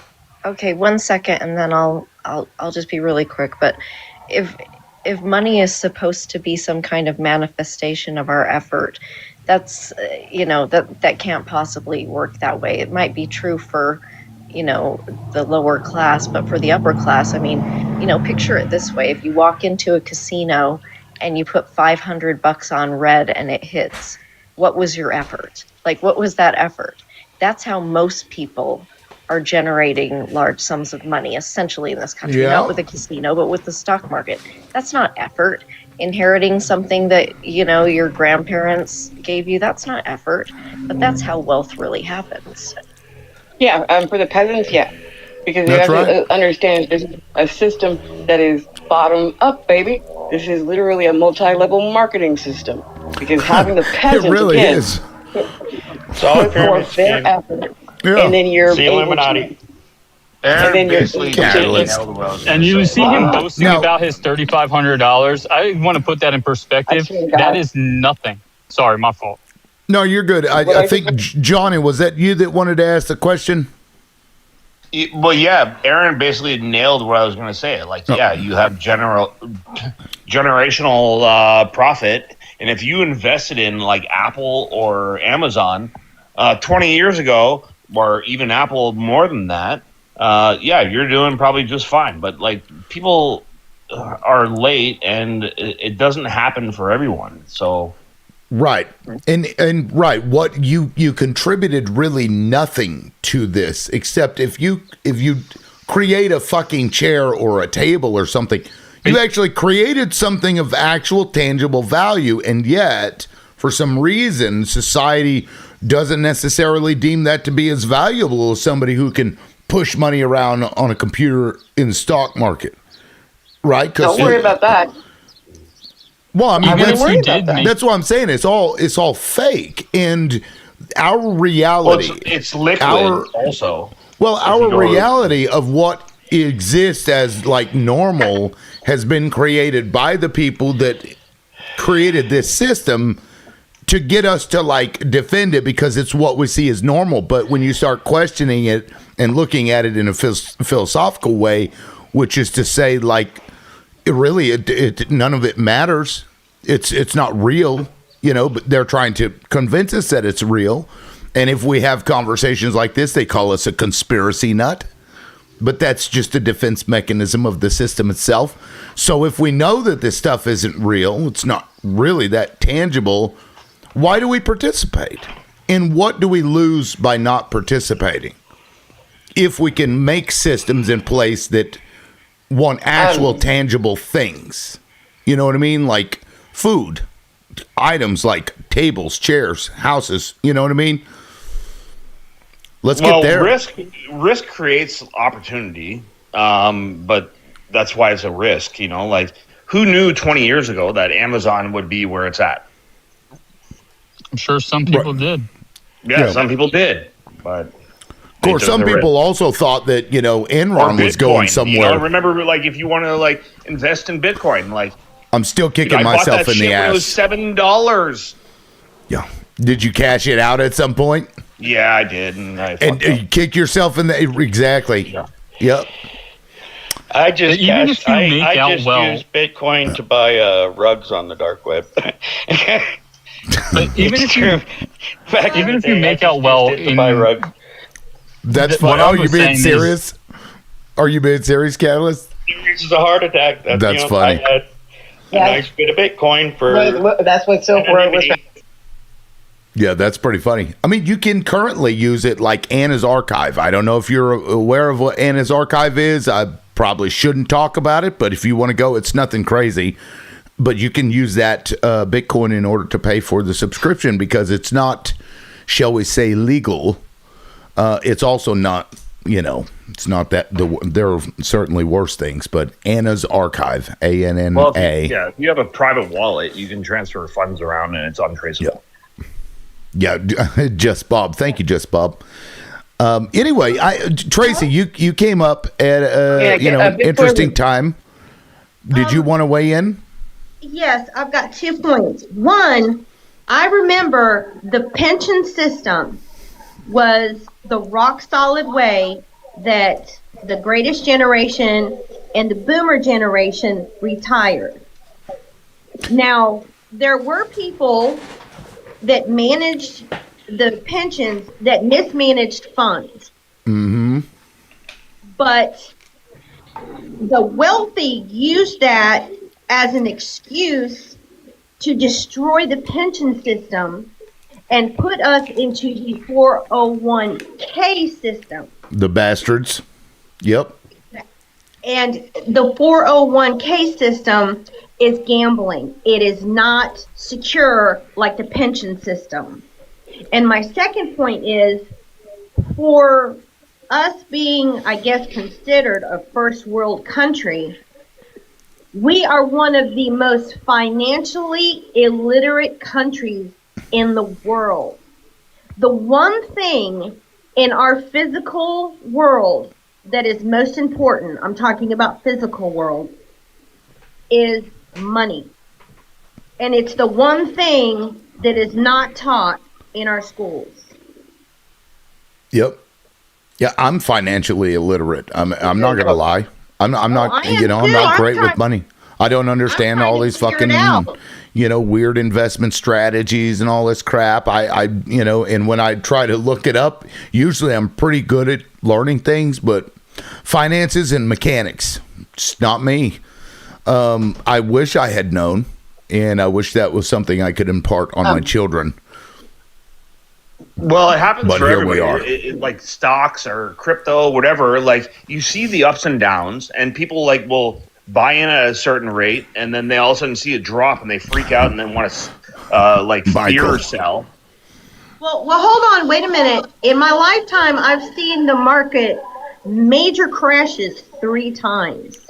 okay. 1 second, and then I'll just be really quick. But if money is supposed to be some kind of manifestation of our effort, that's that can't possibly work that way. It might be true for the lower class, but for the upper class, I mean, picture it this way: if you walk into a casino and you put $500 on red and it hits, what was your effort? Like, what was that effort? That's how most people are generating large sums of money, essentially, in this country. Yeah. Not with a casino, but with the stock market. That's not effort. Inheriting something that, your grandparents gave you, that's not effort. But that's how wealth really happens. Yeah, for the peasants, yeah. Because you That's have right. to understand this is a system that is bottom up, baby. This is literally a multi-level marketing system. Because having the peasants, It really again, is. It's all a put pyramid forth their scheme. effort, Yeah. and then you're It's the able Illuminati. to... And then you're And you see him boasting Now- about his $3,500. I want to put that in perspective. I swear to God. That is nothing. Sorry, my fault. No, you're good. I think, Johnny, was that you that wanted to ask the question? Well, yeah, Aaron basically nailed what I was going to say. Like, yeah, you have generational profit, and if you invested in like Apple or Amazon 20 years ago, or even Apple more than that, yeah, you're doing probably just fine. But like, people are late, and it doesn't happen for everyone. So. Right. And right, what you contributed really nothing to this, except if you create a fucking chair or a table or something, you actually created something of actual tangible value, and yet for some reason society doesn't necessarily deem that to be as valuable as somebody who can push money around on a computer in the stock market. Right? Don't worry about that. Well, I mean, Even that's what I'm saying. It's all fake, and our reality. Well, it's liquid also. Well, If our you go- reality of what exists as like normal has been created by the people that created this system to get us to like defend it because it's what we see as normal. But when you start questioning it and looking at it in a philosophical way, which is to say, like, it none of it matters. It's not real, but they're trying to convince us that it's real. And if we have conversations like this, they call us a conspiracy nut. But that's just a defense mechanism of the system itself. So if we know that this stuff isn't real, it's not really that tangible, Why do we participate? And what do we lose by not participating? If we can make systems in place that want actual tangible things. You know what I mean? Like food, items like tables, chairs, houses. You know what I mean? Let's get there. Risk creates opportunity, but that's why it's a risk. You know, like who knew 20 years ago that Amazon would be where it's at? I'm sure some people did. Yeah, some people did, but of course, some people also thought that Enron was going somewhere. Remember, like if you want to like invest in Bitcoin, like I'm still kicking I bought myself that in the shit when ass. it was $7. Yeah. Did you cash it out at some point? Yeah, I did, and you kicked yourself in the exactly. Yeah. Yep. I just Even if you make I out just well- use Bitcoin to buy rugs on the dark web. But even if you make out well in buy rugs. That's What funny. I Oh, you was being saying is- serious? Are you being serious, Catalyst? This is a heart attack. That's funny. I had a nice bit of Bitcoin for. That's what Silk Road was. Yeah, that's pretty funny. I mean, you can currently use it like Anna's Archive. I don't know if you're aware of what Anna's Archive is. I probably shouldn't talk about it, but if you want to go, it's nothing crazy. But you can use that Bitcoin in order to pay for the subscription because it's not, shall we say, legal. It's also not, it's not that there are certainly worse things, but Anna's Archive, ANNA. Well, if you have a private wallet, you can transfer funds around and it's untraceable. Yeah, Just Bob. Thank you, Just Bob. Anyway, Tracy, you came up at an interesting time. Did you want to weigh in? Yes, I've got 2 points. One, I remember the pension system was the rock solid way that the greatest generation and the boomer generation retired. Now, there were people that managed the pensions that mismanaged funds. Mm-hmm. But the wealthy used that as an excuse to destroy the pension system and put us into the 401k system. The bastards. Yep. And the 401k system is gambling. It is not secure like the pension system. And my second point is, for us being, I guess, considered a first world country, we are one of the most financially illiterate countries in the world. The one thing in our physical world that is most important, I'm talking about physical world, is money. And it's the one thing that is not taught in our schools. Yep. Yeah, I'm financially illiterate. I'm not gonna lie. I'm not. I'm not great with money. I don't understand all these fucking weird investment strategies and all this crap. I and when I try to look it up, usually I'm pretty good at learning things, but finances and mechanics, it's not me. I wish I had known, and I wish that was something I could impart on my children. Well, it happens But for here everybody. we are. Like stocks or crypto, whatever. Like you see the ups and downs, and people will buy in at a certain rate, and then they all of a sudden see a drop, and they freak out, and then want to fear or sell. Well, hold on. Wait a minute. In my lifetime, I've seen the market major crashes 3 times.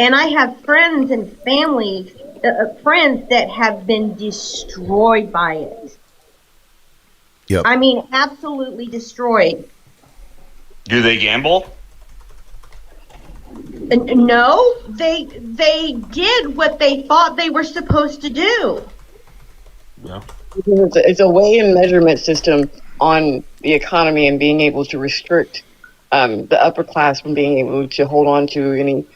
And I have friends and families, friends that have been destroyed by it. Yep. I mean, absolutely destroyed. Do they gamble? No, they did what they thought they were supposed to do. Yeah. It's a weigh and measurement system on the economy and being able to restrict the upper class from being able to hold on to any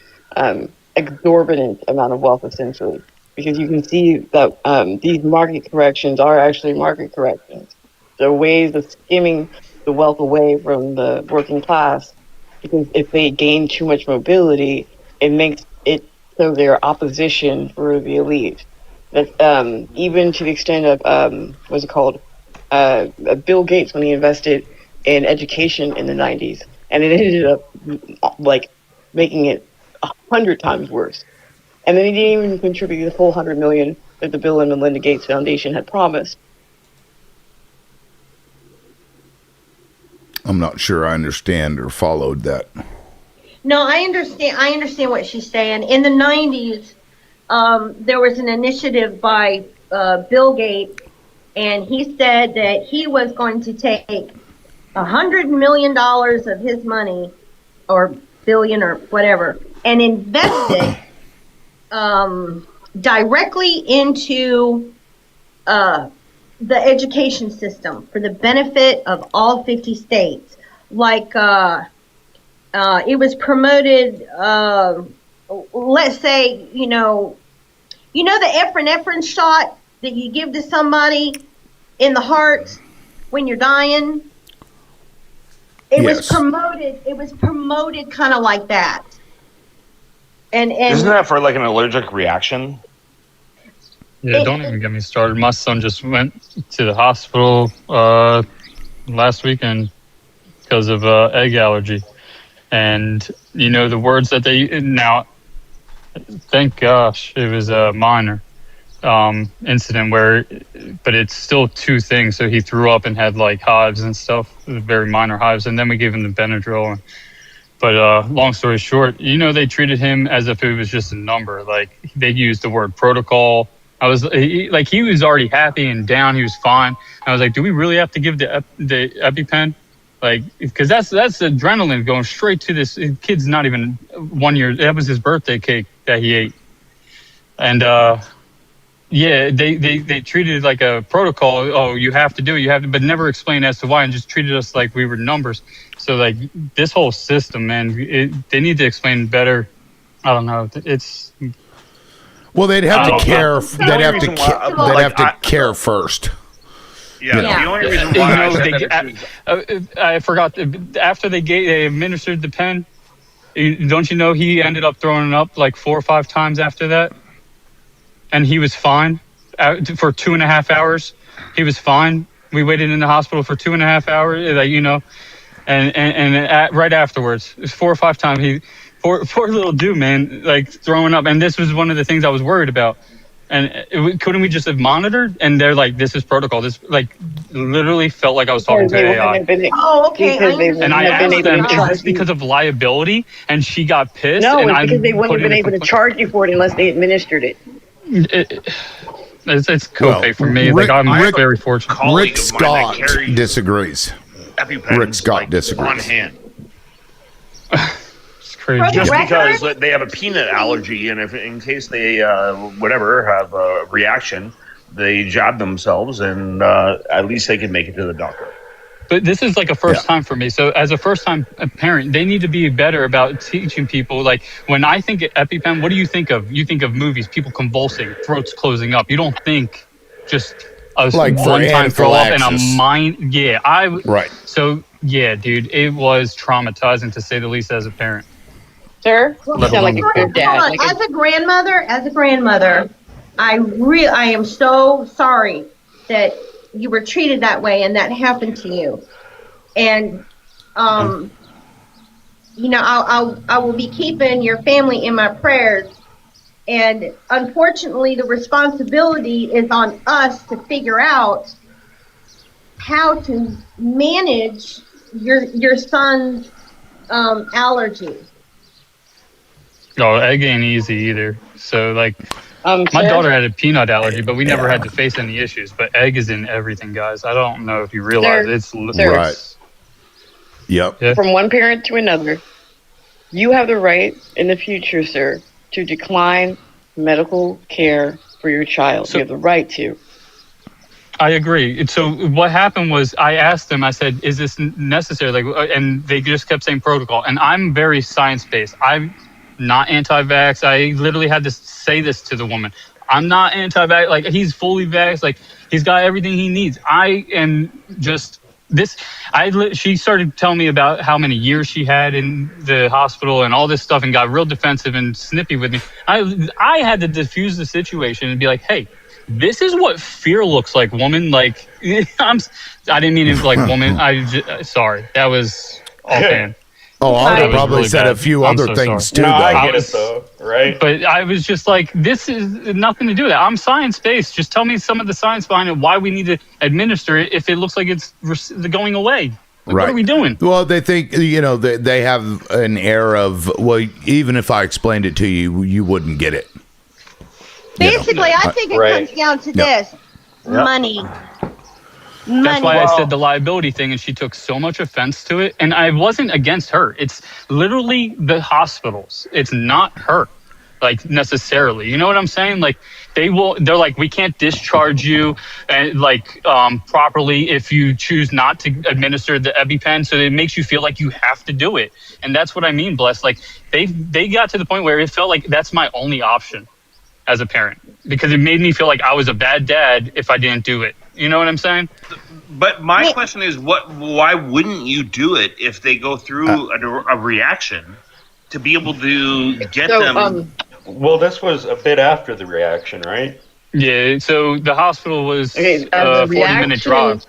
exorbitant amount of wealth, essentially. Because you can see that these market corrections are actually market corrections. They're ways of skimming the wealth away from the working class, because if they gain too much mobility, it makes it so they're opposition for the elite. that even to the extent of what's it called? Bill Gates, when he invested in education in the 90s, and it ended up like making it 100 times worse. And then he didn't even contribute the full $100 million that the Bill and Melinda Gates Foundation had promised. I'm not sure I understand or followed that. No, I understand what she's saying. In the 90s, there was an initiative by Bill Gates, and he said that he was going to take $100 million of his money, or billion or whatever, and invest it directly into the education system for the benefit of all 50 states. Like, it was promoted, let's say, you know the epinephrine shot that you give to somebody in the heart when you're dying? It was promoted kind of like that. And isn't that for like an allergic reaction? Yeah, don't even get me started. My son just went to the hospital last weekend because of egg allergy. And, the words that they... Now, thank gosh, it was a minor incident but it's still two things. So he threw up and had, like, hives and stuff, very minor hives. And then we gave him the Benadryl. But long story short, they treated him as if it was just a number. Like, they used the word protocol. He was already happy and down. He was fine. I was like, do we really have to give the EpiPen? Like, because that's adrenaline going straight to this kid's not even 1 year. That was his birthday cake that he ate. And they treated it like a protocol. Oh, you have to do it. But never explained as to why, and just treated us like we were numbers. So like this whole system, man, they need to explain better. I don't know. Well, they'd have to care. They'd have to care first. Yeah. The only reason why I forgot. After they administered the pen, don't you know he ended up throwing up like 4 or 5 times after that, and he was fine for 2.5 hours. He was fine. We waited in the hospital for 2.5 hours, and right afterwards, it was 4 or 5 times. Poor little dude, man, like throwing up. And this was one of the things I was worried about. And couldn't we just have monitored? And they're like, this is protocol. This literally felt like I was talking to AI. Okay. And I asked them, is this because of liability? And she got pissed. No, and it's because they wouldn't have been able to charge you for it unless they administered it. It's co-pay for me. I'm very fortunate. Rick Scott disagrees. Rick Scott disagrees. On hand. Crazy. Just because they have a peanut allergy, and if in case they have a reaction, they jab themselves, and at least they can make it to the doctor. But this is like a first time for me. So as a first time parent, they need to be better about teaching people. Like when I think of EpiPen, what do you think of? You think of movies, people convulsing, throats closing up. You don't think just a one-time throw up and a mind. Yeah, right. So yeah, dude, it was traumatizing to say the least as a parent. Sir, you sound like a good dad. As a grandmother, I am so sorry that you were treated that way and that happened to you. And I will be keeping your family in my prayers. And unfortunately, the responsibility is on us to figure out how to manage your son's allergies. Oh, egg ain't easy either. So, like, my daughter had a peanut allergy, but we never had to face any issues. But egg is in everything, guys. I don't know if you realize right. Yep. Yeah. From one parent to another, you have the right in the future, sir, to decline medical care for your child. You have the right to. I agree. So what happened was I asked them, I said, is this necessary? And they just kept saying protocol. And I'm very science-based. I'm not anti-vax. I literally had to say this to the woman. I'm not anti-vax. Like, he's fully vaxxed. Like, he's got everything he needs. I am just this. She started telling me about how many years she had in the hospital and all this stuff, and got real defensive and snippy with me. I had to diffuse the situation and be like, hey, this is what fear looks like, woman. Like, I didn't mean it like woman. Sorry, that was offhand. Oh, I would have probably really said bad. a few I'm other so things sorry. too, No, though. I get it though, right? But I was just like, this is nothing to do with that. I'm science-based. Just tell me some of the science behind it, why we need to administer it if it looks like it's going away. Like, Right. What are we doing? Well, they think, they have an air of, well, even if I explained it to you, you wouldn't get it. Basically, I think it Right. comes down to Yeah. this: money. That's why Money. I said the liability thing, and she took so much offense to it. And I wasn't against her. It's literally the hospitals. It's not her, like, necessarily. You know what I'm saying? Like, they're like, we can't discharge you properly if you choose not to administer the EpiPen. So it makes you feel like you have to do it. And that's what I mean, Bless. Like, they got to the point where it felt like that's my only option as a parent, because it made me feel like I was a bad dad if I didn't do it. You know what I'm saying? But my question is, why wouldn't you do it if they go through a reaction to be able to get them? Well, this was a bit after the reaction, right? Yeah, so the hospital was Okay, a 40-minute drive.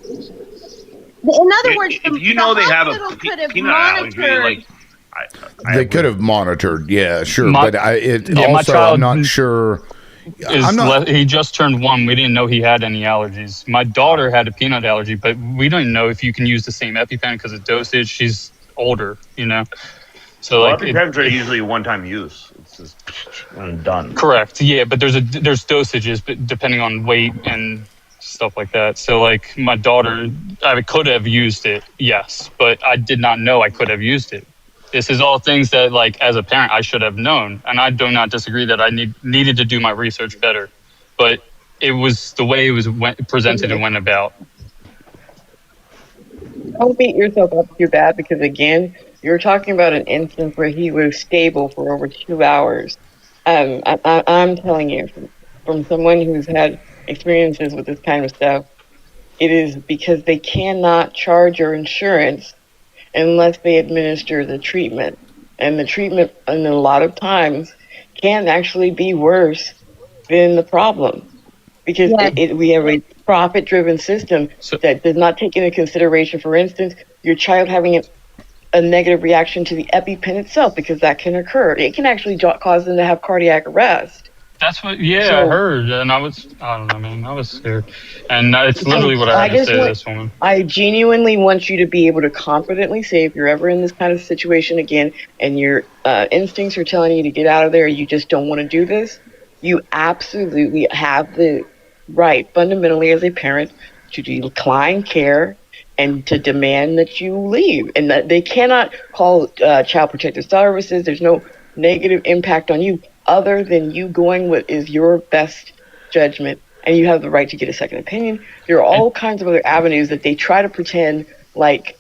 In other words, if you know they have a hospital could have peanut allergy, monitored. like They could have monitored, yeah, sure. My- but my also, child I'm not sure. He just turned 1. We didn't know he had any allergies. My daughter had a peanut allergy, but we didn't know if you can use the same EpiPen because of dosage. She's older, So EpiPens are usually one-time use. It's just done. Correct. Yeah, but there's dosages, but depending on weight and stuff like that. So like my daughter, I could have used it, yes, but I did not know I could have used it. This is all things that, like, as a parent, I should have known, and I do not disagree that I needed to do my research better. But it was the way it was presented and went about. Don't beat yourself up too bad, because again, you're talking about an instance where he was stable for over 2 hours. I'm telling you, from someone who's had experiences with this kind of stuff, it is because they cannot charge your insurance unless they administer the treatment. And the treatment, and a lot of times, can actually be worse than the problem. Because we have a profit-driven system that does not take into consideration, for instance, your child having a negative reaction to the EpiPen itself, because that can occur. It can actually cause them to have cardiac arrest. That's what, I heard, and I don't know, man, I was scared. And it's literally what I had to say to this woman. I genuinely want you to be able to confidently say, if you're ever in this kind of situation again, and your instincts are telling you to get out of there, you just don't want to do this, you absolutely have the right, fundamentally as a parent, to decline care and to demand that you leave. And that they cannot call Child Protective Services. There's no negative impact on you, other than you going what is your best judgment, and you have the right to get a second opinion. There are all kinds of other avenues that they try to pretend like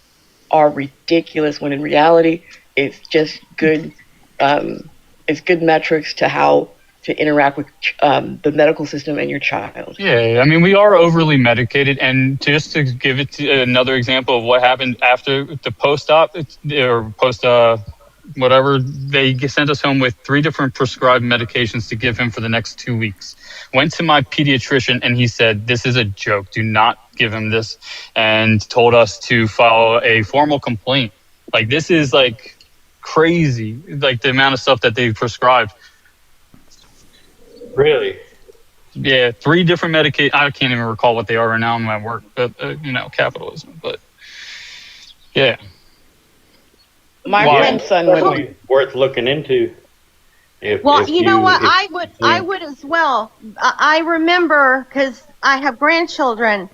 are ridiculous, when in reality, it's just good. It's good metrics to how to interact with the medical system and your child. Yeah, I mean, we are overly medicated, and just to give it another example of what happened after the post-op or whatever, they sent us home with 3 different prescribed medications to give him for the next 2 weeks. Went to my pediatrician, and he said, this is a joke. Do not give him this, and told us to file a formal complaint. Like, this is, like, crazy, like, the amount of stuff that they prescribed. Really? Yeah, 3 different medications. I can't even recall what they are right now in my work, but, capitalism. But, yeah. My grandson went worth looking into. Well, you know what? I would as well. I remember, because I have grandchildren,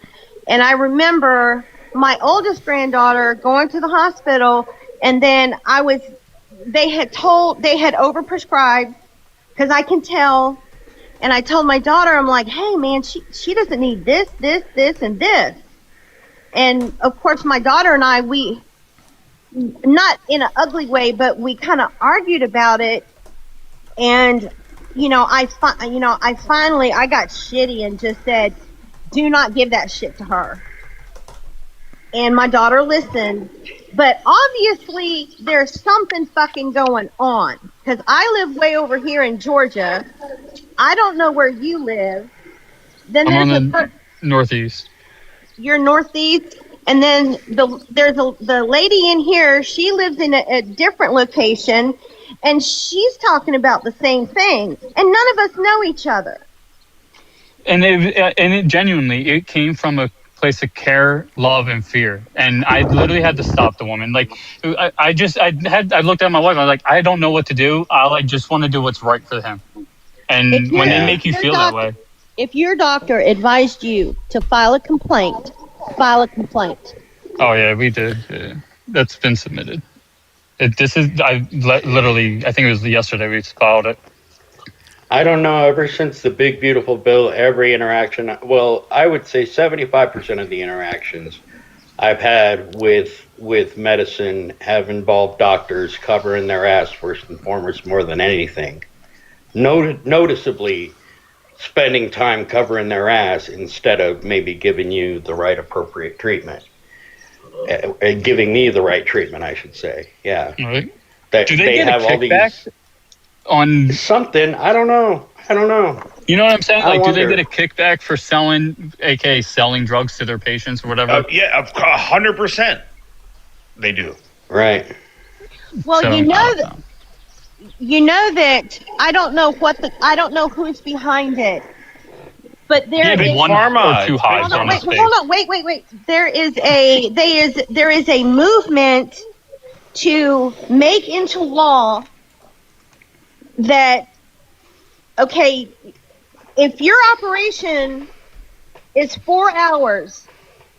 and I remember my oldest granddaughter going to the hospital, and then they had overprescribed, because I can tell, and I told my daughter, I'm like, hey man, she doesn't need this, this, this, and this. And of course my daughter and I, we, not in an ugly way, but we kind of argued about it. And, I finally got shitty and just said, do not give that shit to her. And my daughter listened, but obviously there's something fucking going on, because I live way over here in Georgia, I don't know where you live. Then I'm there's on the northeast. you're northeast, and then the lady in here. She lives in a different location, and she's talking about the same thing. And none of us know each other. And it genuinely, it came from a place of care, love, and fear. And I literally had to stop the woman. Like, I looked at my wife. I was like, I don't know what to do. I just want to do what's right for him. And when they make you feel that way. If your doctor advised you to file a complaint, file a complaint. Oh yeah, we did. Yeah. That's been submitted. I think it was yesterday we filed it. I don't know, ever since the big beautiful bill, every interaction, well, I would say 75% of the interactions I've had with medicine have involved doctors covering their ass first and foremost more than anything. Noticeably spending time covering their ass instead of maybe giving you the right appropriate treatment. Giving me the right treatment, I should say. Yeah. Right. Do they get have a kickback on something? I don't know. You know what I'm saying? I Like, do they wonder. get a kickback for selling drugs to their patients or whatever? Yeah, 100%. They do. Right. Well, So, you know that I don't know who's behind it, but there Yeah, is one or two hives on the space. Hold on, wait. There is a movement to make into law that, okay, if your operation is 4 hours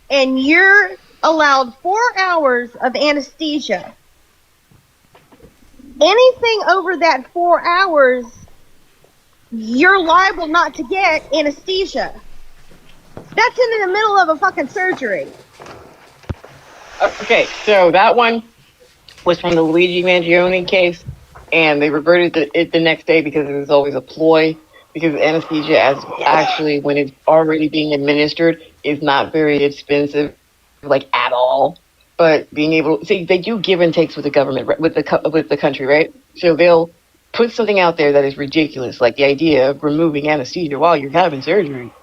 and you're allowed 4 hours of anesthesia, anything over that 4 hours, you're liable not to get anesthesia. That's in the middle of a fucking surgery. Okay, so that one was from the Luigi Mangione case, and they reverted it the next day because it was always a ploy, because anesthesia actually, when it's already being administered, is not very expensive, like, at all. But being able to see, they do give and takes with the government, with the country, right? So they'll put something out there that is ridiculous, like the idea of removing anesthesia while you're having surgery,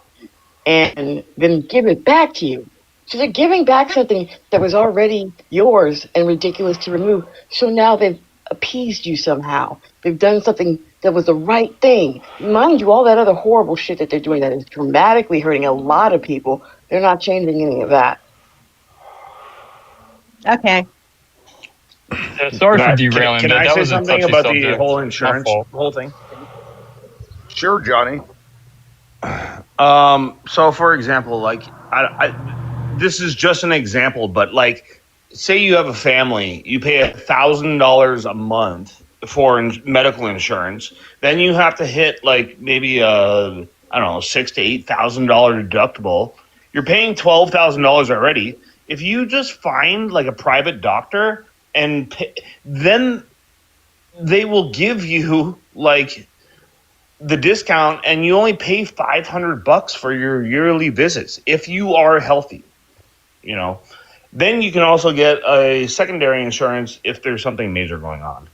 and then give it back to you. So they're giving back something that was already yours and ridiculous to remove. So now they've appeased you somehow. They've done something that was the right thing. Mind you, all that other horrible shit that they're doing that is dramatically hurting a lot of people, they're not changing any of that. Okay. Yeah, sorry for derailing. Can but I that say was a something touchy about the subject. whole My insurance, fault. whole thing? Sure, Johnny. So for example, like this is just an example, but like, say you have a family, you pay $1,000 a month for medical insurance, then you have to hit like maybe $6,000 to $8,000 deductible. You're paying $12,000 already. If you just find like a private doctor and then they will give you like the discount, and you only pay $500 for your yearly visits if you are healthy. Then you can also get a secondary insurance if there's something major going on.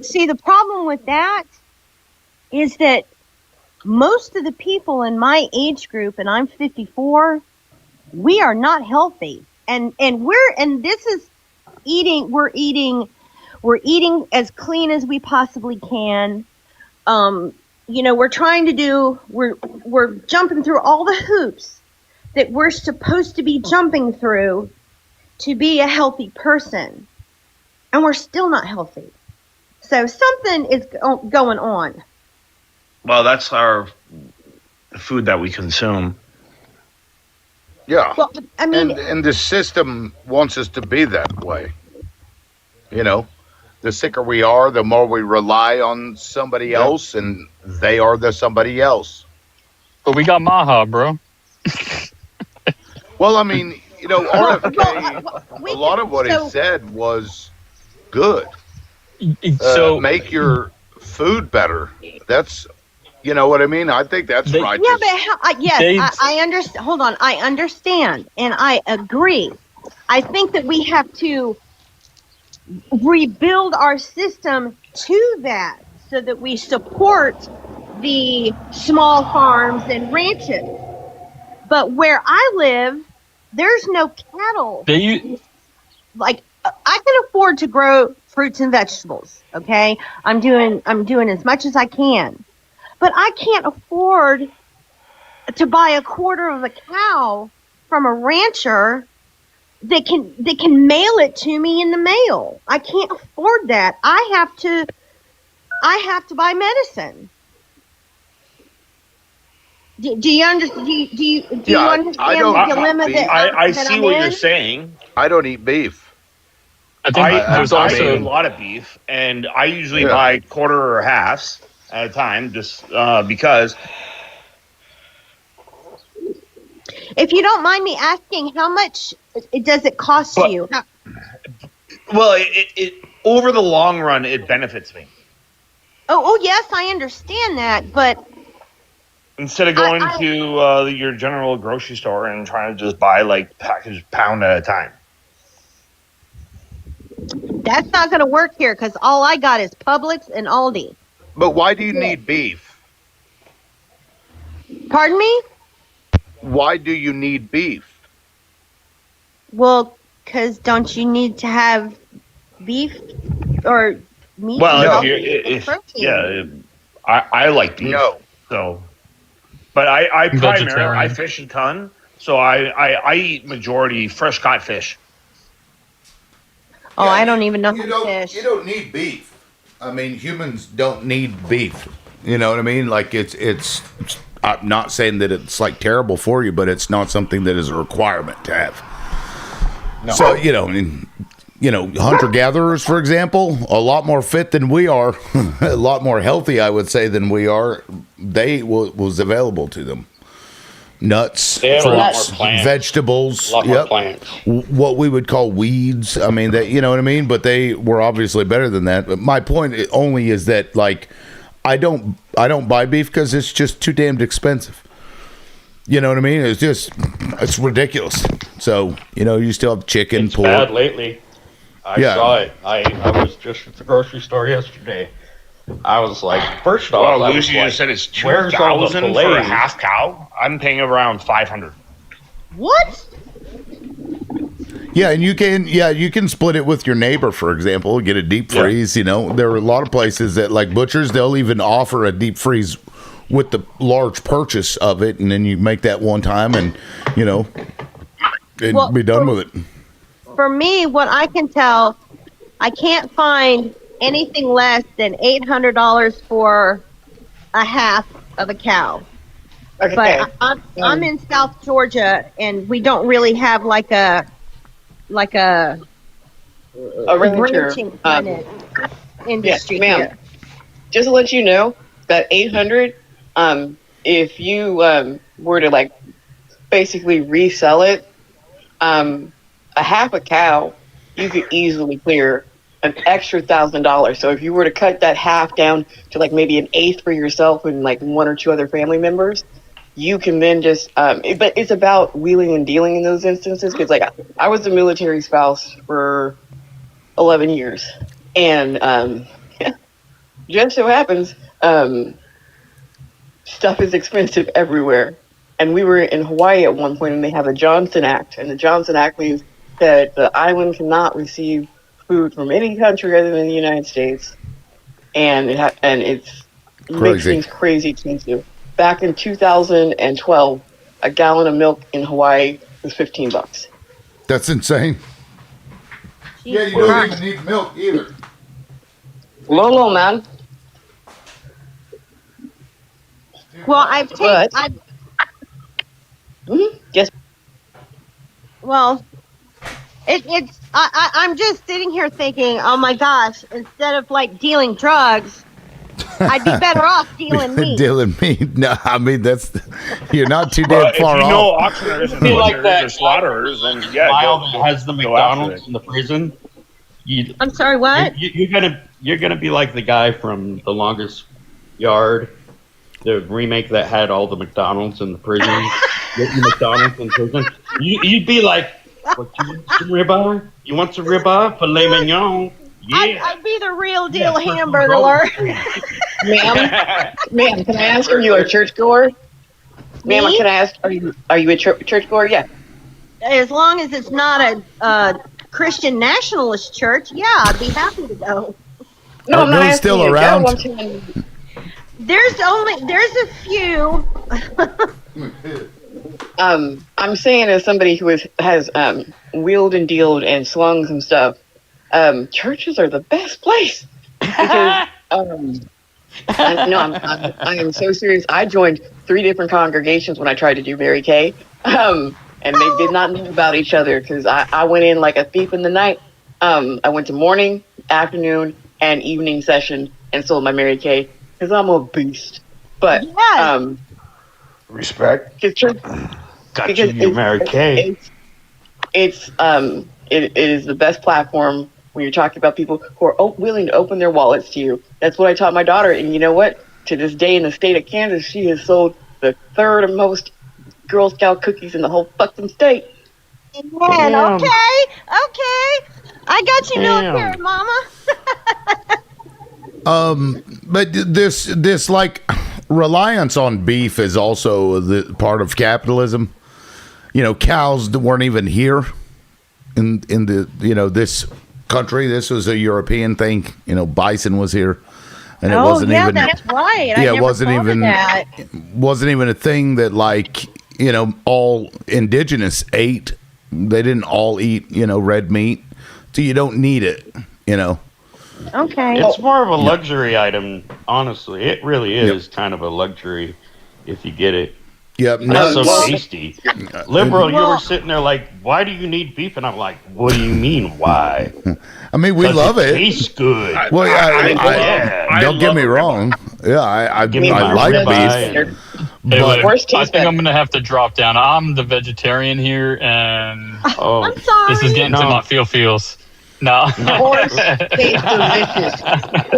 See, the problem with that is that most of the people in my age group, and I'm 54, we are not healthy. And this is we're eating as clean as we possibly can. We're trying to we're jumping through all the hoops that we're supposed to be jumping through to be a healthy person. And we're still not healthy. So something is going on. Well, that's the food that we consume. Yeah. Well, I mean, and the system wants us to be that way. The sicker we are, the more we rely on somebody else, and they are the somebody else. But we got Maha, bro. Well, I mean, RFK, a lot of what he said was good. So make your food better. That's, you know what I mean? I think that's righteous. Yeah, but I understand. Hold on. I understand. And I agree. I think that we have to rebuild our system to that so that we support the small farms and ranches. But where I live, there's no cattle. Like, I can afford to grow fruits and vegetables. Okay, I'm doing as much as I can, but I can't afford to buy a quarter of a cow from a rancher that can mail it to me in the mail. I can't afford that. I have to buy medicine. Do you understand? Do you understand the dilemma that I that see I'm what in? you're saying. I don't eat beef. I eat a lot of beef, and I usually buy quarter or halves at a time, just because. If you don't mind me asking, how much does it cost you? Well, it over the long run, it benefits me. Oh, yes, I understand that, but Instead of going to your general grocery store and trying to just buy like packaged pound at a time. that's not going to work here because all I got is Publix and Aldi. But why do you need beef? Pardon me? Why do you need beef? Well, because don't you need to have beef or meat? Well, and protein? I like beef. No. So, but I primarily I fish a ton, so I eat majority fresh caught fish. Oh, I don't even know how to fish. You don't need beef. I mean, humans don't need beef. You know what I mean? Like it's. I'm not saying that it's like terrible for you, but it's not something that is a requirement to have. No. So hunter gatherers, for example, a lot more fit than we are, a lot more healthy, I would say, than we are. Was available to them. Nuts, fruits, vegetables, more plants. What we would call weeds. I mean, that, you know what I mean. But they were obviously better than that. But my point only is that, like, I don't buy beef because it's just too damned expensive. You know what I mean? It's ridiculous. So, you still have chicken, pork. Bad lately. I saw it. I was just at the grocery store yesterday. I was like, first off, Well, Lucy just said it's where's all the $2,000 for a filet? half cow. I'm paying around $500. What? Yeah, and you can split it with your neighbor, for example, get a deep freeze. There are a lot of places that, like butchers, they'll even offer a deep freeze with the large purchase of it, and then you make that one time and be done with it. For me, what I can tell, I can't find anything less than $800 for a half of a cow. Okay. But I'm in South Georgia, and we don't really have like a rancher, ranching kind of industry yes, ma'am. here. Just to let you know, that 800, if you were to like basically resell it, a half a cow, you could easily clear an extra $1,000. So if you were to cut that half down to like maybe an eighth for yourself and like one or two other family members, you can then just but it's about wheeling and dealing in those instances, because like I was a military spouse for 11 years, and just so happens stuff is expensive everywhere. And we were in Hawaii at one point, and they have the Johnson Act, and the Johnson Act means that the island cannot receive food from any country other than the United States, and it makes things crazy expensive. Back in 2012, a gallon of milk in Hawaii was $15. That's insane. Yeah, you don't even need milk either. Low, man. Well, Yes. Well, I'm just sitting here thinking, oh my gosh, instead of like dealing drugs, I'd be better off dealing meat. Dealing meat? No, I mean you're not too damn far if you off. know auctioneers and Be like butchers that or slaughterers, then Smile that has the McDonald's in the prison. I'm sorry, what? You're gonna be like the guy from The Longest Yard, the remake that had all the McDonald's in the prison. Getting McDonald's in prison. You'd be like, what, you want some ribeye? You want some ribeye? Filet mignon? I'd be the real deal hamburger. Ma'am, can I ask, are you a churchgoer? Ma'am, Me? can I ask, are you a churchgoer? Yeah. As long as it's not a Christian nationalist church, yeah, I'd be happy to go. No, Are I'm not those asking still you to go, around? I'm saying- There's a few. I'm saying as somebody who has wheeled and dealed and slung some stuff, churches are the best place because I am so serious. I joined 3 different congregations when I tried to do Mary Kay, and they did not know about each other because I went in like a thief in the night. I went to morning, afternoon, and evening session and sold my Mary Kay because I'm a beast. But Respect. because Got you your Mary Kay. it is the best platform when you're talking about people who are willing to open their wallets to you. That's what I taught my daughter, and you know what? To this day, in the state of Kansas, she has sold the 3rd most Girl Scout cookies in the whole fucking state. Man, okay. I got you, Damn. military mama. But this like reliance on beef is also the part of capitalism. You know, cows that weren't even here in the this country. This was a European thing. You know, bison was here, and it wasn't even. That's right. I Yeah, never it wasn't thought of even that. wasn't even a thing that like all indigenous ate. They didn't all eat red meat, so you don't need it. Okay. It's more of a luxury item, honestly. It really is kind of a luxury if you get it. Yep. It's so nuts. tasty. Liberal, you Well- were sitting there like, why do you need beef? And I'm like, what do you mean, why? I mean, we 'Cause love it. Tastes good. Well, I don't get me wrong. Yeah, I like beef. Hey, But look, I think I'm gonna have to drop down. I'm the vegetarian here, and I'm sorry. this is getting to my feels. No. Horse tastes delicious.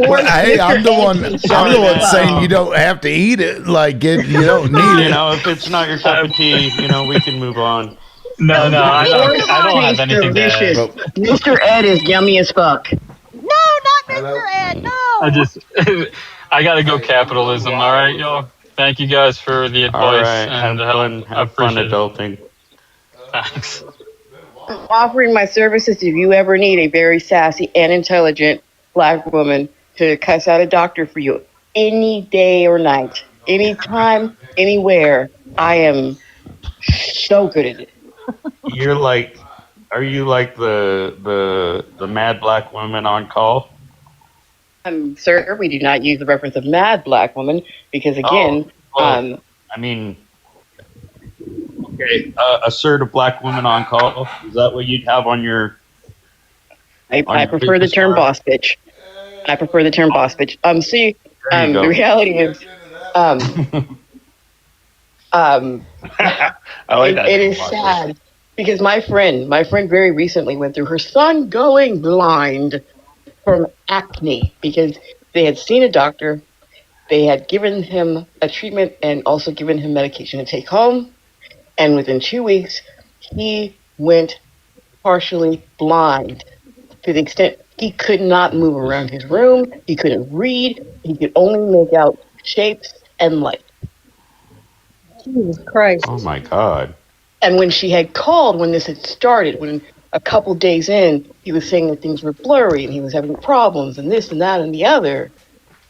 well, hey, I'm the one saying you don't have to eat it. Like you don't need it. if it's not your cup of tea, we can move on. No, I don't have Tastes anything to add. delicious. Mr. Ed is yummy as fuck. No, not Mr. Ed. No. I gotta go capitalism. All right, y'all. Thank you guys for the advice. All right, and have fun appreciate it. adulting. Thanks. Offering my services if you ever need a very sassy and intelligent black woman to cuss out a doctor for you any day or night, anytime, anywhere. I am so good at it. Are you like the mad black woman on call? Sir, we do not use the reference of mad black woman because again, I mean, okay, assertive black woman on call. Is that what you'd have on your? I prefer the term boss bitch. I prefer the term boss bitch. See, There you go. the reality is, I like that. it is sad because my friend very recently went through her son going blind from acne because they had seen a doctor, they had given him a treatment and also given him medication to take home, and within 2 weeks he went partially blind to the extent he could not move around his room, he couldn't read, he could only make out shapes and light. Jesus Christ. Oh my God. And when she had called, when this had started, when a couple days in, he was saying that things were blurry and he was having problems and this and that and the other,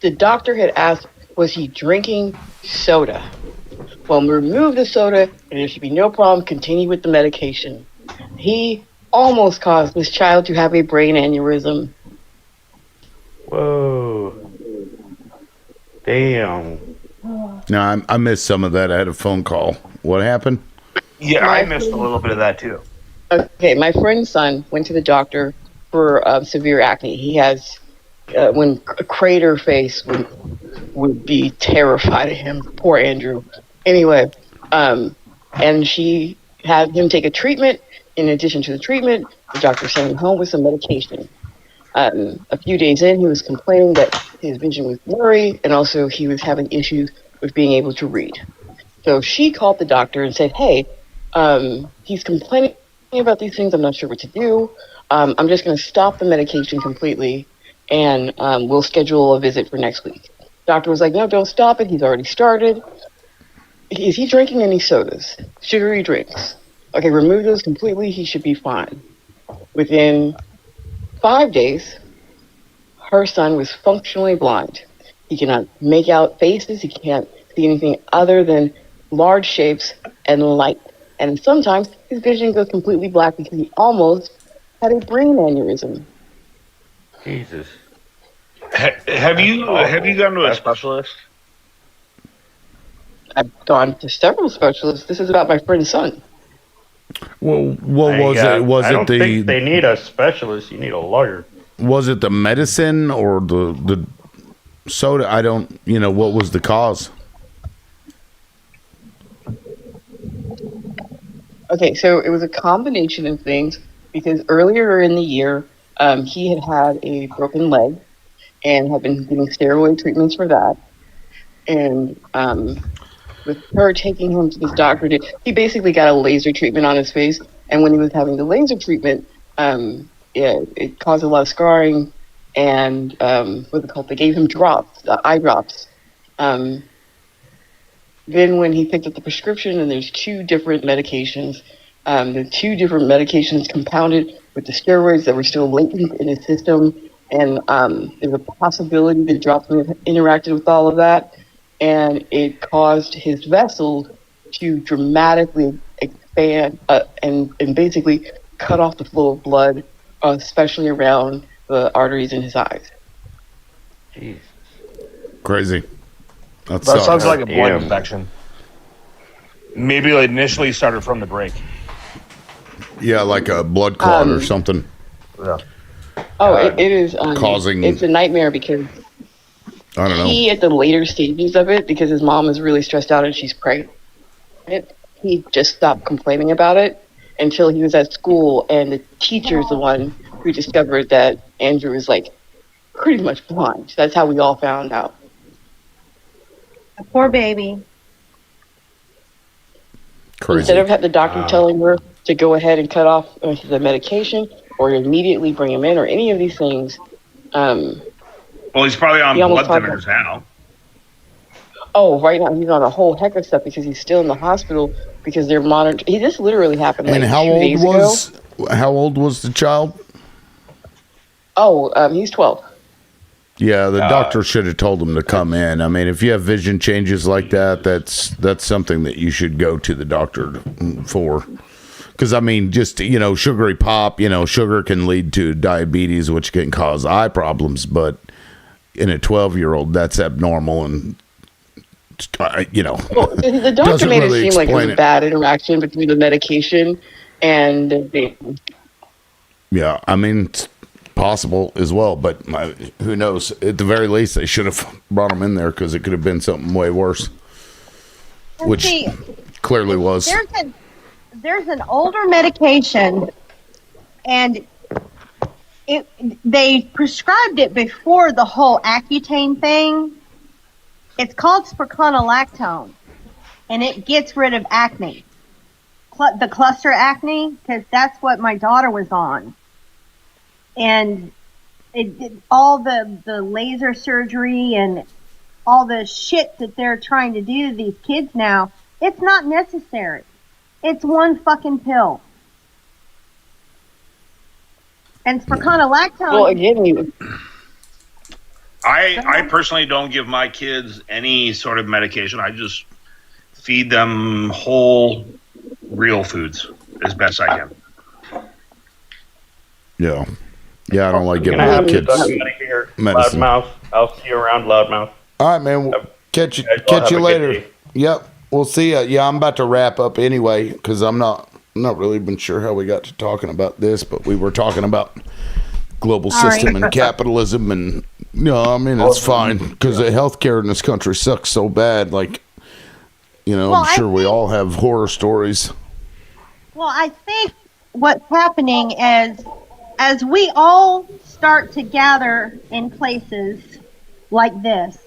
the doctor had asked, was he drinking soda? Well, remove the soda and there should be no problem, continue with the medication. He almost caused this child to have a brain aneurysm. Whoa. Damn. No, I missed some of that. I had a phone call. What happened? Yeah, I missed a little bit of that too. Okay, my friend's son went to the doctor for severe acne. He has, when a crater face would be terrified of him. Poor Andrew. Anyway, and she had him take a treatment. In addition to the treatment, the doctor sent him home with some medication. A few days in, he was complaining that his vision was blurry, and also he was having issues with being able to read. So she called the doctor and said, hey, he's complaining about these things. I'm not sure what to do. I'm just going to stop the medication completely, and we'll schedule a visit for next week. Doctor was like, no, don't stop it. He's already started. Is he drinking any sodas, sugary drinks? Okay, remove those completely. He should be fine. Within 5 days, her son was functionally blind. He cannot make out faces. He can't see anything other than large shapes and light. And sometimes his vision goes completely black because he almost had a brain aneurysm. Jesus. Have you gone to a specialist? I've gone to several specialists. This is about my friend's son. Well, what was it? Was I it don't the? think they need a specialist. You need a lawyer. Was it the medicine or the soda? I don't. What was the cause? Okay, so it was a combination of things because earlier in the year, he had a broken leg and had been getting steroid treatments for that. And with her taking him to this doctor, he basically got a laser treatment on his face. And when he was having the laser treatment, it caused a lot of scarring. And what's it called? They gave him drops, eye drops. Then when he picked up the prescription, and there's 2 different medications, the 2 different medications compounded with the steroids that were still latent in his system, and there's a possibility the drops may have interacted with all of that, and it caused his vessels to dramatically expand and basically cut off the flow of blood, especially around the arteries in his eyes. Jeez. Crazy. That sounds like a blood infection. Maybe it initially started from the break. Yeah, like a blood clot or something. Yeah. Oh, it is causing. It's a nightmare because I don't know. he, at the later stages of it, because his mom is really stressed out and she's pregnant, he just stopped complaining about it until he was at school, and the teacher's the one who discovered that Andrew is pretty much blind. That's how we all found out. A poor baby. Crazy. Instead of the doctor telling her to go ahead and cut off the medication or immediately bring him in or any of these things. Well, he's probably on blood thinners now. Oh, right now he's on a whole heck of stuff because he's still in the hospital because they're monitoring. This literally happened And how 2 old days ago. how old was the child? Oh, he's 12. Yeah, the doctor should have told him to come in. I mean, if you have vision changes like that, that's something that you should go to the doctor for. Because, I mean, just, sugary pop, sugar can lead to diabetes, which can cause eye problems. But in a 12-year-old, that's abnormal. And, Well, the doctor made it seem like it was a bad interaction between the medication and the. Yeah, I mean, it's possible as well, but who knows? At the very least, they should have brought him in there because it could have been something way worse, which clearly was. There's an older medication, and they prescribed it before the whole Accutane thing. It's called spironolactone, and it gets rid of acne, the cluster acne, because that's what my daughter was on. And all the laser surgery and all the shit that they're trying to do to these kids now, it's not necessary. It's one fucking pill. And spironolactone. Well, again, I personally don't give my kids any sort of medication. I just feed them whole, real foods as best I can. Yeah. Yeah, I don't like giving Gonna my have kids here. medicine. Loudmouth. I'll see you around, Loudmouth. All right, man. We'll catch you have a good later. day. Yep. We'll see ya. Yeah, I'm about to wrap up anyway because I'm not really even sure how we got to talking about this, but we were talking about global system and capitalism, and I mean it's fine because the healthcare in this country sucks so bad. Like, I'm sure we all have horror stories. Well, I think what's happening is as we all start to gather in places like this,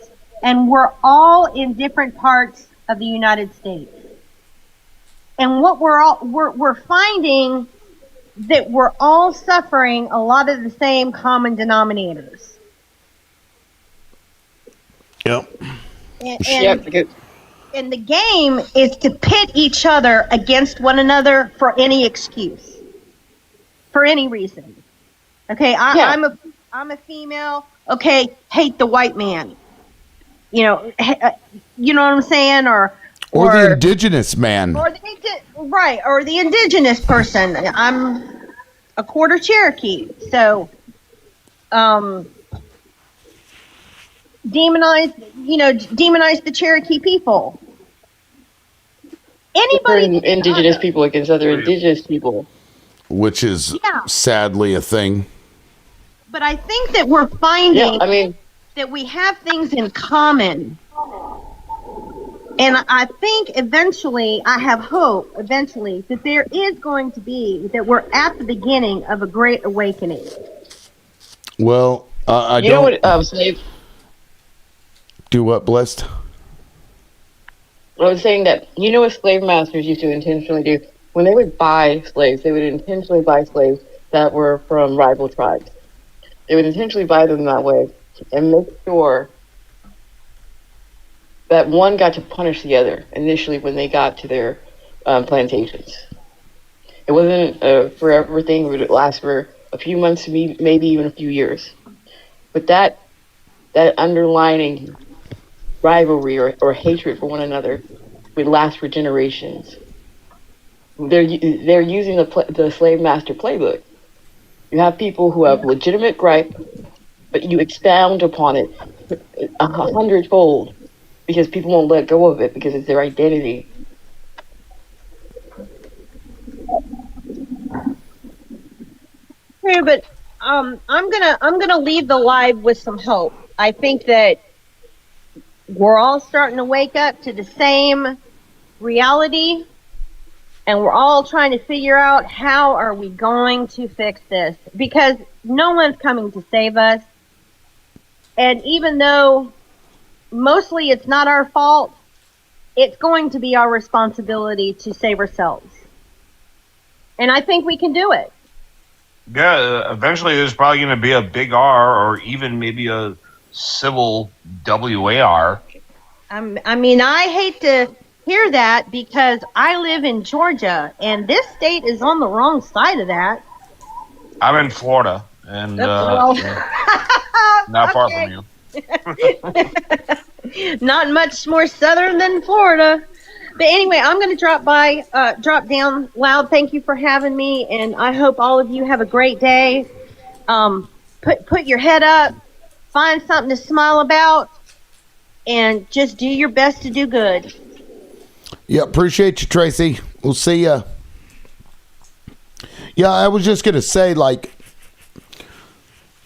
and we're all in different parts of the United States, and what we're finding that we're all suffering a lot of the same common denominators. Yep. And the game is to pit each other against one another for any excuse, for any reason. Okay, I'm a female. Okay, hate the white man. You know what I'm saying, or the indigenous man. or the indigenous person. I'm a quarter Cherokee, so demonize the Cherokee people. Anybody indigenous people against other indigenous people, which is sadly a thing. But I think that we're finding that we have things in common. And I think eventually, I have hope eventually, that there is going to be, that we're at the beginning of a great awakening. Well, I you don't... know what, Slave? Do what, Blessed? I was saying that, you know what slave masters used to intentionally do? When they would buy slaves, they would intentionally buy slaves that were from rival tribes. They would intentionally buy them that way and make sure that one got to punish the other initially when they got to their plantations. It wasn't a forever thing. It would last for a few months, maybe even a few years. But that underlining rivalry or hatred for one another would last for generations. They're using the slave master playbook. You have people who have legitimate gripe, but you expound upon it 100-fold because people won't let go of it because it's their identity. True, but I'm gonna leave the live with some hope. I think that we're all starting to wake up to the same reality, and we're all trying to figure out how are we going to fix this, because no one's coming to save us. And even though mostly it's not our fault, it's going to be our responsibility to save ourselves. And I think we can do it. Yeah, eventually there's probably going to be a big R or even maybe a civil WAR. I hate to hear that because I live in Georgia and this state is on the wrong side of that. I'm in Florida and not far from you. Not much more southern than Florida. But anyway, I'm going to drop down loud. Thank you for having me, and I hope all of you have a great day. Put your head up, find something to smile about, and just do your best to do good. Yeah, appreciate you, Tracy. We'll see ya. Yeah, I was just gonna say, like,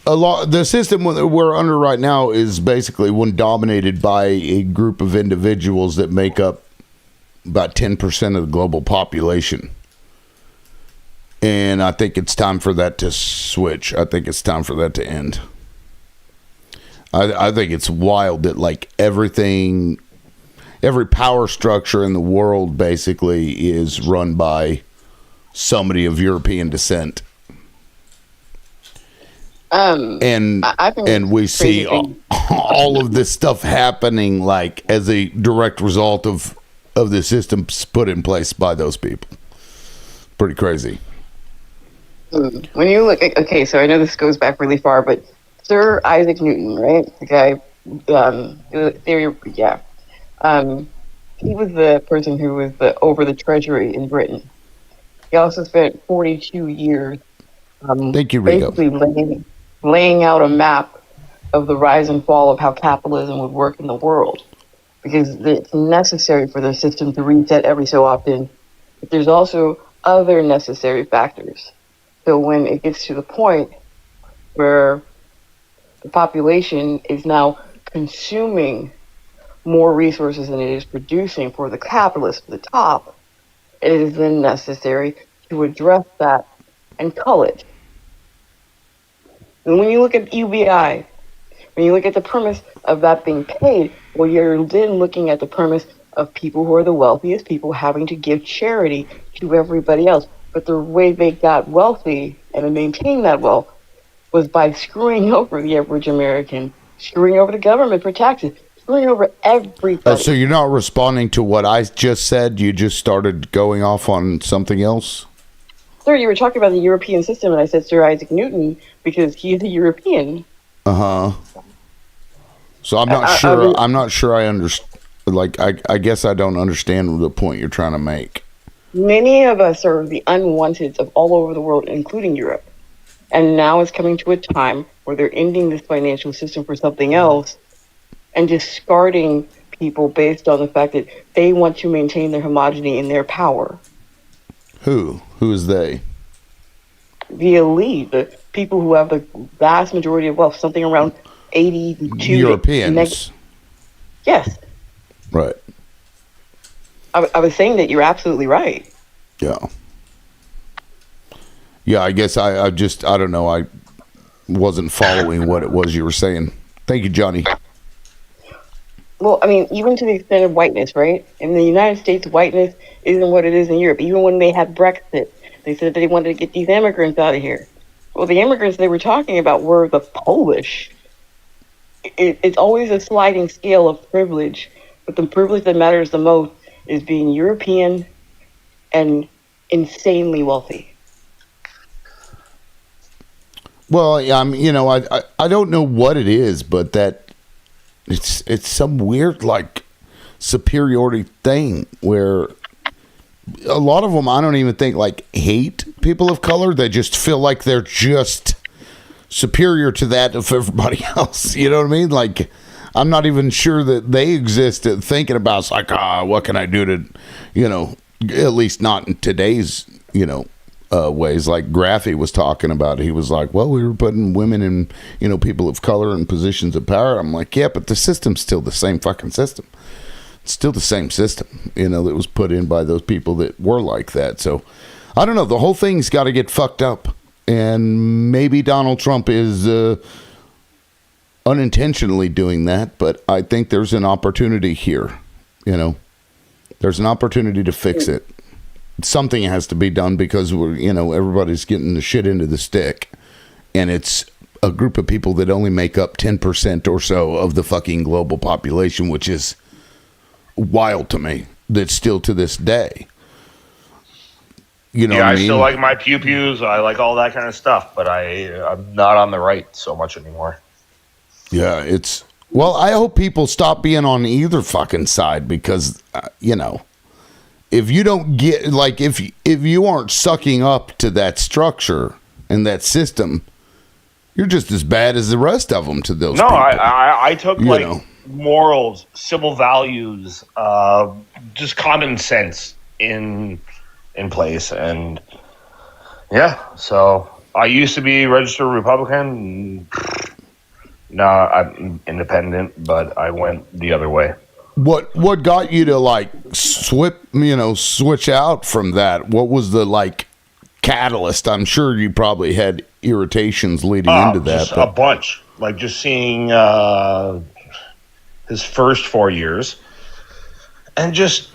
the system we're under right now is basically one dominated by a group of individuals that make up about 10% of the global population. And I think it's time for that to switch. I think it's time for that to end. I think it's wild that, like, every power structure in the world basically is run by somebody of European descent. And we see all of this stuff happening, like, as a direct result of the systems put in place by those people. Pretty crazy. When you look at, okay, so I know this goes back really far, but Sir Isaac Newton, right? The guy, theory, yeah. He was the person who was over the treasury in Britain. He also spent 42 years Thank you, Rico. basically laying out a map of the rise and fall of how capitalism would work in the world. Because it's necessary for the system to reset every so often. But there's also other necessary factors. So when it gets to the point where the population is now consuming more resources than it is producing for the capitalists at the top, it is then necessary to address that and cull it. And when you look at UBI, when you look at the premise of that being paid, well, you're then looking at the premise of people who are the wealthiest people having to give charity to everybody else. But the way they got wealthy and maintained that wealth was by screwing over the average American, screwing over the government for taxes, screwing over everybody. So you're not responding to what I just said? You just started going off on something else? Sir, you were talking about the European system, and I said Sir Isaac Newton because he's a European. So I'm not sure. I'm not sure I understand. Like, I guess I don't understand the point you're trying to make. Many of us are the unwanted of all over the world, including Europe. And now it's coming to a time where they're ending this financial system for something else and discarding people based on the fact that they want to maintain their homogeny in their power. Who? Who is they? The elite, the people who have the vast majority of wealth, something around 82 Europeans. Yes. Right. I was saying that you're absolutely right. Yeah. Yeah, I guess I don't know. I wasn't following what it was you were saying. Thank you, Johnny. Well, I mean, even to the extent of whiteness, right? In the United States, whiteness isn't what it is in Europe. Even when they had Brexit, they said they wanted to get these immigrants out of here. Well, the immigrants they were talking about were the Polish. It's always a sliding scale of privilege, but the privilege that matters the most is being European and insanely wealthy. Well, I don't know what it is, but that it's some weird like superiority thing where a lot of them I don't even think like hate people of color. They just feel like they're just superior to that of everybody else. You know what I mean? Like, I'm not even sure that they exist at thinking about it's like, what can I do to, at least not in today's, ways. Like Graffy was talking about, he was like, well, we were putting women and, people of color in positions of power. I'm like, yeah, but the system's still the same fucking system. It's still the same system, that was put in by those people that were like that. So I don't know. The whole thing's got to get fucked up. And maybe Donald Trump is unintentionally doing that, but I think there's an opportunity here. There's an opportunity to fix it. Something has to be done because we're, everybody's getting the shit into the stick, and it's a group of people that only make up 10% or so of the fucking global population, which is wild to me. That's still to this day. What I mean? Still like my pew-pews. I like all that kind of stuff, but I'm not on the right so much anymore. Yeah, well, I hope people stop being on either fucking side because, if you don't get, like, if you aren't sucking up to that structure and that system, you're just as bad as the rest of them to those people. I took, morals, civil values, just common sense in place. And, so I used to be a registered Republican. No, I'm independent, but I went the other way. What got you to switch out from that? What was the catalyst? I'm sure you probably had irritations leading into that. Just a bunch. Like just seeing his first 4 years and just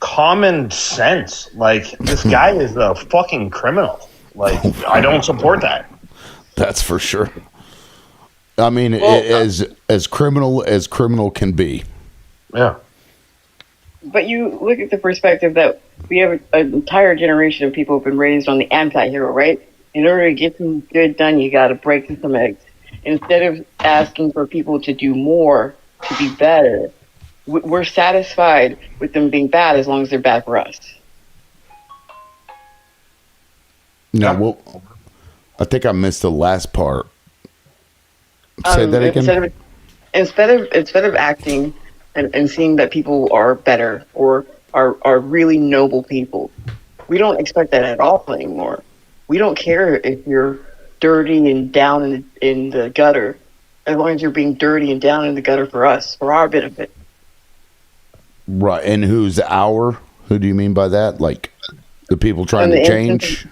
common sense. Like this guy is a fucking criminal. Like I don't support that. That's for sure. I mean, as criminal can be. Yeah. But you look at the perspective that we have an entire generation of people who've been raised on the anti-hero, right? In order to get some good done, you got to break some eggs. Instead of asking for people to do more to be better, we're satisfied with them being bad as long as they're bad for us. No, well, I think I missed the last part. Say that again. Instead of acting and seeing that people are better or are really noble people, we don't expect that at all anymore. We don't care if you're dirty and down in the gutter, as long as you're being dirty and down in the gutter for us, for our benefit. Right, and who's our? Who do you mean by that? Like the people trying to change?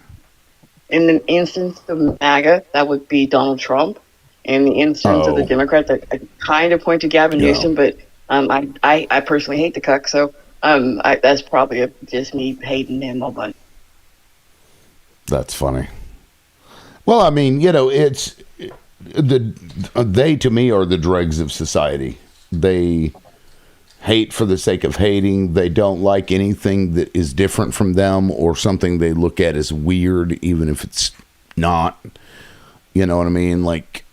In the instance of MAGA, that would be Donald Trump. In the instance of the Democrats, I kind of point to Gavin Newsom, but I personally hate the cuck, so that's probably just me hating him a bunch. That's funny. Well, I mean, it's they to me are the dregs of society. They hate for the sake of hating. They don't like anything that is different from them or something they look at as weird, even if it's not. You know what I mean? Like,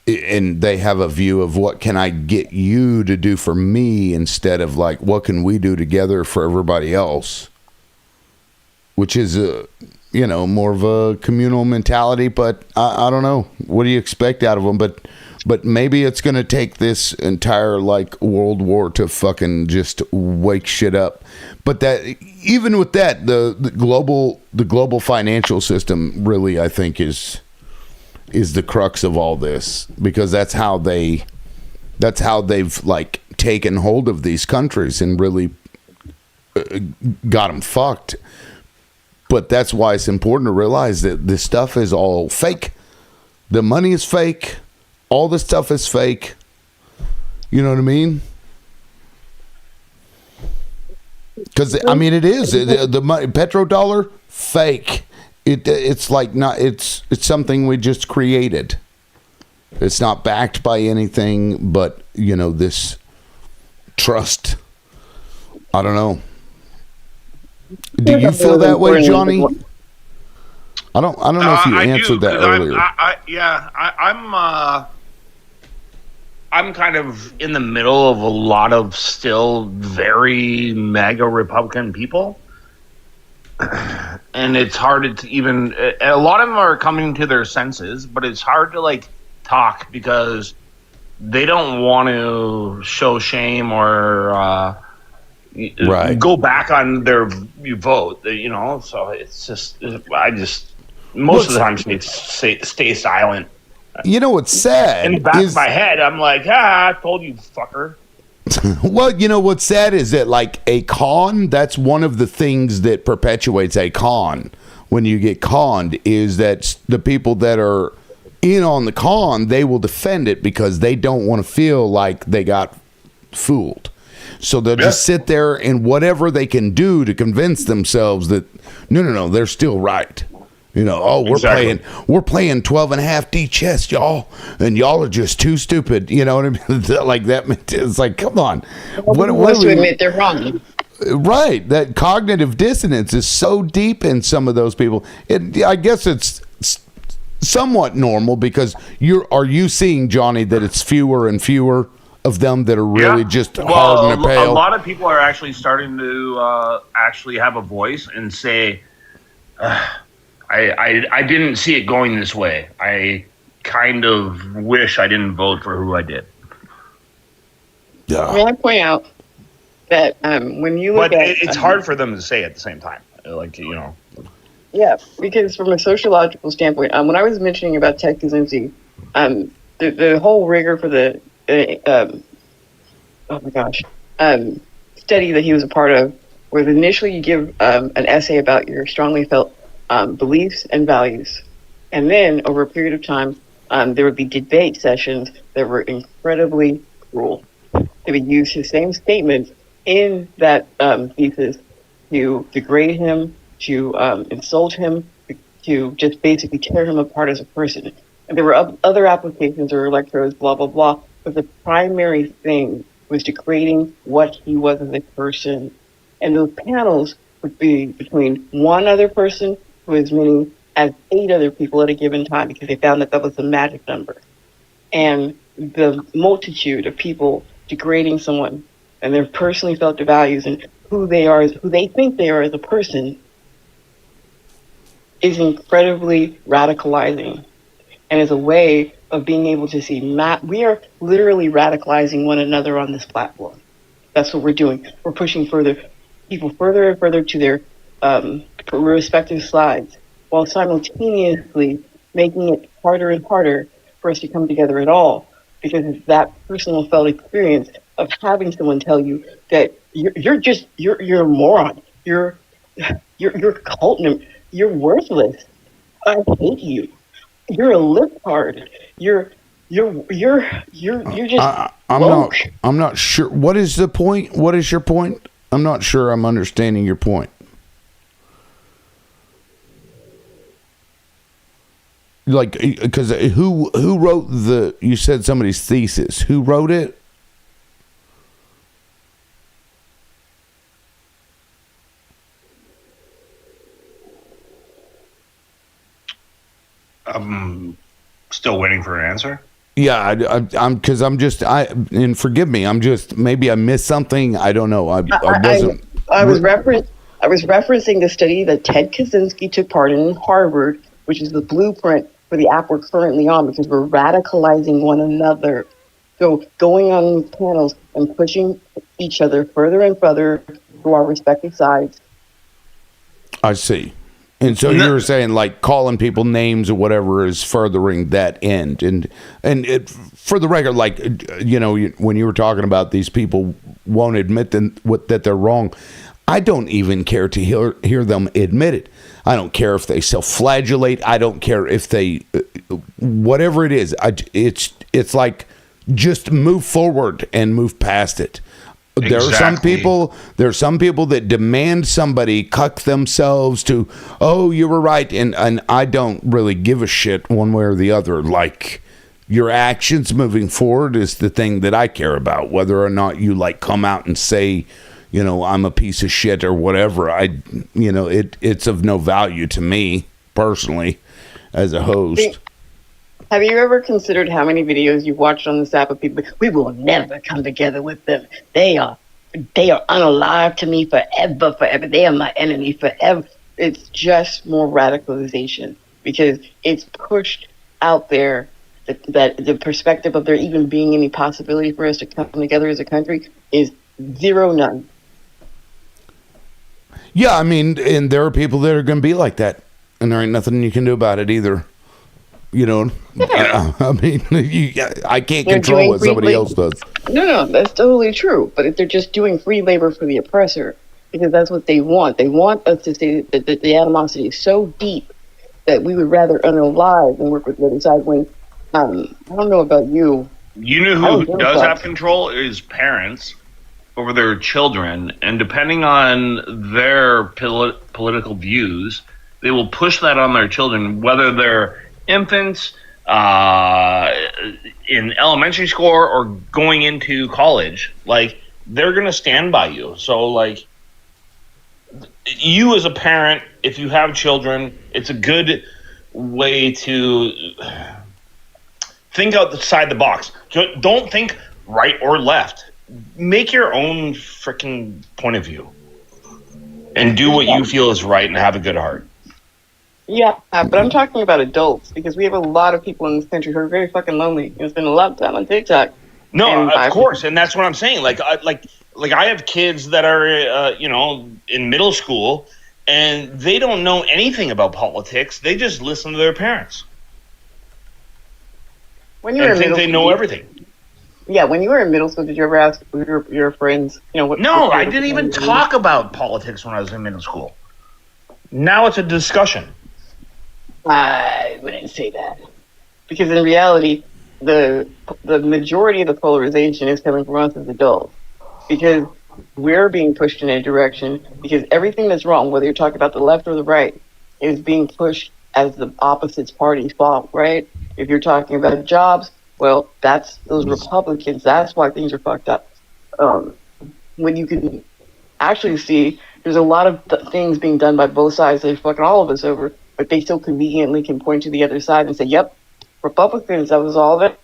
and they have a view of what can I get you to do for me instead of like, what can we do together for everybody else? Which is more of a communal mentality, but I don't know. What do you expect out of them? But maybe it's going to take this entire like World War to fucking just wake shit up. But that even with that, the global financial system really, I think, is the crux of all this, because that's how they've like taken hold of these countries and really got them fucked. But that's why it's important to realize that this stuff is all fake. The money is fake. All the stuff is fake. You know what I mean? Because I mean, it is the money, petrodollar, fake. It's like not. It's something we just created. It's not backed by anything, but this trust. I don't know. Do you feel that way, Johnny? I don't know if you answered that earlier. I'm kind of in the middle of a lot of still very MAGA Republican people. And it's hard to even, a lot of them are coming to their senses, but it's hard to like talk because they don't want to show shame or go back on their vote, so it's just, most of the time need to stay silent. You know what's sad? In the back of my head, I'm like, I told you, fucker. Well, what's sad is that like a con, that's one of the things that perpetuates a con. When you get conned, is that the people that are in on the con, they will defend it because they don't want to feel like they got fooled. So they'll just sit there and whatever they can do to convince themselves that no, they're still right. We're playing 12.5D chess, y'all, and y'all are just too stupid. You know what I mean? Like that. It's like, come on. What do we admit they're wrong? Right. That cognitive dissonance is so deep in some of those people. I guess it's somewhat normal because are you seeing, Johnny, that it's fewer and fewer of them that are really just hard in the pail? A lot of people are actually starting to actually have a voice and say, I didn't see it going this way. I kind of wish I didn't vote for who I did. May I point out that when you look at... it's hard for them to say at the same time. Yeah, because from a sociological standpoint, when I was mentioning about Ted Kaczynski, the whole rigor for the... study that he was a part of, was initially you give an essay about your strongly felt beliefs and values. And then over a period of time, there would be debate sessions that were incredibly cruel. They would use his same statements in that thesis to degrade him, to insult him, to just basically tear him apart as a person. And there were other applications or electrodes, blah, blah, blah. But the primary thing was degrading what he was as a person. And those panels would be between one other person who as many as 8 other people at a given time, because they found that was the magic number. And the multitude of people degrading someone and their personally felt values and who they are, who they think they are as a person, is incredibly radicalizing, and is a way of being able to see we are literally radicalizing one another on this platform. That's what we're doing. We're pushing people further and further to their respective sides, while simultaneously making it harder and harder for us to come together at all, because it's that personal felt experience of having someone tell you that you're a moron, you're a cult member, you're worthless, I hate you, you're a libtard, you're just I'm not sure. What is the point? What is your point? I'm not sure I'm understanding your point. like, because who wrote the? You said somebody's thesis. Who wrote it? I'm still waiting for an answer. Yeah, and forgive me, maybe I missed something. I don't know. I wasn't. I was referencing the study that Ted Kaczynski took part in Harvard, which is the blueprint for the app we're currently on, because we're radicalizing one another. So going on these panels and pushing each other further and further to our respective sides. I see. And so you're saying, like, calling people names or whatever is furthering that end. And for the record, like, when you were talking about these people won't admit that they're wrong, I don't even care to hear them admit it. I don't care if they self-flagellate. I don't care if they, whatever it is. It's like, just move forward and move past it. There are some people that demand somebody cuck themselves to, oh, you were right, and I don't really give a shit one way or the other. Like, your actions moving forward is the thing that I care about. Whether or not you like come out and say, I'm a piece of shit or whatever, it's of no value to me personally as a host. Have you ever considered how many videos you've watched on this app of people? We will never come together with them. They are unalive to me forever. They are my enemy forever. It's just more radicalization because it's pushed out there that the perspective of there even being any possibility for us to come together as a country is zero, none. Yeah, I mean, and there are people that are going to be like that, and there ain't nothing you can do about it either. I mean, I can't control what somebody else does. No, that's totally true. But if they're just doing free labor for the oppressor, because that's what they want. They want us to say that the animosity is so deep that we would rather unalive than work with the other side. When I don't know about you. You know who does have control is parents over their children, and depending on their political views, they will push that on their children, whether they're infants in elementary school or going into college. Like, they're gonna stand by you. So, like, you as a parent, if you have children, it's a good way to think outside the box. Don't think right or left. Make your own freaking point of view and do what you feel is right and have a good heart. Yeah, but I'm talking about adults, because we have a lot of people in this country who are very fucking lonely and spend a lot of time on TikTok. No, of course, and that's what I'm saying. Like I have kids that are, in middle school, and they don't know anything about politics. They just listen to their parents. When you were in middle they school, know everything. Yeah, when you were in middle school, did you ever ask your friends, what? No, I didn't even talk about politics when I was in middle school. Now it's a discussion. I wouldn't say that, because in reality, the majority of the polarization is coming from us as adults, because we're being pushed in a direction, because everything that's wrong, whether you're talking about the left or the right, is being pushed as the opposite party's fault, right? If you're talking about jobs, well, that's those Republicans. That's why things are fucked up. When you can actually see there's a lot of things being done by both sides, they're fucking all of us over, but they so conveniently can point to the other side and say, yep, Republicans, that was all of it.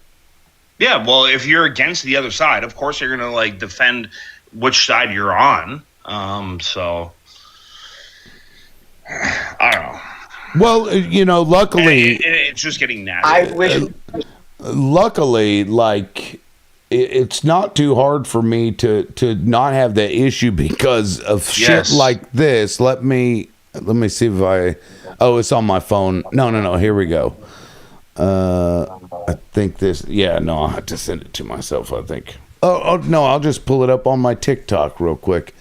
Yeah, well, if you're against the other side, of course you're going to, defend which side you're on. So, I don't know. Well, luckily... It's just getting nasty. I wish... Luckily, it's not too hard for me to not have that issue because of shit like this. Let me see if I... Oh, it's on my phone. No. Here we go. I think this... Yeah, no, I'll have to send it to myself, I think. Oh no, I'll just pull it up on my TikTok real quick.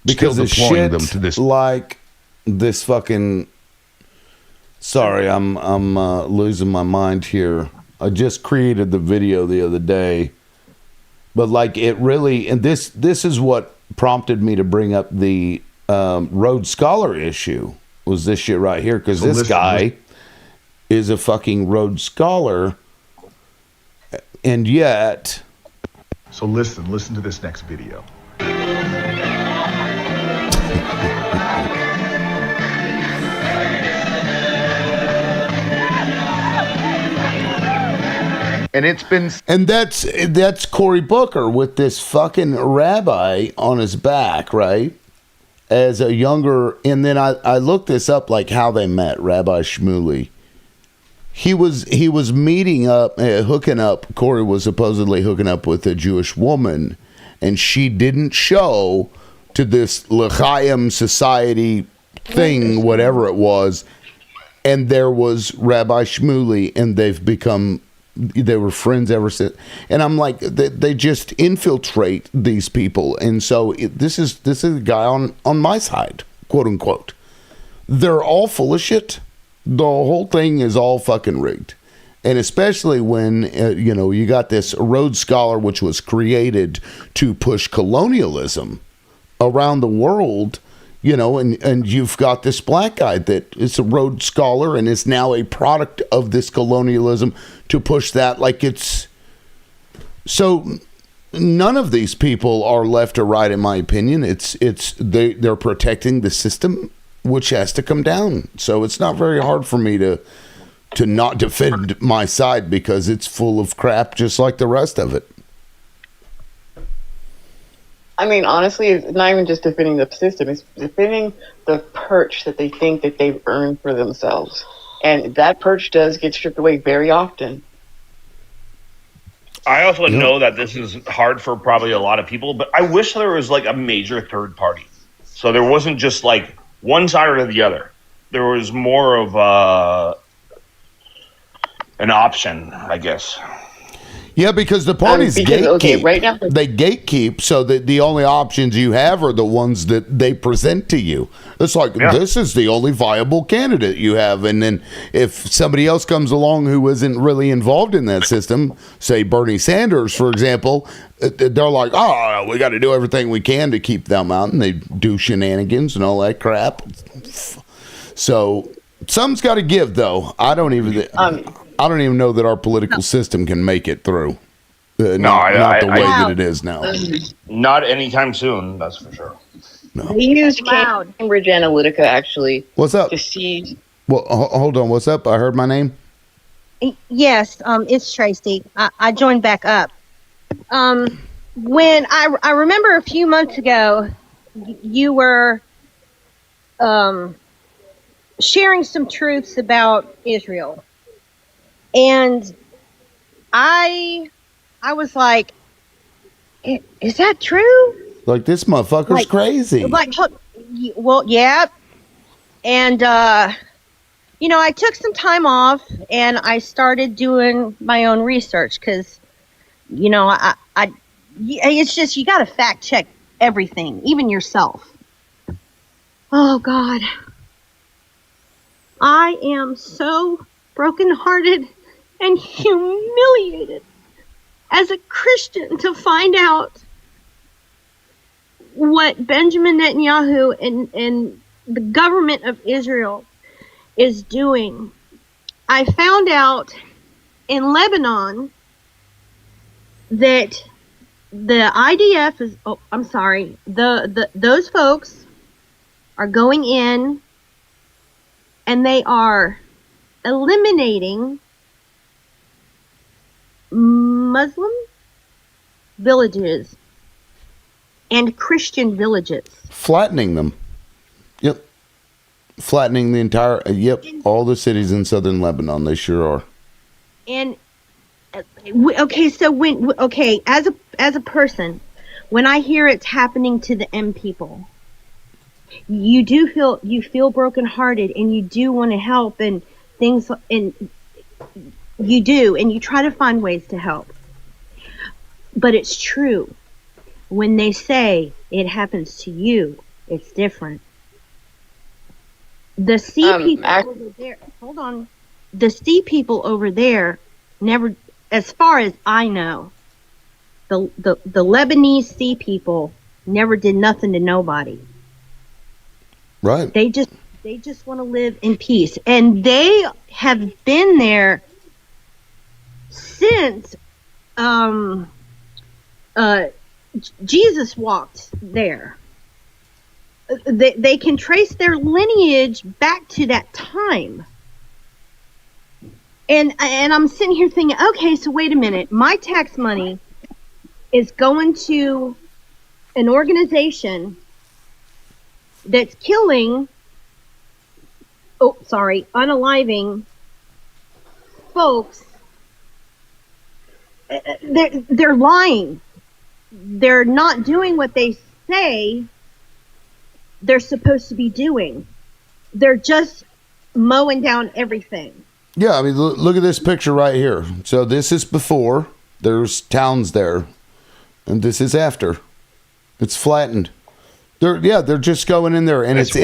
Because Still of deploying shit them to this. like this fucking... Sorry, I'm losing my mind here. I just created the video the other day. But it really... And this is what prompted me to bring up the Rhodes Scholar issue. Was this shit right here, because this guy is a fucking Rhodes Scholar, and yet. So listen to this next video. And it's been, and that's Cory Booker with this fucking rabbi on his back, right? As a younger, and then I looked this up, like how they met, Rabbi Shmuley. He was meeting up, hooking up. Cory was supposedly hooking up with a Jewish woman, and she didn't show to this L'chaim Society thing, whatever it was. And there was Rabbi Shmuley, and they were friends ever since. And I'm like, they just infiltrate these people. And so this is a guy on my side, quote unquote. They're all full of shit. The whole thing is all fucking rigged. And especially when, you got this Rhodes Scholar, which was created to push colonialism around the world, and you've got this black guy that is a Rhodes Scholar and is now a product of this colonialism to push that like it's. So none of these people are left or right, in my opinion. They're protecting the system, which has to come down. So it's not very hard for me to not defend my side, because it's full of crap just like the rest of it. I mean, honestly, it's not even just defending the system. It's defending the perch that they think that they've earned for themselves. And that perch does get stripped away very often. I also know that this is hard for probably a lot of people, but I wish there was like a major third party. So there wasn't just like one side or the other. There was more of an option, I guess. Yeah, because the parties gatekeep. Okay, right now, they gatekeep, so that the only options you have are the ones that they present to you. It's like, this is the only viable candidate you have. And then if somebody else comes along who isn't really involved in that system, say Bernie Sanders, for example, they're like, oh, we got to do everything we can to keep them out. And they do shenanigans and all that crap. So something's got to give, though. I don't even know that our political system can make it through. Not the way that it is now. Not anytime soon, that's for sure. No. They used Cambridge Analytica, actually. What's up? To see. Well, hold on. What's up? I heard my name. Yes, it's Tracy. I joined back up. When I remember a few months ago, you were sharing some truths about Israel. And I was like, is that true? Like, this motherfucker's crazy. Well, yeah. And, I took some time off and I started doing my own research because, it's just, you got to fact check everything, even yourself. Oh, God. I am so brokenhearted and humiliated as a Christian to find out what Benjamin Netanyahu and the government of Israel is doing. I found out in Lebanon that the IDF is, those folks are going in and they are eliminating Muslim villages and Christian villages. Flattening them. Yep. Flattening the entire, all the cities in southern Lebanon. They sure are. And, as a person, when I hear it's happening to the M people, you feel brokenhearted and you do want to help and things, and you do, and you try to find ways to help. But it's true. When they say it happens to you, it's different. The sea people over there, hold on. The sea people over there never, as far as I know, the Lebanese sea people never did nothing to nobody. Right. They just They just want to live in peace. And they have been there since Jesus walked there. They can trace their lineage back to that time. And I'm sitting here thinking, okay, so wait a minute. My tax money is going to an organization that's killing, unaliving folks. They're lying. They're not doing what they say they're supposed to be doing. They're just mowing down everything. Yeah, I mean, look at this picture right here. So this is before. There's towns there, and this is after. It's flattened. They're just going in there, and it's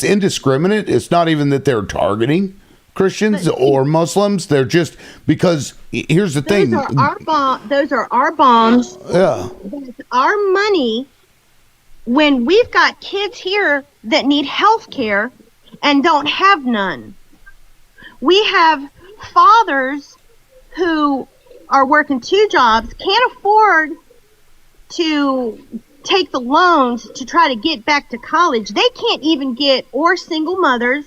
indiscriminate. It's not even that they're targeting Christians or Muslims. They're just because here's the thing. Those are our bombs. Yeah. That's our money. When we've got kids here that need health care and don't have none. We have fathers who are working 2 jobs, can't afford to take the loans to try to get back to college. They can't even get, or single mothers,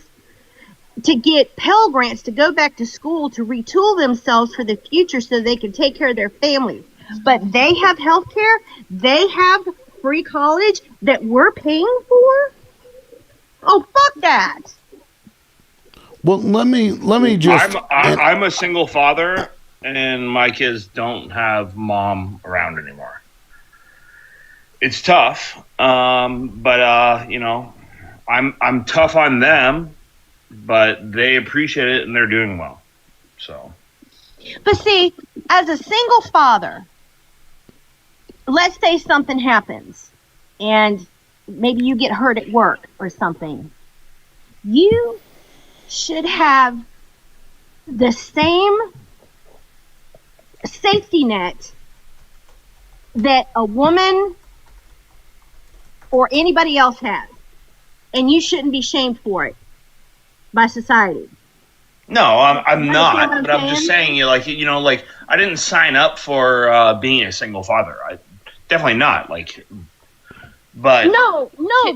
to get Pell Grants to go back to school to retool themselves for the future so they can take care of their families. But they have health care. They have free college that we're paying for. Oh, fuck that. Well, let me just. I'm a single father, and my kids don't have mom around anymore. It's tough, but you know, I'm tough on them, but they appreciate it and they're doing well. So. But see, as a single father, let's say something happens, and maybe you get hurt at work or something. You should have the same safety net that a woman or anybody else has. And you shouldn't be shamed for it by society. No, I'm not. what I'm But I'm just saying, like I didn't sign up for being a single father. I definitely not. But no.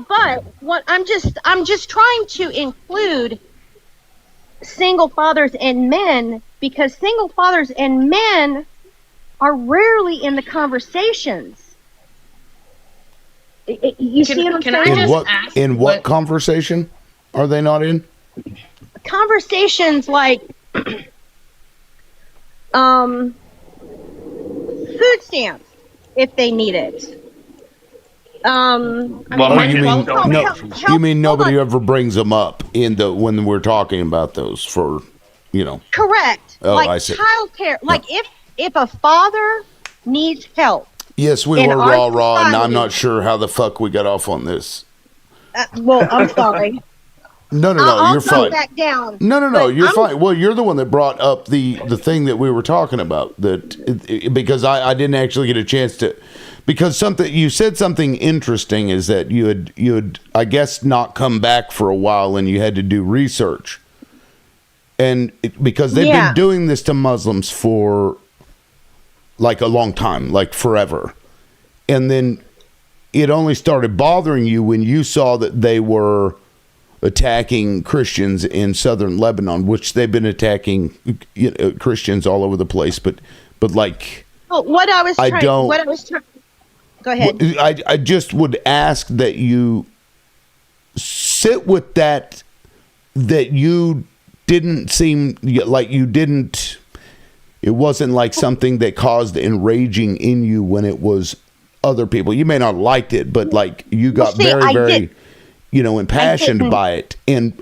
But what I'm just trying to include single fathers and men, because single fathers and men are rarely in the conversations. You see what I'm saying? In what conversation are they not in? Conversations like food stamps if they need it. You mean nobody ever brings them up when we're talking about those for, Correct. Oh, like I see. childcare. Like if a father needs help. Yes, we in were our raw, and I'm society- not sure how the fuck we got off on this. Well, I'm sorry. No, I'll you're come fine. back down. No, But you're I'm- fine. Well, you're the one that brought up the thing that we were talking about, because I didn't actually get a chance to, because you said something interesting, is that you had I guess not come back for a while and you had to do research, and because they've been doing this to Muslims for like a long time, like forever, and then it only started bothering you when you saw that they were attacking Christians in southern Lebanon, which they've been attacking Christians all over the place, but like Well, Go ahead. I just would ask that you sit with that you didn't seem like you didn't. It wasn't like something that caused enraging in you when it was other people. You may not have liked it, but like you got very impassioned by it, and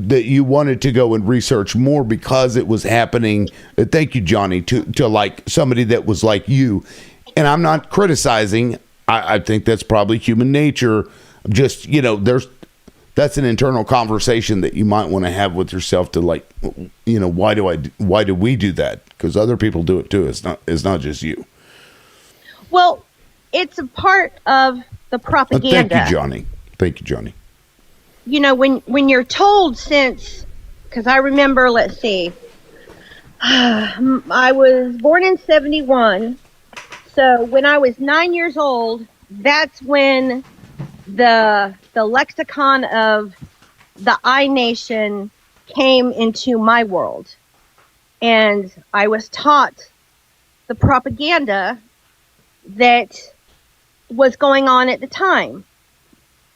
that you wanted to go and research more because it was happening. Thank you, Johnny, to like somebody that was like you. And I'm not criticizing. I think that's probably human nature. Just that's an internal conversation that you might want to have with yourself to like, why do we do that? Because other people do it too. It's not just you. Well, it's a part of the propaganda. Thank you, Johnny. you know, when you're told since, because I remember, let's see, I was born in 71. So when I was 9 years old, that's when the lexicon of the I Nation came into my world. And I was taught the propaganda that was going on at the time.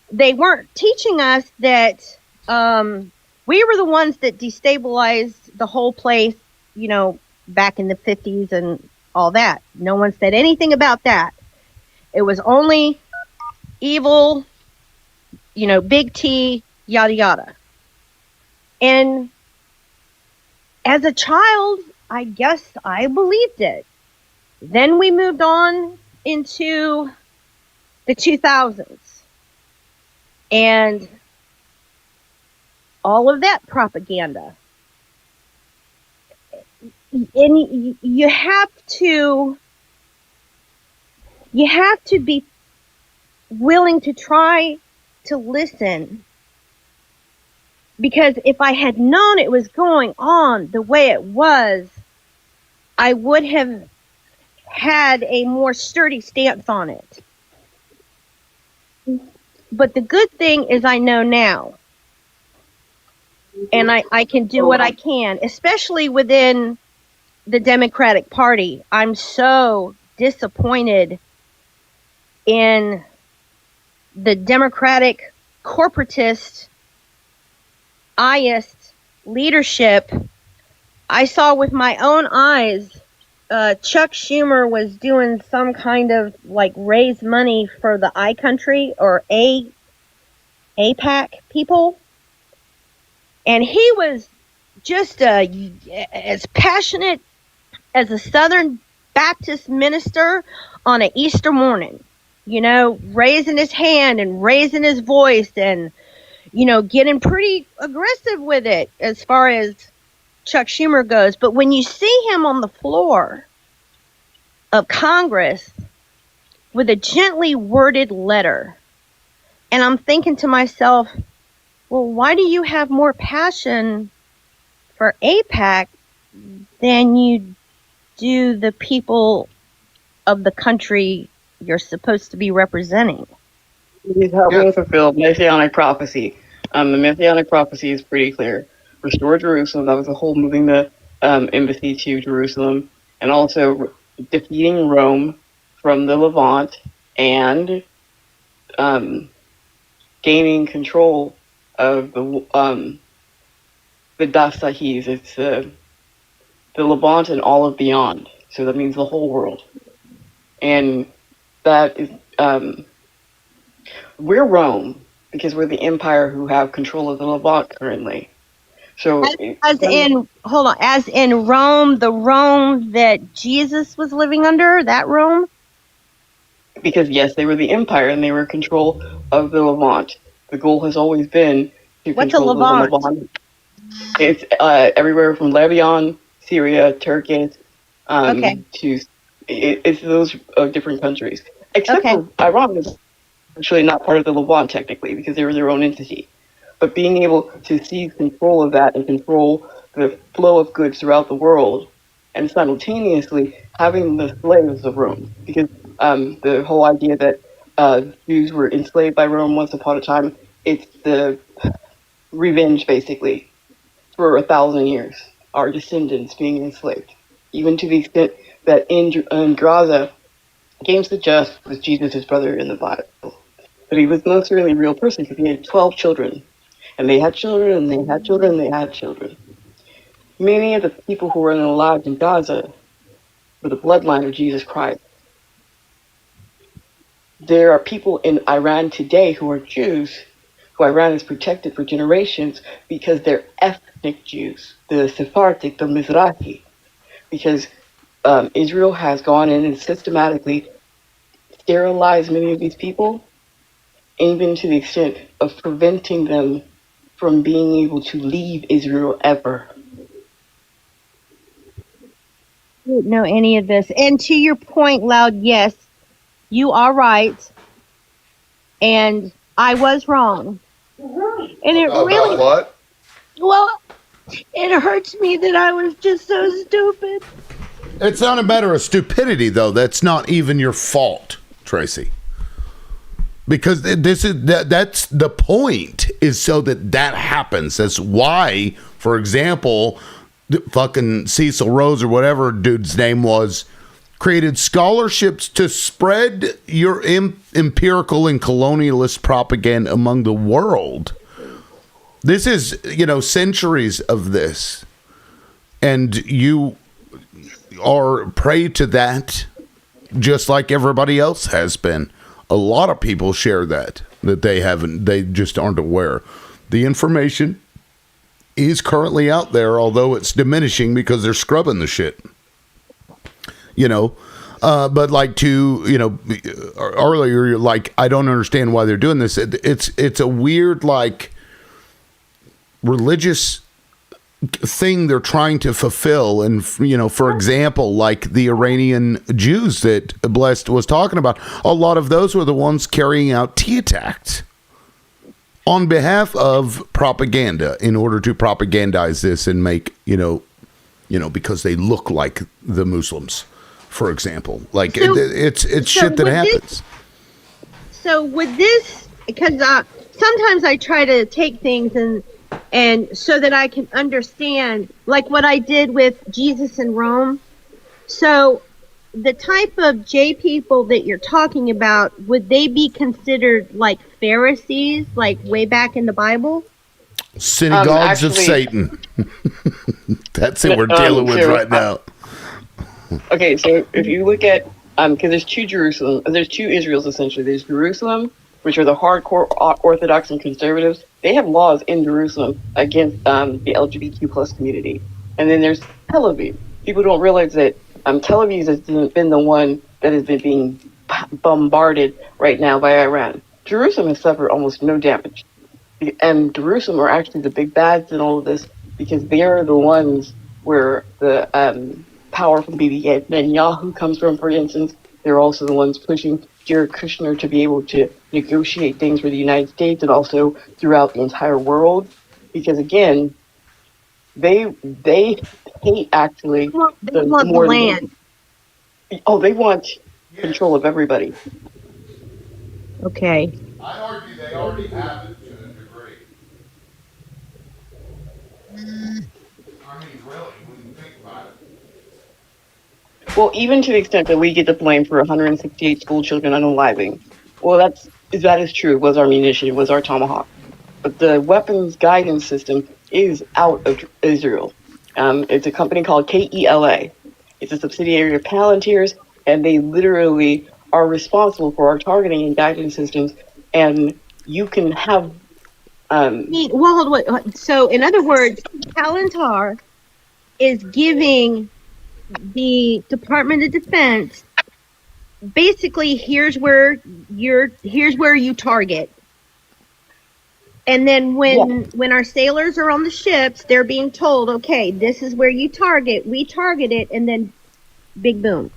They weren't teaching us that we were the ones that destabilized the whole place, you know, back in the 50s and all that. No one said anything about that. It was only evil, you know, big T, yada yada. And as a child, I guess I believed it. Then we moved on into the 2000s. And all of that propaganda. And you have to be willing to try to listen, because if I had known it was going on the way it was, I would have had a more sturdy stance on it. But the good thing is I know now, and I can do what I can, especially within the Democratic Party. I'm so disappointed in the Democratic corporatist, IST leadership. I saw with my own eyes, Chuck Schumer was doing some kind of like raise money for the iCountry or APAC people. And he was just as passionate as a Southern Baptist minister on an Easter morning, you know, raising his hand and raising his voice and, you know, getting pretty aggressive with it as far as Chuck Schumer goes. But when you see him on the floor of Congress with a gently worded letter, and I'm thinking to myself, well, why do you have more passion for AIPAC than you do the people of the country you're supposed to be representing? He's helping fulfill messianic prophecy. The messianic prophecy is pretty clear. Restore Jerusalem. That was the whole moving the embassy to Jerusalem, and also defeating Rome from the Levant and gaining control of the Dastahis. It's the Levant and all of beyond. So that means the whole world. And that is, we're Rome because we're the empire who have control of the Levant currently. So as in Rome, the Rome that Jesus was living under, that Rome? Because yes, they were the empire and they were in control of the Levant. The goal has always been to control the Levant. It's everywhere from Lebanon, Syria, Turkey, to it's those different countries. Except for Iran is actually not part of the Levant technically because they were their own entity. But being able to seize control of that and control the flow of goods throughout the world, and simultaneously having the slaves of Rome, because the whole idea that Jews were enslaved by Rome once upon a time, it's the revenge basically for 1,000 years, our descendants being enslaved, even to the extent that in Gaza, James the Just was Jesus' brother in the Bible, but he was not necessarily a real person because he had 12 children. And they had children, and they had children, and they had children. Many of the people who were alive in Gaza were the bloodline of Jesus Christ. There are people in Iran today who are Jews, who Iran has protected for generations because they're ethnic Jews, the Sephardic, the Mizrahi. Because Israel has gone in and systematically sterilized many of these people, even to the extent of preventing them from being able to leave Israel ever. I didn't know any of this. And to your point, Loud, yes, you are right. And I was wrong. And it really, what? well, it hurts me that I was just so stupid. It's not a matter of stupidity, though. That's not even your fault, Tracy. Because that's the point, is so that happens. That's why, for example, fucking Cecil Rhodes or whatever dude's name was, created scholarships to spread your empirical and colonialist propaganda among the world. This is, centuries of this. And you are prey to that just like everybody else has been. A lot of people share that they just aren't aware. The information is currently out there, although it's diminishing because they're scrubbing the shit. But earlier, I don't understand why they're doing this. It's a weird, religious thing they're trying to fulfill. And, for example, like the Iranian Jews that Blessed was talking about, a lot of those were the ones carrying out tea attacks on behalf of propaganda in order to propagandize this and make, because they look like the Muslims, for example. It's shit that happens. So with this, because sometimes I try to take things and so that I can understand, like what I did with Jesus in Rome. So the type of J people that you're talking about, would they be considered like Pharisees, like way back in the Bible? Synagogues of Satan. That's what we're dealing with right now. Okay, so if you look at, because there's two Israels essentially. There's Jerusalem, which are the hardcore Orthodox and conservatives. They have laws in Jerusalem against the LGBTQ plus community. And then there's Tel Aviv. People don't realize that Tel Aviv has been the one that has been being bombarded right now by Iran. Jerusalem has suffered almost no damage. And Jerusalem are actually the big bads in all of this, because they are the ones where the power from Bibi Netanyahu comes from, for instance. They're also the ones pushing Jared Kushner to be able to negotiate things for the United States and also throughout the entire world. Because again, they hate actually they want the land. They want control of everybody. Okay. I argue they already have it to a degree. I mean, really, when you think about it. Well, even to the extent that we get the blame for 168 school children unaliving. Well, that is true. It was our munition. It was our Tomahawk. But the weapons guidance system is out of Israel. It's a company called KELA. It's a subsidiary of Palantirs, and they literally are responsible for our targeting and guidance systems. And you can have... So, in other words, Palantir is giving the Department of Defense basically here's where you target. And then when our sailors are on the ships, they're being told, okay, this is where you target. We target it, and then big boom.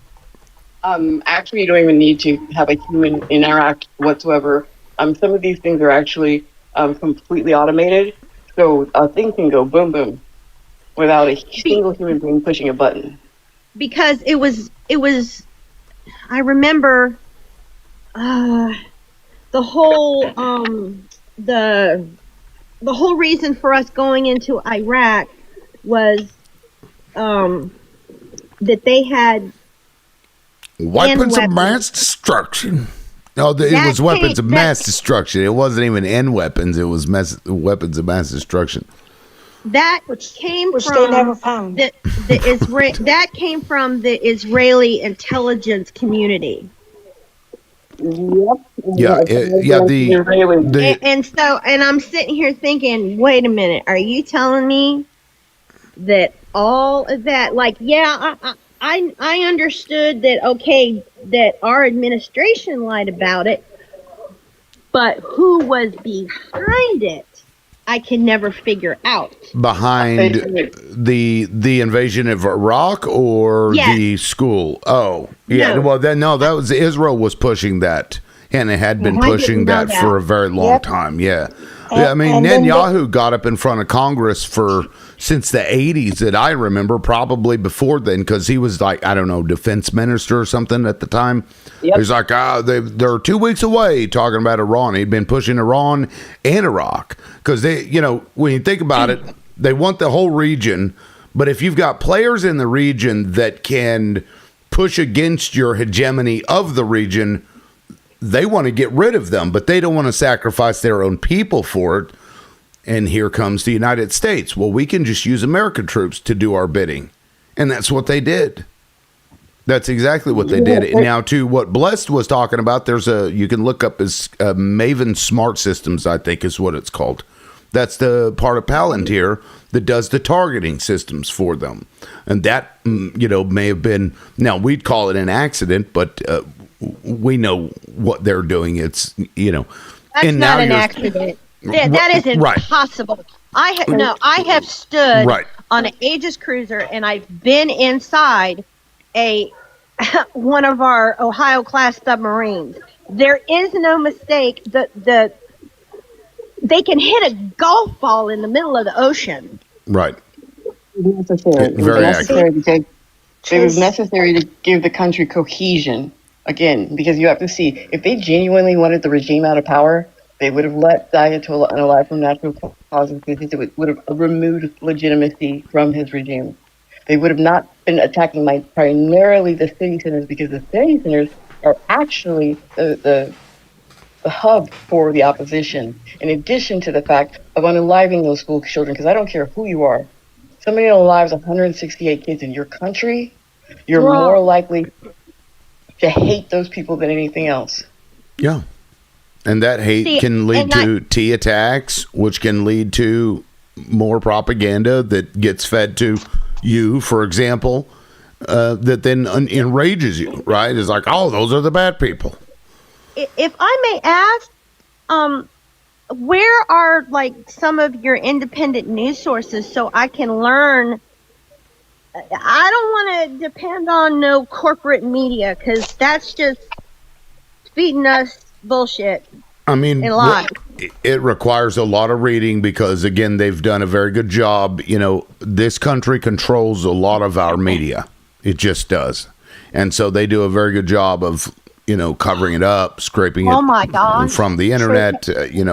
Actually, you don't even need to have a human interact whatsoever. Some of these things are actually completely automated, so a thing can go boom boom without a single human being pushing a button. Because it was. I remember the whole the whole reason for us going into Iraq was that they had weapons of mass destruction. No, it was weapons of mass destruction. It wasn't even end weapons. It was weapons of mass destruction. That came from they never found. That came from the Israeli intelligence community. Yep. And I'm sitting here thinking, wait a minute, are you telling me that all of that, I understood that, okay, that our administration lied about it, but who was behind it, I can never figure out. Behind the invasion of Iraq or the school? Oh, yeah. No. Well, that was Israel was pushing that, and it had been pushing that for a very long time. Yeah. Yeah, I mean, And then Netanyahu got up in front of Congress since the 80s that I remember, probably before then, because he was like, I don't know, defense minister or something at the time. Yep. He's like, they're 2 weeks away talking about Iran. He'd been pushing Iran and Iraq because they, when you think about it, they want the whole region. But if you've got players in the region that can push against your hegemony of the region, they want to get rid of them, but they don't want to sacrifice their own people for it. And here comes the United States. Well, we can just use American troops to do our bidding. And that's what they did. That's exactly what they did. And now, to what Blessed was talking about, you can look up as Maven Smart Systems, I think is what it's called. That's the part of Palantir that does the targeting systems for them. And that, may have been, now we'd call it an accident, but we know what they're doing. It's, That's and not now an accident. That is impossible. I have stood on an Aegis cruiser and I've been inside one of our Ohio class submarines. There is no mistake that they can hit a golf ball in the middle of the ocean. Right. Very accurate. It was necessary to give the country cohesion. Again, because you have to see, if they genuinely wanted the regime out of power, they would have let the Ayatollah unalive from natural causes, because it would have removed legitimacy from his regime. They would have not been attacking primarily the city centers, because the city centers are actually the hub for the opposition, in addition to the fact of unaliving those school children, because I don't care who you are. Somebody unalives 168 kids in your country, you're more likely to hate those people than anything else. Yeah. And that hate can lead to T attacks, which can lead to more propaganda that gets fed to you, for example, that then enrages you, right? It's like, oh, those are the bad people. If I may ask, where are some of your independent news sources so I can learn? I don't want to depend on no corporate media, because that's just feeding us bullshit. I mean, and lies. It requires a lot of reading because, again, they've done a very good job. This country controls a lot of our media. It just does. And so they do a very good job of, covering it up, scraping it from the internet,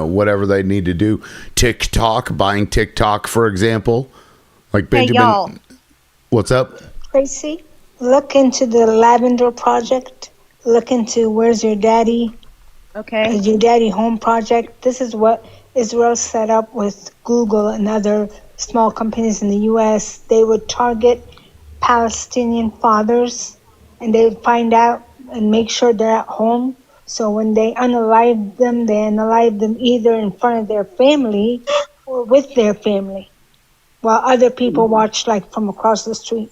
whatever they need to do. TikTok, buying TikTok, for example. Like Benjamin. Hey, y'all. What's up? Tracy, look into the Lavender Project. Look into Where's Your Daddy? Okay. Your Daddy Home Project. This is what Israel set up with Google and other small companies in the U.S. They would target Palestinian fathers, and they would find out and make sure they're at home. So when they unalive them either in front of their family or with their family, while other people watch from across the street.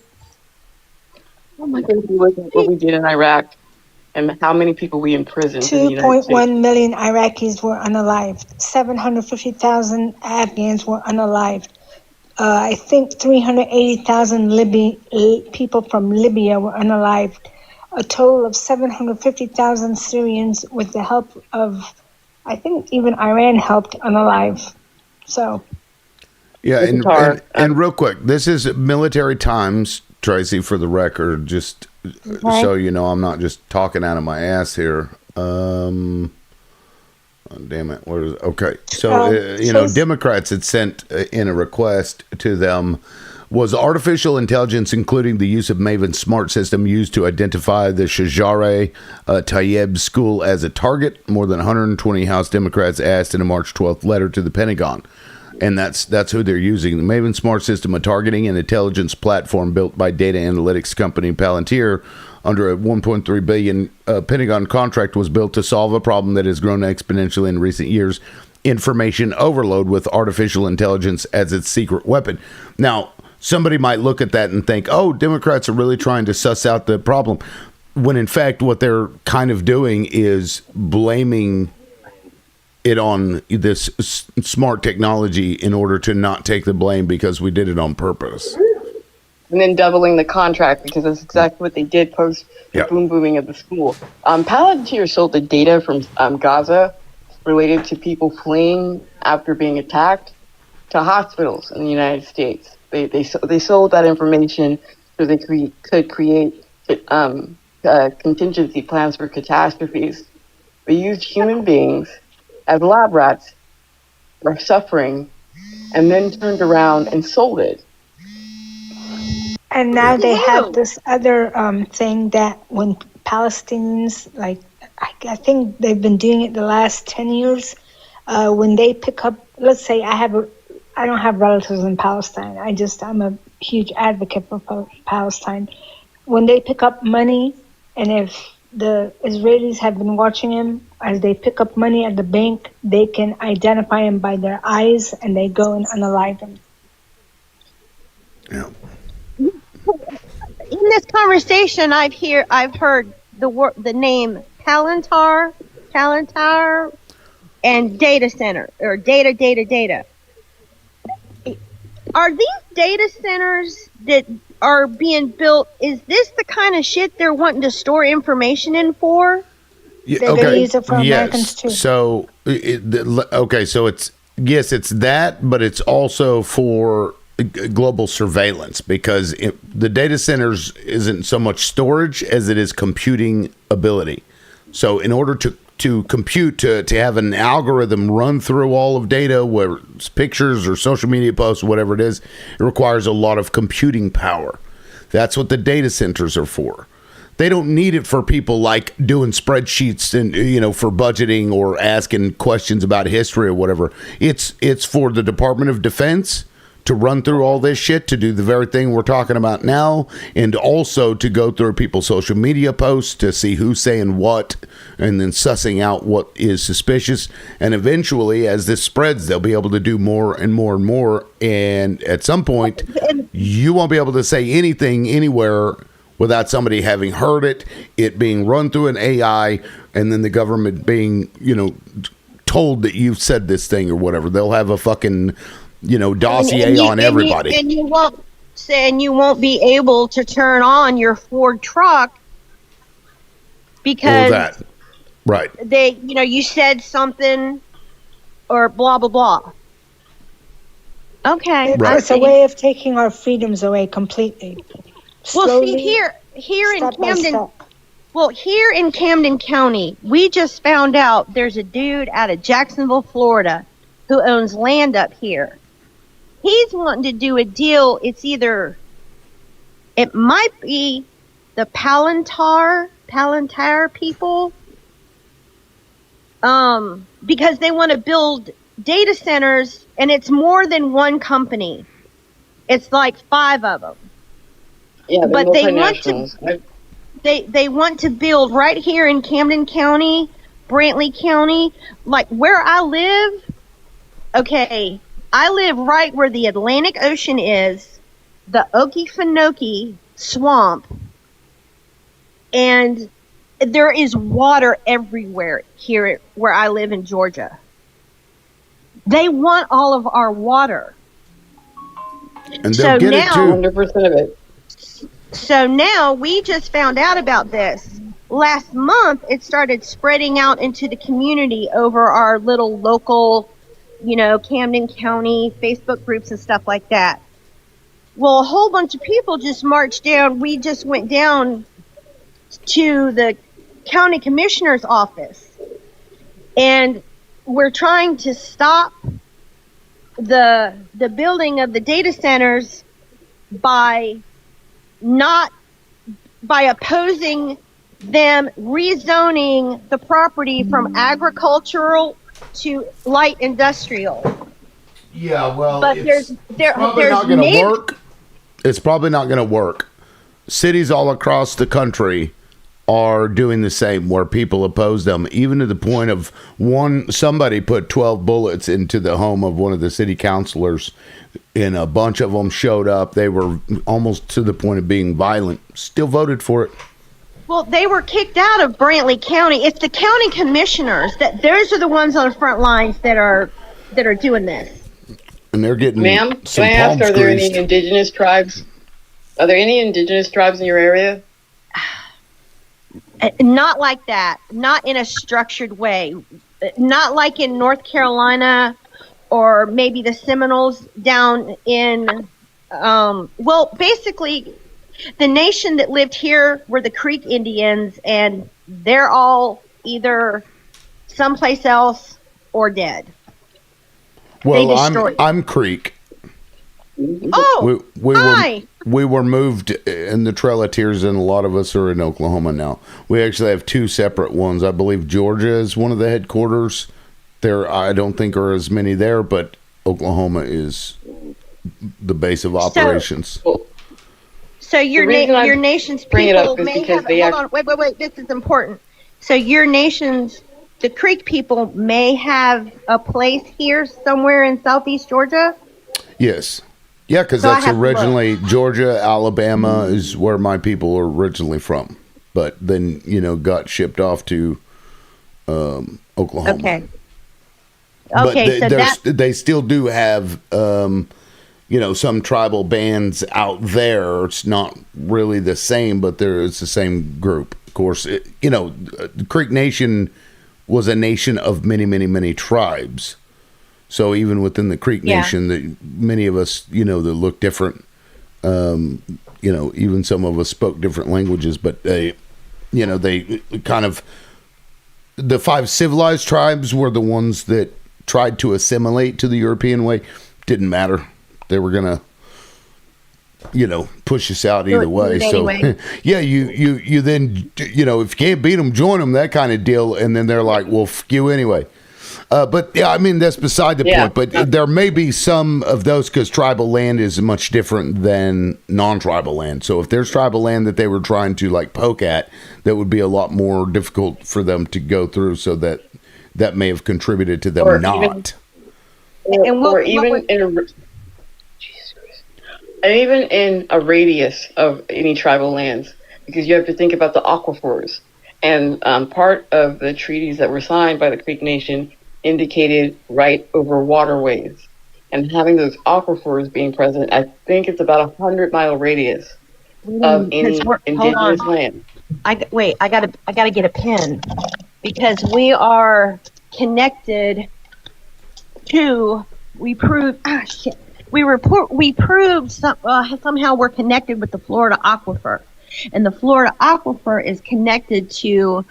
Oh my goodness, look at what we did in Iraq and how many people we imprisoned. 2.1 million Iraqis were unalived. 750,000 Afghans were unalived. I think 380,000 people from Libya were unalived. A total of 750,000 Syrians, with the help of, I think even Iran helped unalive. So. Yeah, and real quick, this is Military Times, Tracy, for the record, just so you know, I'm not just talking out of my ass here. Oh, damn it. Okay. So, Democrats had sent in a request to them, was artificial intelligence, including the use of Maven Smart System, used to identify the Shajare Tayeb school as a target? More than 120 House Democrats asked in a March 12th letter to the Pentagon. And that's who they're using. The Maven Smart System, a targeting and intelligence platform built by data analytics company Palantir under a $1.3 billion Pentagon contract, was built to solve a problem that has grown exponentially in recent years: information overload with artificial intelligence as its secret weapon. Now, somebody might look at that and think, oh, Democrats are really trying to suss out the problem, when in fact what they're kind of doing is blaming it on this smart technology in order to not take the blame because we did it on purpose. And then doubling the contract, because that's exactly what they did post the booming of the school. Palantir sold the data from Gaza related to people fleeing after being attacked to hospitals in the United States. They sold that information so they could create contingency plans for catastrophes. They used human beings as lab rats for suffering and then turned around and sold it. And now they have this other thing that when Palestinians, like, I think they've been doing it the last 10 years, when they pick up, let's say I don't have relatives in Palestine. I'm a huge advocate for Palestine. When they pick up money, and if the Israelis have been watching them, as they pick up money at the bank, they can identify them by their eyes, and they go and unalive them. Yeah. In this conversation, I've heard the name Palantir, and data center or data. Are these data centers that are being built? Is this the kind of shit they're wanting to store information in for? Yeah, They're gonna use it for Americans too. So so it's that, but it's also for global surveillance, because the data centers isn't so much storage as it is computing ability. So in order to compute, to have an algorithm run through all of data, whether it's pictures or social media posts, whatever it is, it requires a lot of computing power. That's what the data centers are for. They don't need it for people like doing spreadsheets and, for budgeting or asking questions about history or whatever. It's for the Department of Defense to run through all this shit, to do the very thing we're talking about now, and also to go through people's social media posts to see who's saying what, and then sussing out what is suspicious. And eventually, as this spreads, they'll be able to do more and more and more. And at some point, you won't be able to say anything anywhere without somebody having heard it being run through an AI, and then the government being, told that you've said this thing or whatever. They'll have a fucking dossier on everybody. And you won't be able to turn on your Ford truck because that. Right. You said something or blah blah blah. Okay. Right. It's a way of taking our freedoms away completely. Well, see, here in Camden. Well, here in Camden County, we just found out there's a dude out of Jacksonville, Florida, who owns land up here. He's wanting to do a deal. It might be the Palantir people, because they want to build data centers, and it's more than one company. It's like 5 of them. Yeah, but they want to build right here in Camden County, Brantley County, like where I live. Okay, I live right where the Atlantic Ocean is, the Okefenokee Swamp, and there is water everywhere here where I live in Georgia. They want all of our water. And they'll get it too. 100% of it. So now we just found out about this. Last month, it started spreading out into the community over our little local, Camden County Facebook groups and stuff like that. Well, a whole bunch of people just marched down. We just went down to the county commissioner's office, and we're trying to stop the building of the data centers by opposing them rezoning the property from agricultural to light industrial. Yeah, well, but there's not going to work. It's probably not going to work. Cities all across the country are doing the same, where people oppose them, even to the point of somebody put 12 bullets into the home of one of the city councilors, and a bunch of them showed up. They were almost to the point of being violent. Still voted for it. Well, they were kicked out of Brantley County. It's the county commissioners those are the ones on the front lines that are doing this. And they're getting Ma'am, can I ask, are there any indigenous tribes? Are there any indigenous tribes in your area? Not like that. Not in a structured way. Not like in North Carolina or maybe the Seminoles down in, well, basically, the nation that lived here were the Creek Indians, and they're all either someplace else or dead. Well, destroyed I'm Creek. Oh, hi. We were moved in the Trail of Tears, and a lot of us are in Oklahoma now. We actually have two separate ones. I believe Georgia is one of the headquarters. There, I don't think are as many there, but Oklahoma is the base of operations. So your nation's bring it up people is may because have. they Hold on, wait. This is important. So your nation's, the Creek people may have a place here somewhere in southeast Georgia. Yes. Yeah, because So I that's have to look. originally Georgia, Alabama is where my people are originally from. But then, got shipped off to Oklahoma. Okay. But Okay, so they still do have, some tribal bands out there. It's not really the same, but it's the same group. Of course, the Creek Nation was a nation of many, many, many tribes. So even within the Creek Yeah. Nation, many of us, that look different, even some of us spoke different languages, but they kind of, the 5 civilized tribes were the ones that tried to assimilate to the European way. Didn't matter. They were going to, push us out either way. So yeah, you then, if you can't beat them, join them, that kind of deal. And then they're like, well, f you anyway. But yeah, I mean, that's beside the point, but there may be some of those because tribal land is much different than non-tribal land. So if there's tribal land that they were trying to like poke at, that would be a lot more difficult for them to go through. So that may have contributed to them not. Even in a radius of any tribal lands, because you have to think about the aquifers. And part of the treaties that were signed by the Creek Nation indicated right over waterways. And having those aquifers being present, I think it's about 100-mile radius of any indigenous land. I gotta get a pen because we are connected to. We proved. We proved somehow we're connected with the Florida Aquifer, and the Florida Aquifer is connected to.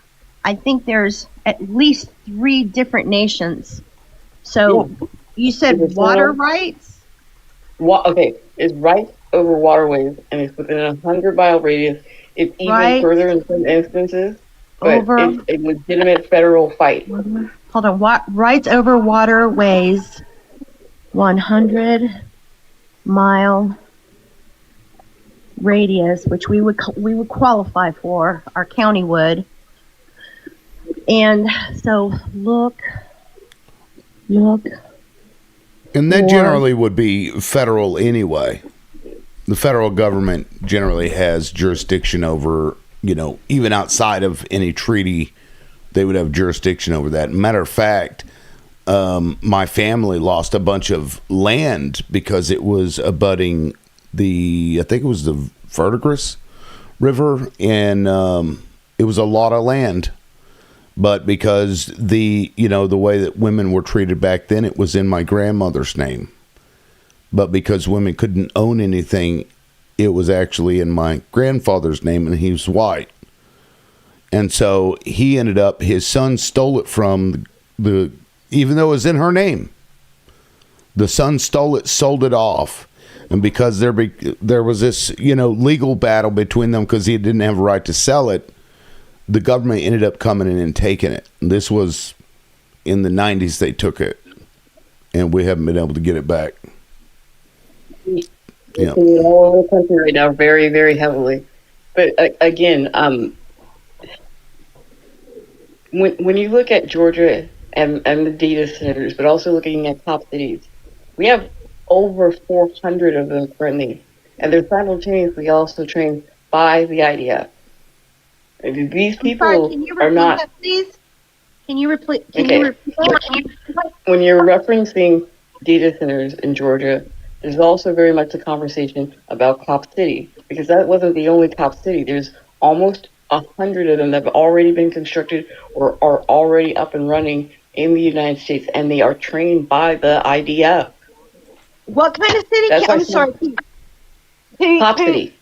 I think there's at least 3 different nations. So you said water rights? Okay, it's right over waterways, and it's within a 100-mile radius. It's even further in some instances, but it's a legitimate federal fight. Hold on, rights over waterways, 100-mile radius, which we would qualify for. Our county would. And so look. And that generally would be federal anyway. The federal government generally has jurisdiction over, even outside of any treaty, they would have jurisdiction over that. Matter of fact, my family lost a bunch of land because it was abutting I think it was the Verdigris River, and it was a lot of land. But because the way that women were treated back then, it was in my grandmother's name. But because women couldn't own anything, it was actually in my grandfather's name, and he was white. And so he ended up, his son stole it from even though it was in her name. The son stole it, sold it off. And because there was this, legal battle between them because he didn't have a right to sell it, the government ended up coming in and taking it. This was in the 90s they took it, and we haven't been able to get it back. It's all over the country right now, very, very heavily. But again, when you look at Georgia and the data centers, but also looking at top cities, we have over 400 of them currently, and they're simultaneously also trained by the IDF. These people are not. That, please? Can you repeat? When you're referencing data centers in Georgia, there's also very much a conversation about Cop City, because that wasn't the only Cop City. There's almost 100 of them that have already been constructed or are already up and running in the United States, and they are trained by the IDF. What kind of city? That's why I'm sorry. Cop City.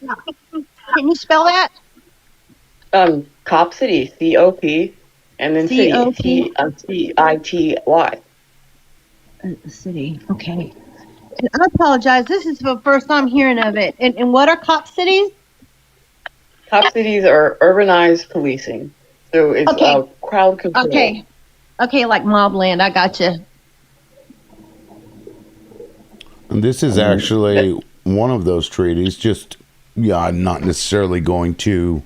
Can you spell that? Cop City, COP, and then City, CITY. City. Okay. And I apologize. This is the first time hearing of it. And what are cop cities? Cop cities are urbanized policing. So it's crowd control. Okay. Okay, like Mobland. I got you. And this is actually one of those treaties. Just, I'm not necessarily going to,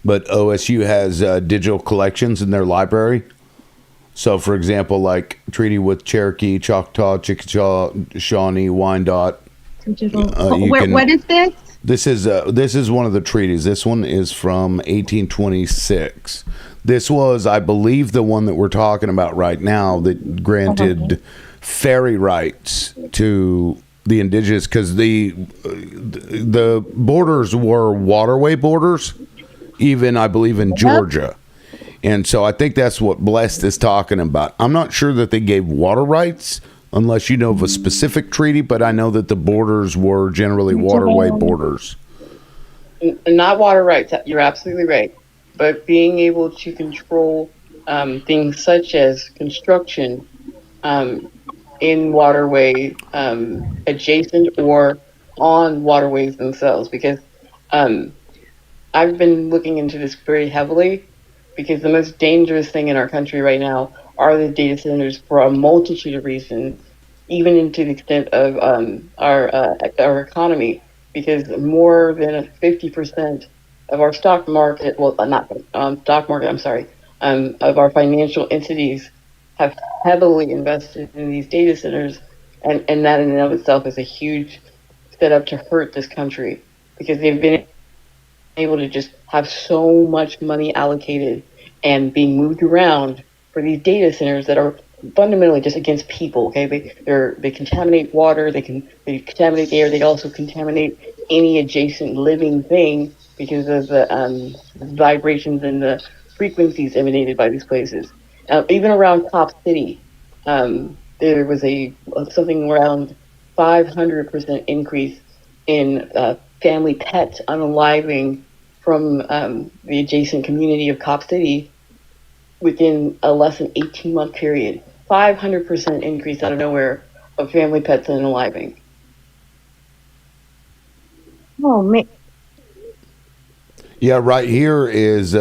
but OSU has digital collections in their library. So, for example, like treaty with Cherokee, Choctaw, Chickasaw, Shawnee, Wyandotte. What is this? This is one of the treaties. This one is from 1826. This was, I believe, the one that we're talking about right now that granted ferry rights to the indigenous, because the borders were waterway borders, even I believe in Georgia. And so I think that's what Blessed is talking about. I'm not sure that they gave water rights unless you know of a specific treaty, but I know that the borders were generally waterway borders. Not water rights, you're absolutely right. But being able to control things such as construction in waterway adjacent or on waterways themselves. Because I've been looking into this very heavily, because the most dangerous thing in our country right now are the data centers for a multitude of reasons, even into the extent of our economy, because more than 50% of our stock market, well, not stock market, I'm sorry, of our financial entities have heavily invested in these data centers, and that in and of itself is a huge setup to hurt this country, because they've been able to just have so much money allocated and being moved around for these data centers that are fundamentally just against people. Okay, they contaminate water, they contaminate the air, they also contaminate any adjacent living thing because of the vibrations and the frequencies emanated by these places. Even around Cop City, there was something around 500% increase in family pets unaliving from the adjacent community of Cop City within a less than 18-month period. 500% increase out of nowhere of family pets unaliving. Oh, man. Yeah, right here is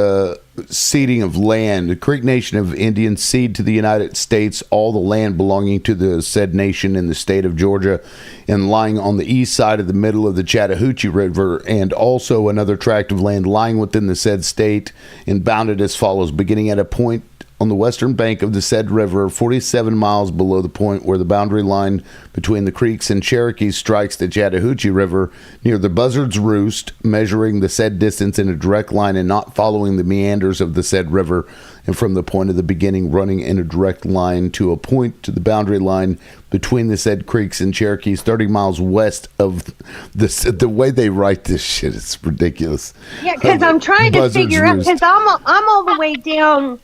ceding of land. The Creek Nation of Indians cede to the United States all the land belonging to the said nation in the state of Georgia and lying on the east side of the middle of the Chattahoochee River, and also another tract of land lying within the said state and bounded as follows, beginning at a point on the western bank of the said river, 47 miles below the point where the boundary line between the Creeks and Cherokees strikes the Chattahoochee River, near the Buzzard's Roost, measuring the said distance in a direct line and not following the meanders of the said river, and from the point of the beginning running in a direct line to a point to the boundary line between the said Creeks and Cherokees, 30 miles west of the way they write this shit, it's ridiculous. Yeah, because I'm trying to figure out, because I'm all the way down.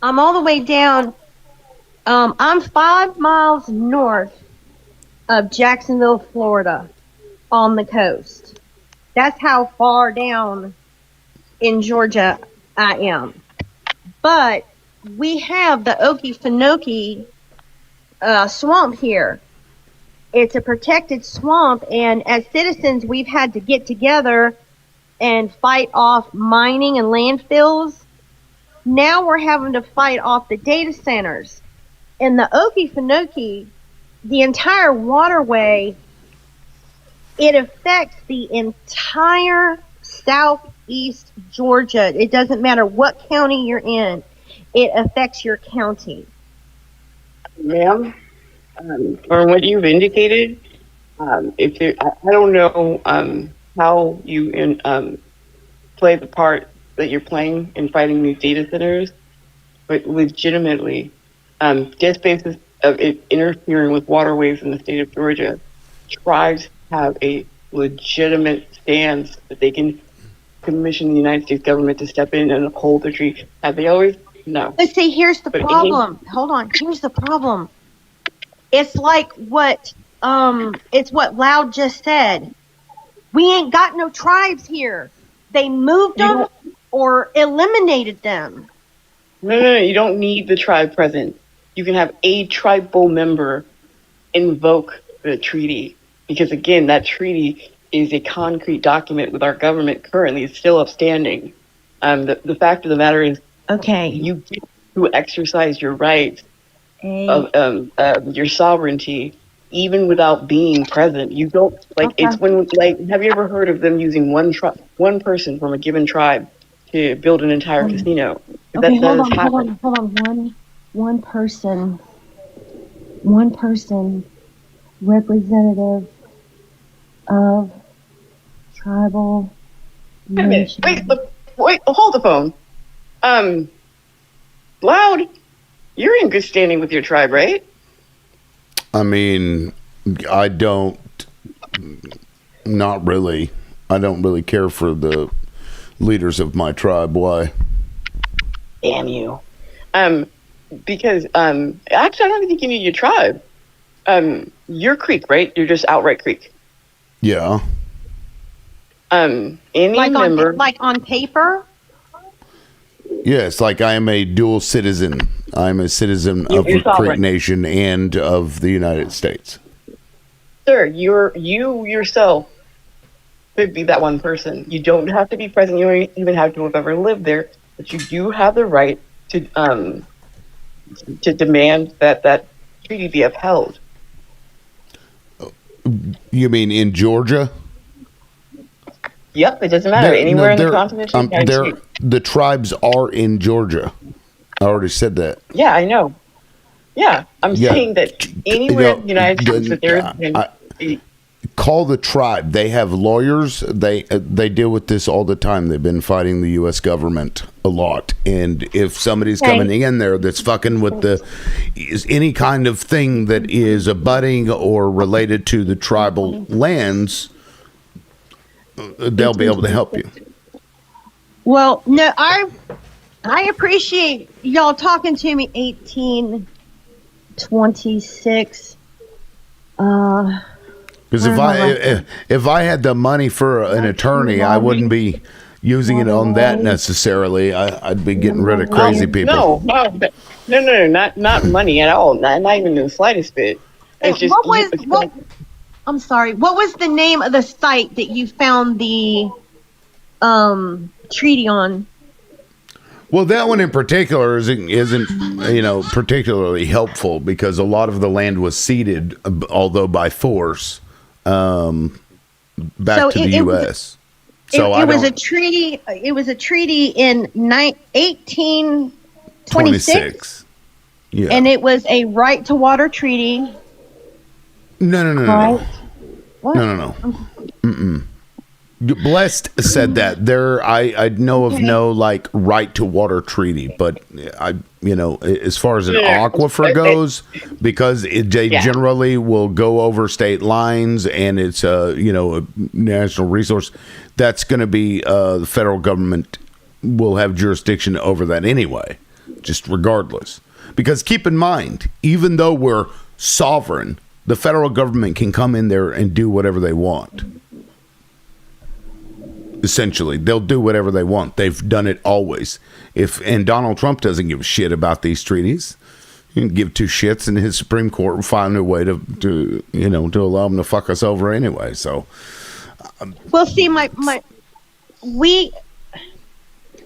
I'm 5 miles north of Jacksonville, Florida, on the coast. That's how far down in Georgia I am. But we have the Okefenokee swamp here. It's a protected swamp, and as citizens, we've had to get together and fight off mining and landfills. Now we're having to fight off the data centers. And the Okefenokee, the entire waterway, it affects the entire southeast Georgia. It doesn't matter what county you're in. It affects your county. Ma'am, from what you've indicated, I don't know how you play the part that you're playing in fighting these data centers, but legitimately, just basis of it interfering with waterways in the state of Georgia, tribes have a legitimate stance that they can commission the United States government to step in and uphold the treaty. Have they always No. But see, here's the But it- problem. Hold on. Here's the problem. It's like what it's what Loud just said. We ain't got no tribes here. They moved them or eliminated them. No. You don't need the tribe present. You can have a tribal member invoke the treaty because, again, that treaty is a concrete document with our government currently still upstanding. The fact of the matter is, okay, you get to exercise your rights of your sovereignty even without being present. You don't It's when have you ever heard of them using one person from a given tribe to build an entire casino? Okay, That hold has happened. on. One person representative of tribal Wait a minute. Wait, hold the phone. Loud, you're in good standing with your tribe, right? I mean, not really. I don't really care for the leaders of my tribe. Why? Damn you. Because actually, I don't think you need your tribe. You're Creek, right? You're just outright Creek. Yeah. Any member like on paper. Yes, like I am a dual citizen. I'm a citizen of the Creek sovereign. Nation and of the United States. Sir, you yourself could be that one person. You don't have to be present. You don't even have to have ever lived there, but you do have the right to demand that treaty be upheld. You mean in Georgia? Yep, it doesn't matter. Anywhere in the continent. The tribes are in Georgia. I already said that. Yeah, I know. Yeah, I'm saying that anywhere in the United States that there is. Call the tribe. They have lawyers. They deal with this all the time. They've been fighting the U.S. government a lot. And if somebody's coming in there that's fucking with is any kind of thing that is abutting or related to the tribal lands, they'll be able to help you. Well, no, I appreciate y'all talking to me. 1826. Because if I had the money for an attorney, I wouldn't be using it on that necessarily. I'd be getting rid of crazy people. No, not money at all. Not even in the slightest bit. It's just I'm sorry. What was the name of the site that you found the treaty on? Well, that one in particular isn't particularly helpful because a lot of the land was ceded, although by force, back to the U.S. It was a treaty. It was a treaty in 1826. Yeah. And it was a right to water treaty. No. Right? What? No. Mm-mm. Blessed said that I know of no like right to water treaty, but as far as an aquifer goes, because they generally will go over state lines and it's a national resource, that's going to be the federal government will have jurisdiction over that anyway, just regardless. Because keep in mind, even though we're sovereign, the federal government can come in there and do whatever they want. Essentially, they'll do whatever they want. They've done it always. And Donald Trump doesn't give a shit about these treaties. He can give two shits, and his Supreme Court will find a way to allow him to fuck us over anyway. So, well, see,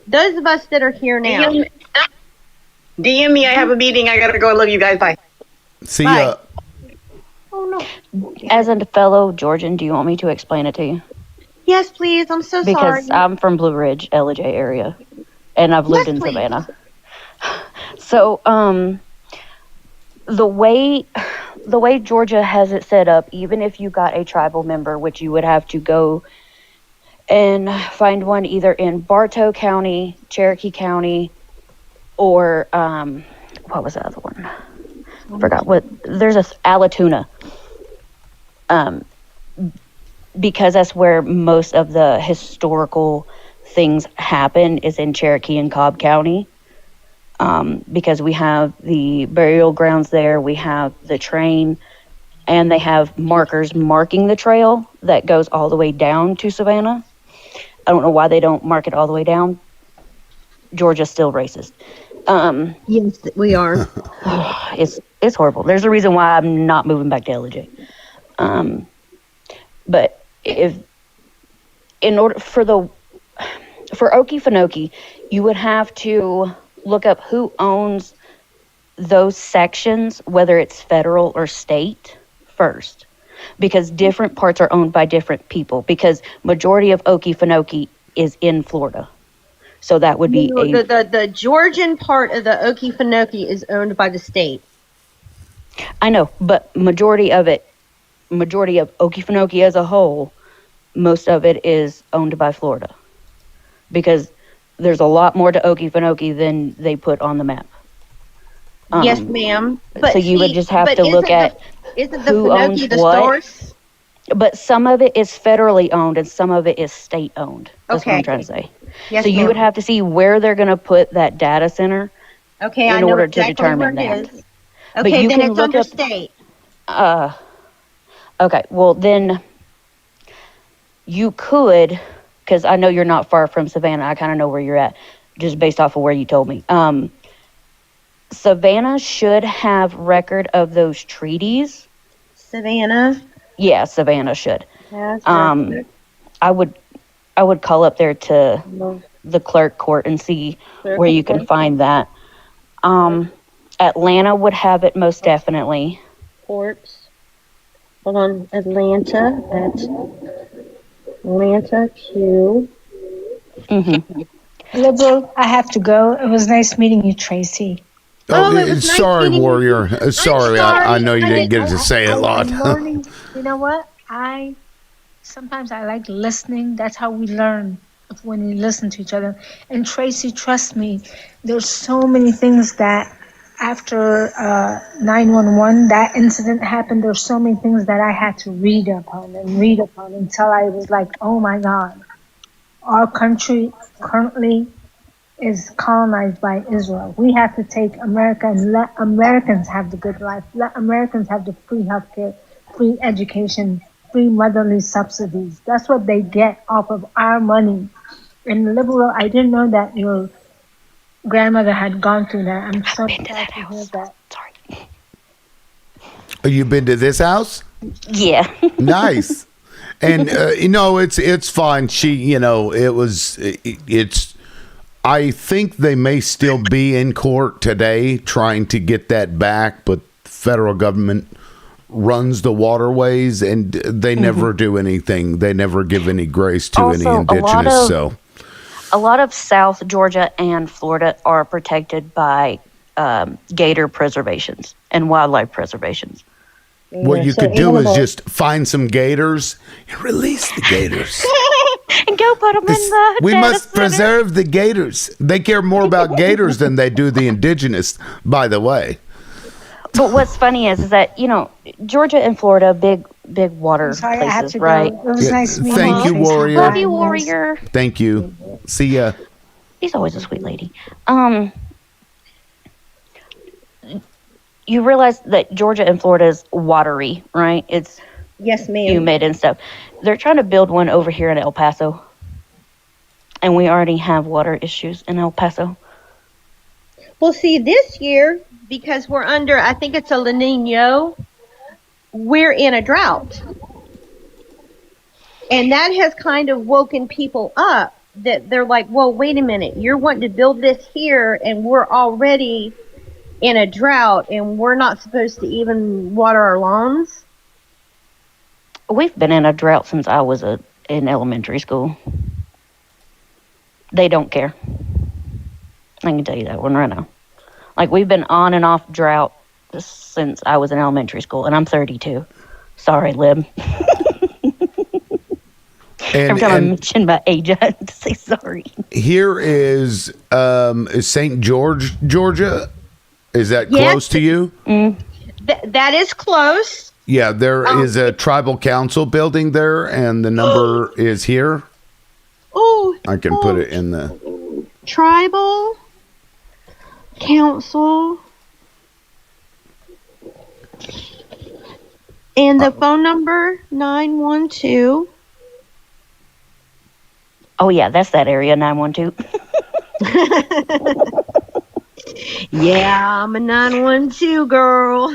those of us that are here now. DM me. I have a meeting. I gotta go. I love you guys. Bye. See ya. Oh no. As a fellow Georgian, do you want me to explain it to you? Yes, please. I'm so sorry. Because I'm from Blue Ridge, LJ area, and I've lived in Savannah. So, the way Georgia has it set up, even if you got a tribal member, which you would have to go and find one either in Bartow County, Cherokee County, or what was the other one? I forgot what. There's a Allatoona. Because that's where most of the historical things happen is in Cherokee and Cobb County. because we have the burial grounds there, we have the train, and they have markers marking the trail that goes all the way down to Savannah. I don't know why they don't mark it all the way down. Georgia's still racist. Yes, we are. It's horrible. There's a reason why I'm not moving back to LJ. But in order for Okefenokee, you would have to look up who owns those sections, whether it's federal or state first, because different parts are owned by different people, because majority of Okefenokee is in Florida. So that would be the Georgian part of the Okefenokee is owned by the state. I know, but majority of Okefenokee as a whole, most of it is owned by Florida, because there's a lot more to Okefenokee than they put on the map. Yes, ma'am. But so you would just have to look at isn't the who owns Fenokee the what. source? But some of it is federally owned and some of it is state owned. That's what I'm trying to say. Yes, so you ma'am. would have to see where they're going to put that data center Okay, in I know order exactly to determine where it that. is. But Okay, you then can it's look under up- state. Okay, well then you could, because I know you're not far from Savannah. I kind of know where you're at, just based off of where you told me. Savannah should have record of those treaties. Savannah? Yeah, Savannah should. Has I would call up there to the clerk court and see Clerk where you can court. find that. Atlanta would have it most definitely. Ports. Hold on, Atlanta. That's Atlanta Q. Liberal, I have to go. It was nice meeting you, Tracy. Sorry, Warrior. Sorry, I know you didn't get to say it a lot. I'm learning. You know what? Sometimes I like listening. That's how we learn, when we listen to each other. And Tracy, trust me, there's so many things that after 911, that incident happened, there's so many things that I had to read upon until I was like, oh my God, our country currently is colonized by Israel. We have to take America and let Americans have the good life. Let Americans have the free healthcare, free education, free motherly subsidies. That's what they get off of our money. And Liberal, I didn't know that your grandmother had gone through that. I'm so sad to hear that. You've been to this house? Yeah. Nice. And it's fine. She, it's. I think they may still be in court today trying to get that back, but the federal government runs the waterways and they never do anything. They never give any grace to any Also, indigenous. a lot of South Georgia and Florida are protected by gator preservations and wildlife preservations. What you could do is just find some gators and release the gators. And go put them in the We data must center. preserve the gators. They care more about gators than they do the indigenous, by the way. But what's funny is that, Georgia and Florida, big water Sorry, I had places, to right? go. It was nice meeting Thank you, Tracy. Warrior. Love you, Warrior. Thank you. See ya. He's always a sweet lady. You realize that Georgia and Florida is watery, right? It's Yes, ma'am. humid and stuff. They're trying to build one over here in El Paso. And we already have water issues in El Paso. Well, see, this year, because we're under, I think it's a La Nino, we're in a drought. And that has kind of woken people up that they're like, well, wait a minute, you're wanting to build this here and we're already in a drought and we're not supposed to even water our lawns? We've been in a drought since I was in elementary school. They don't care. I can tell you that one right now. Like, we've been on and off drought since I was in elementary school, and I'm 32. Sorry, Lib. Every time I mention my age, I have to say sorry. Here is St. George, Georgia. Is that Yes. close to you? That is close. Yeah, there is a tribal council building there, and the number is here. Oh, I can put it in the. tribal. Council. And the phone number 912. Oh yeah, that's that area 912. Yeah, I'm a 912 girl.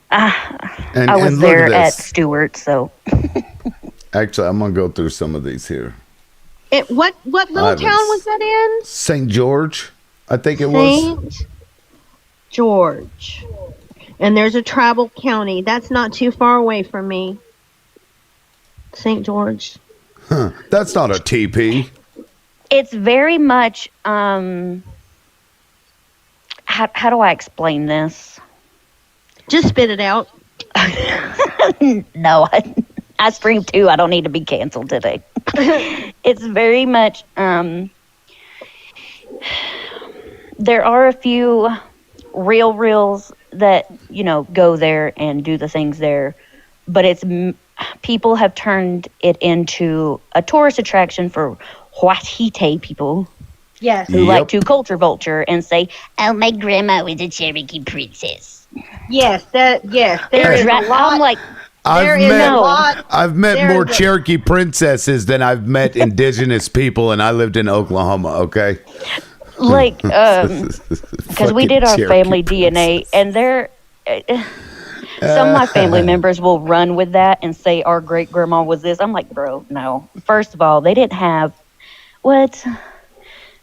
And, I was and look there at at this. Stewart, so Actually, I'm gonna go through some of these here. What little Ivans. town was that in? St. George, I think it was. St. George. And there's a tribal county. That's not too far away from me. St. George. Huh. That's not a TP. it's very much. How do I explain this? Just spit it out. No, I streamed too. I don't need to be canceled today. It's very much. There are a few reels that go there and do the things there, but it's people have turned it into a tourist attraction for Wahite people. Yes. Who like to culture vulture and say, "Oh, my grandma was a Cherokee princess." Yes, there is a lot. I'm like, I've met There more is a- Cherokee princesses than I've met indigenous people, and I lived in Oklahoma. Okay, like, because we did our Fucking family Cherokee DNA, and there, some of my family members will run with that and say our great grandma was this. I'm like, bro, no. First of all, they didn't have what.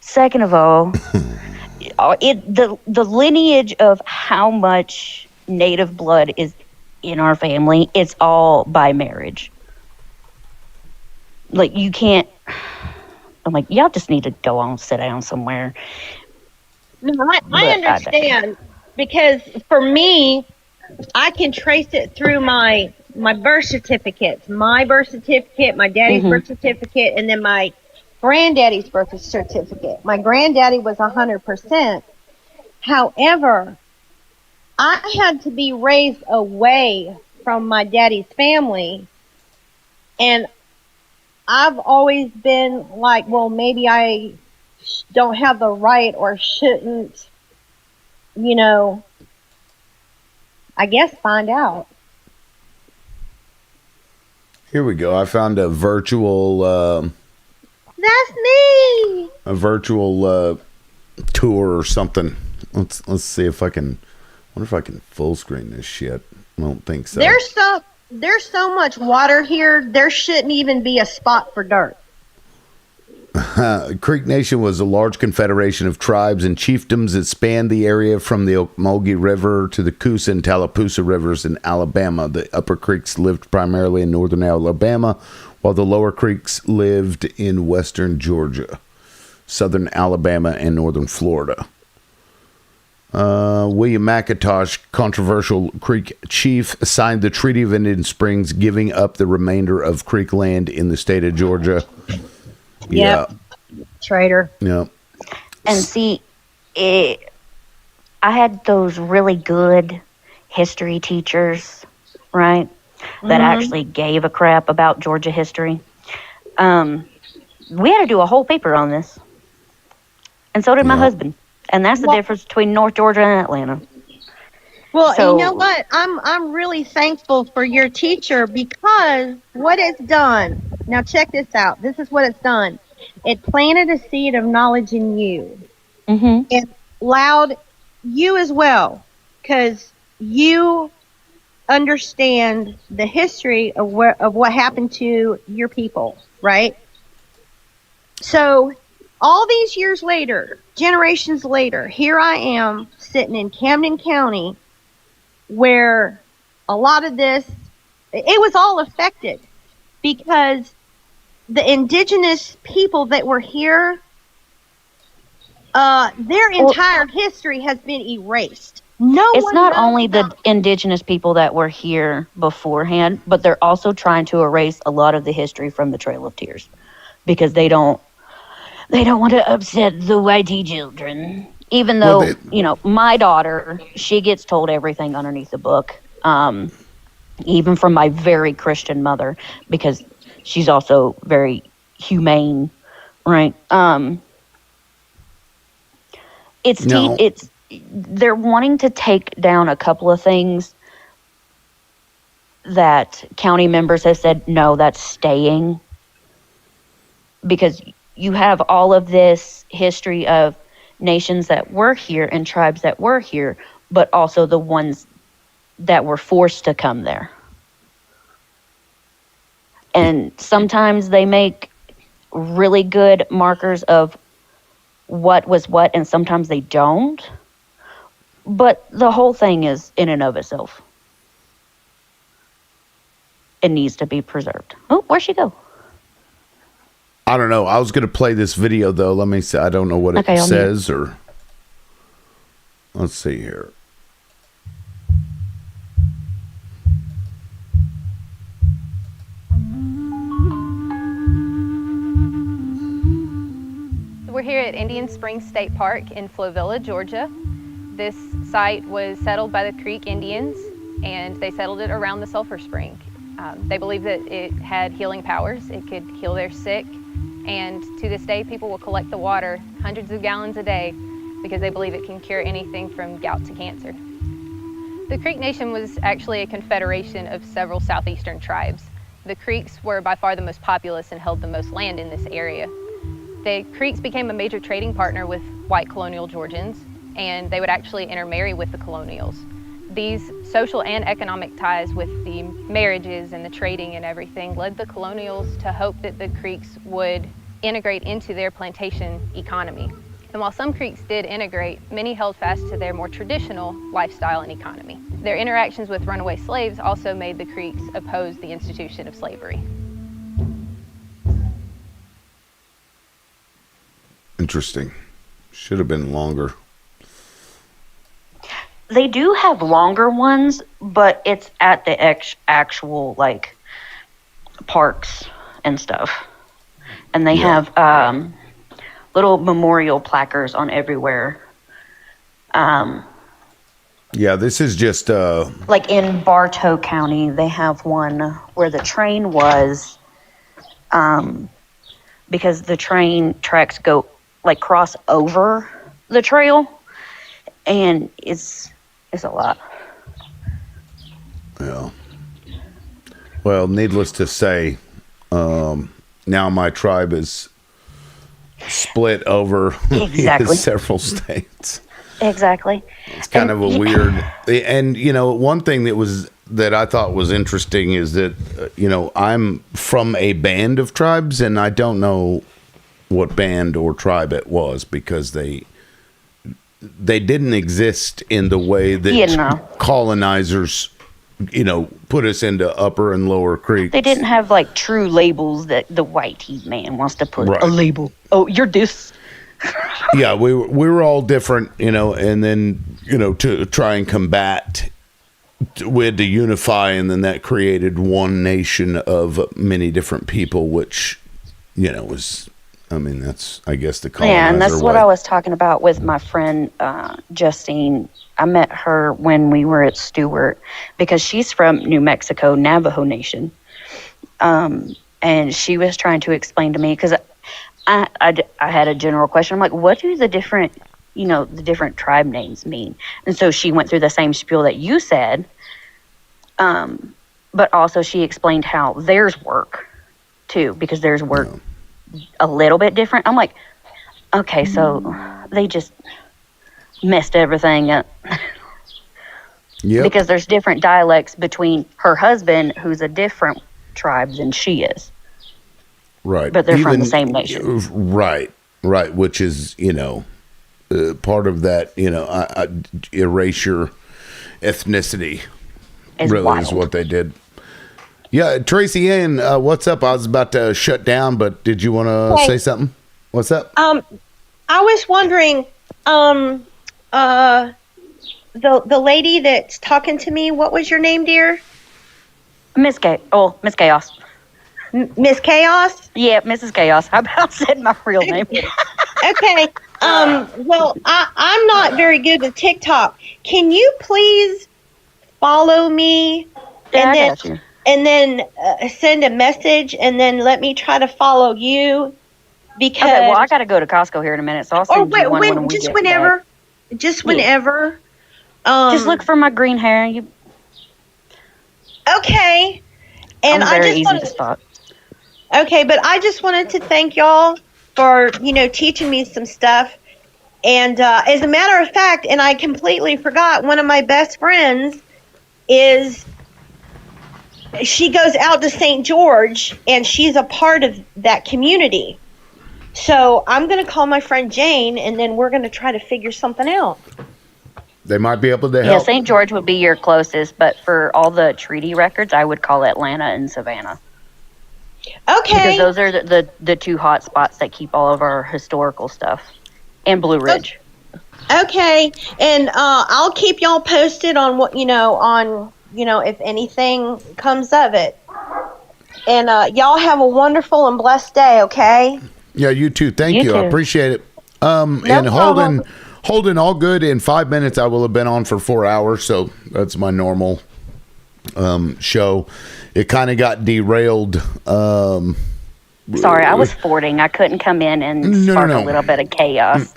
Second of all, the lineage of how much native blood is in our family, it's all by marriage. Like, you can't. I'm like, y'all just need to go on, sit down somewhere. No, I But understand because for me, I can trace it through my birth certificates. My birth certificate, my daddy's Mhm. birth certificate, and then my granddaddy's birth certificate. My granddaddy was 100%. However, I had to be raised away from my daddy's family, and I've always been like, well, maybe I don't have the right or shouldn't, I guess find out. here we go. I found a virtual That's me. tour or something. Let's see if I can. Wonder if I can full screen this shit. I don't think so. There's so much water here. There shouldn't even be a spot for dirt. Creek Nation was a large confederation of tribes and chiefdoms that spanned the area from the Ocmulgee River to the Coosa and Tallapoosa rivers in Alabama. The Upper Creeks lived primarily in northern Alabama, while the Lower Creeks lived in western Georgia, southern Alabama, and northern Florida. William McIntosh, controversial Creek chief, signed the Treaty of Indian Springs, giving up the remainder of Creek land in the state of Georgia. Yep. Traitor. Yeah. And see, I had those really good history teachers, right, that Mhm. actually gave a crap about Georgia history. We had to do a whole paper on this, and so did my husband. And that's the difference between North Georgia and Atlanta. Well, So- you know what? I'm really thankful for your teacher because what it's done. Now check this out. This is what it's done. It planted a seed of knowledge in you. Mm-hmm. And allowed you as well, because you understand the history of what happened to your people, right? So all these years later, generations later, here I am sitting in Camden County where a lot of this, it was all affected because the indigenous people that were here, their entire history has been erased. It's one not knows only the about- indigenous people that were here beforehand, but they're also trying to erase a lot of the history from the Trail of Tears because they don't want to upset the white children. Even though, my daughter, she gets told everything underneath the book, even from my very Christian mother, because she's also very humane, right? they're wanting to take down a couple of things that county members have said, no, that's staying. Because you have all of this history of nations that were here and tribes that were here, but also the ones that were forced to come there. And sometimes they make really good markers of what was what, and sometimes they don't. But the whole thing is, in and of itself, it needs to be preserved. Oh, where'd she go? I don't know. I was going to play this video, though. Let me see. I don't know what it says, or... Let's see here. We're here at Indian Springs State Park in Flovilla, Georgia. This site was settled by the Creek Indians, and they settled it around the sulfur spring. They believe that it had healing powers. It could heal their sick, and to this day, people will collect the water, hundreds of gallons a day, because they believe it can cure anything from gout to cancer. The Creek Nation was actually a confederation of several southeastern tribes. The Creeks were by far the most populous and held the most land in this area. The Creeks became a major trading partner with white colonial Georgians, and they would actually intermarry with the colonials. These social and economic ties with the marriages and the trading and everything led the colonials to hope that the Creeks would integrate into their plantation economy. And while some Creeks did integrate, many held fast to their more traditional lifestyle and economy. Their interactions with runaway slaves also made the Creeks oppose the institution of slavery. Interesting. Should have been longer. They do have longer ones, but it's at the actual, like, parks and stuff. And they have little memorial placards on everywhere. Yeah, this is just... Like in Bartow County, they have one where the train was, because the train tracks go, like, cross over the trail, and it's a lot. Yeah. Well, needless to say, now my tribe is split over Exactly. several states. Exactly. It's kind of a weird... And, you know, one thing that I thought was interesting is that, you know, I'm from a band of tribes, and I don't know what band or tribe it was, because they didn't exist in the way that colonizers, you know, put us into Upper and Lower Creek. They didn't have, like, true labels that the white teeth man wants to put Right. a label. Oh, you're this. Yeah, we were all different, you know, and then, you know, to try and combat, we had to unify, and then that created one nation of many different people, which, you know, was... I mean, that's, I guess, the colonizer Yeah, and that's what way. I was talking about with my friend Justine. I met her when we were at Stewart, because she's from New Mexico, Navajo Nation. And she was trying to explain to me, because I had a general question. I'm like, what do the different, you know, the different tribe names mean? And so she went through the same spiel that you said, but also she explained how theirs work, too, because theirs work a little bit different. I'm like, okay, so they just messed everything up. Yep. Because there's different dialects between her husband, who's a different tribe than she is. Right. But they're from the same nation. Right. Which is, you know, part of that, you know, erase your ethnicity. Is really wild. is what they did. Yeah, Tracy Ann, what's up? I was about to shut down, but did you want to Hey. say something? What's up? I was wondering, the lady that's talking to me, what was your name, dear? Miss Chaos. Miss Chaos? Yeah, Mrs. Chaos. How about saying my real name? Okay. Well, I'm not very good with TikTok. Can you please follow me Yeah, I got you. and then send a message, and then let me try to follow you? Because Okay, well, I got to go to Costco here in a minute, so I'll send you one when we get back. just whenever. Just look for my green hair. You. Okay. And I'm very I just easy to spot. Okay, but I just wanted to thank y'all for, teaching me some stuff. And as a matter of fact, and I completely forgot, one of my best friends she goes out to St. George, and she's a part of that community. So I'm going to call my friend Jane, and then we're going to try to figure something out. They might be able to Yeah, help. St. George would be your closest, but for all the treaty records, I would call Atlanta and Savannah. Okay. Because those are the two hot spots that keep all of our historical stuff. And Blue Ridge. Okay, and I'll keep y'all posted on what if anything comes of it. And y'all have a wonderful and blessed day. Okay. Yeah, you too. Thank you. I appreciate it. And problem. Holden, all good. In 5 minutes, I will have been on for 4 hours, so that's my normal show. It kind of got derailed. Sorry, I was fording. I couldn't come in and spark a little bit of chaos.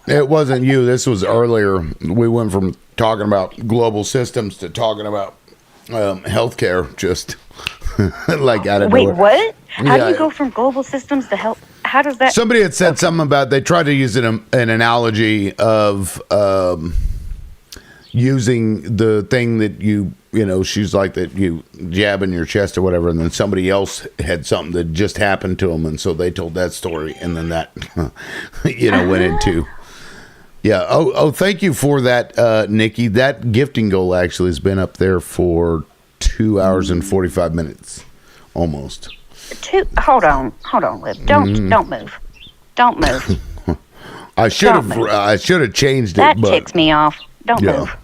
It wasn't you. This was earlier. We went from talking about global systems to talking about healthcare, just like out of Wait, nowhere. what? How do Yeah. you go from global systems to health? How does that? Somebody had said something about, they tried to use an analogy of using the thing that she's like that you jab in your chest or whatever, and then somebody else had something that just happened to them, and so they told that story, and then that went into thank you for that, Nikki. That gifting goal actually has been up there for 2 hours and 45 minutes almost. Hold on, Liv. Don't move. Don't move. I should have changed it. That but ticks me off. Don't move.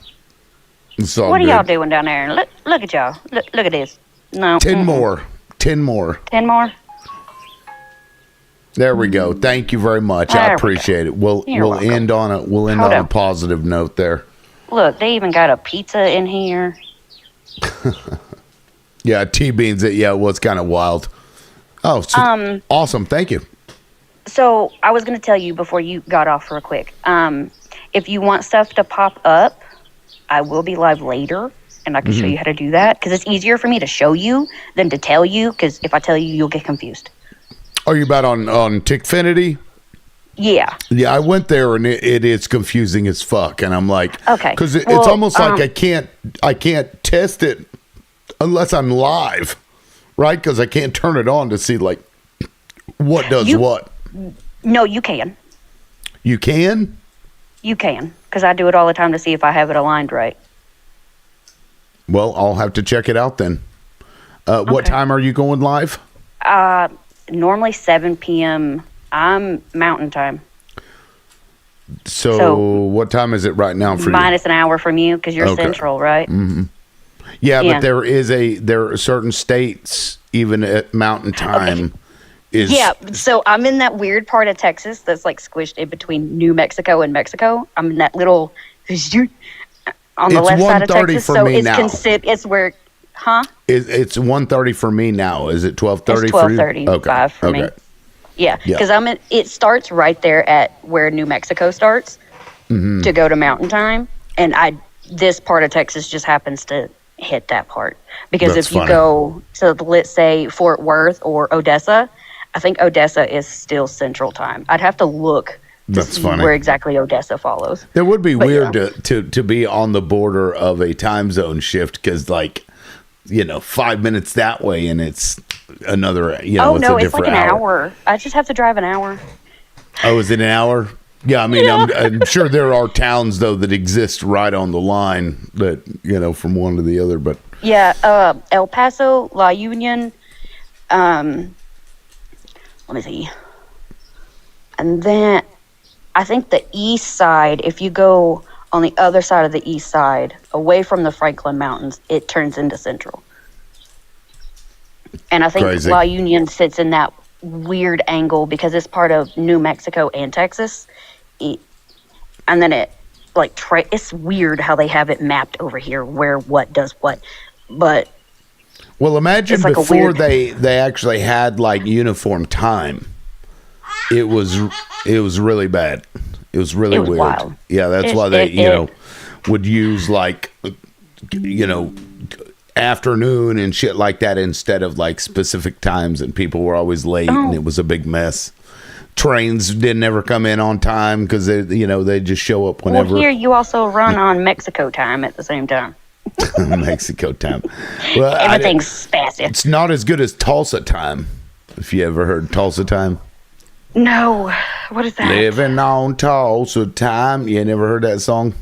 It's all What are good. y'all doing down there? Look at y'all. Look at this. No. 10 more. 10 more. 10 more? There we go. Thank you very much. I There we appreciate it. We'll You're welcome. end on a Hold a on. positive note there. Look, they even got a pizza in here. Yeah, T-Beans. It was kind of wild. Oh, so, awesome. Thank you. So I was going to tell you before you got off real quick. If you want stuff to pop up, I will be live later, and I can show you how to do that, because it's easier for me to show you than to tell you, because if I tell you, you'll get confused. Are you about on Tickfinity? Yeah. Yeah, I went there, and it is confusing as fuck, and I'm like, Okay. because it's Well, almost like I can't test it unless I'm live, right? Because I can't turn it on to see like what does what. No, you can. You can? You can, because I do it all the time to see if I have it aligned right. Well, I'll have to check it out then. What time are you going live? Normally 7 p.m. I'm Mountain Time. So what time is it right now for you? Minus an hour from you, because you're Okay. Central, right? Mm-hmm. Yeah, Yeah. but there are certain states, even at Mountain Time, is Yeah, so I'm in that weird part of Texas that's like squished in between New Mexico and Mexico. I'm in that little on the It's left side of 1:30 Texas, for so me it's now. it's where, huh? It's 1:30 for me now. Is it 12:30 It's for you? 12:35 for me. Yeah, Yeah. because it starts right there at where New Mexico starts Mhm. to go to Mountain Time, and this part of Texas just happens to hit that part, because That's if you funny. go to, let's say, Fort Worth or Odessa, I think Odessa is still Central Time. I'd have to look to That's see funny. where exactly Odessa follows. That would be But weird to be on the border of a time zone shift, because 5 minutes that way and it's another it's no, a it's like different an hour. I just have to drive an hour. Oh, is it an hour? Yeah, I mean, I'm sure there are towns though that exist right on the line that from one to the other, but Yeah, El Paso, La Union, let me see. And then I think the east side, if you go on the other side of the east side, away from the Franklin Mountains, it turns into Central. And I think Crazy. La Union sits in that weird angle because it's part of New Mexico and Texas. And then it's weird how they have it mapped over here where what does what. But well, imagine it's like a before weird- they actually had like uniform time. It was really bad. It was really It was weird. wild. Yeah, that's why they, would use like, afternoon and shit like that instead of like specific times, and people were always late, and it was a big mess. Trains didn't ever come in on time because they just show up whenever. Well, here you also run on Mexico time at the same time. Mexico time. Well, Everything's fancy. It's not as good as Tulsa time. If you ever heard Tulsa time. No, what is that? Living on Tulsa time. You never heard that song?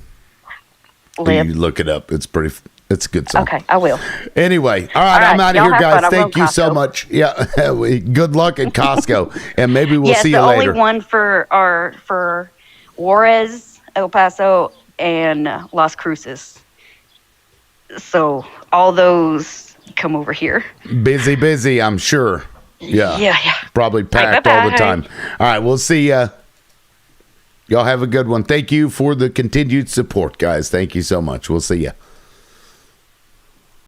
You look it up. It's a good song. Okay, I will. Anyway, all right, I'm out of y'all here, have guys. fun. I'm Thank going you so Costco. much. Yeah, good luck at Costco, and maybe we'll yes, see the you later. only one for Juarez, El Paso, and Las Cruces. So all those come over here. Busy, I'm sure. Yeah. Yeah. Probably packed all the bye-bye. time. All right, we'll see ya. Y'all have a good one. Thank you for the continued support, guys. Thank you so much. We'll see ya.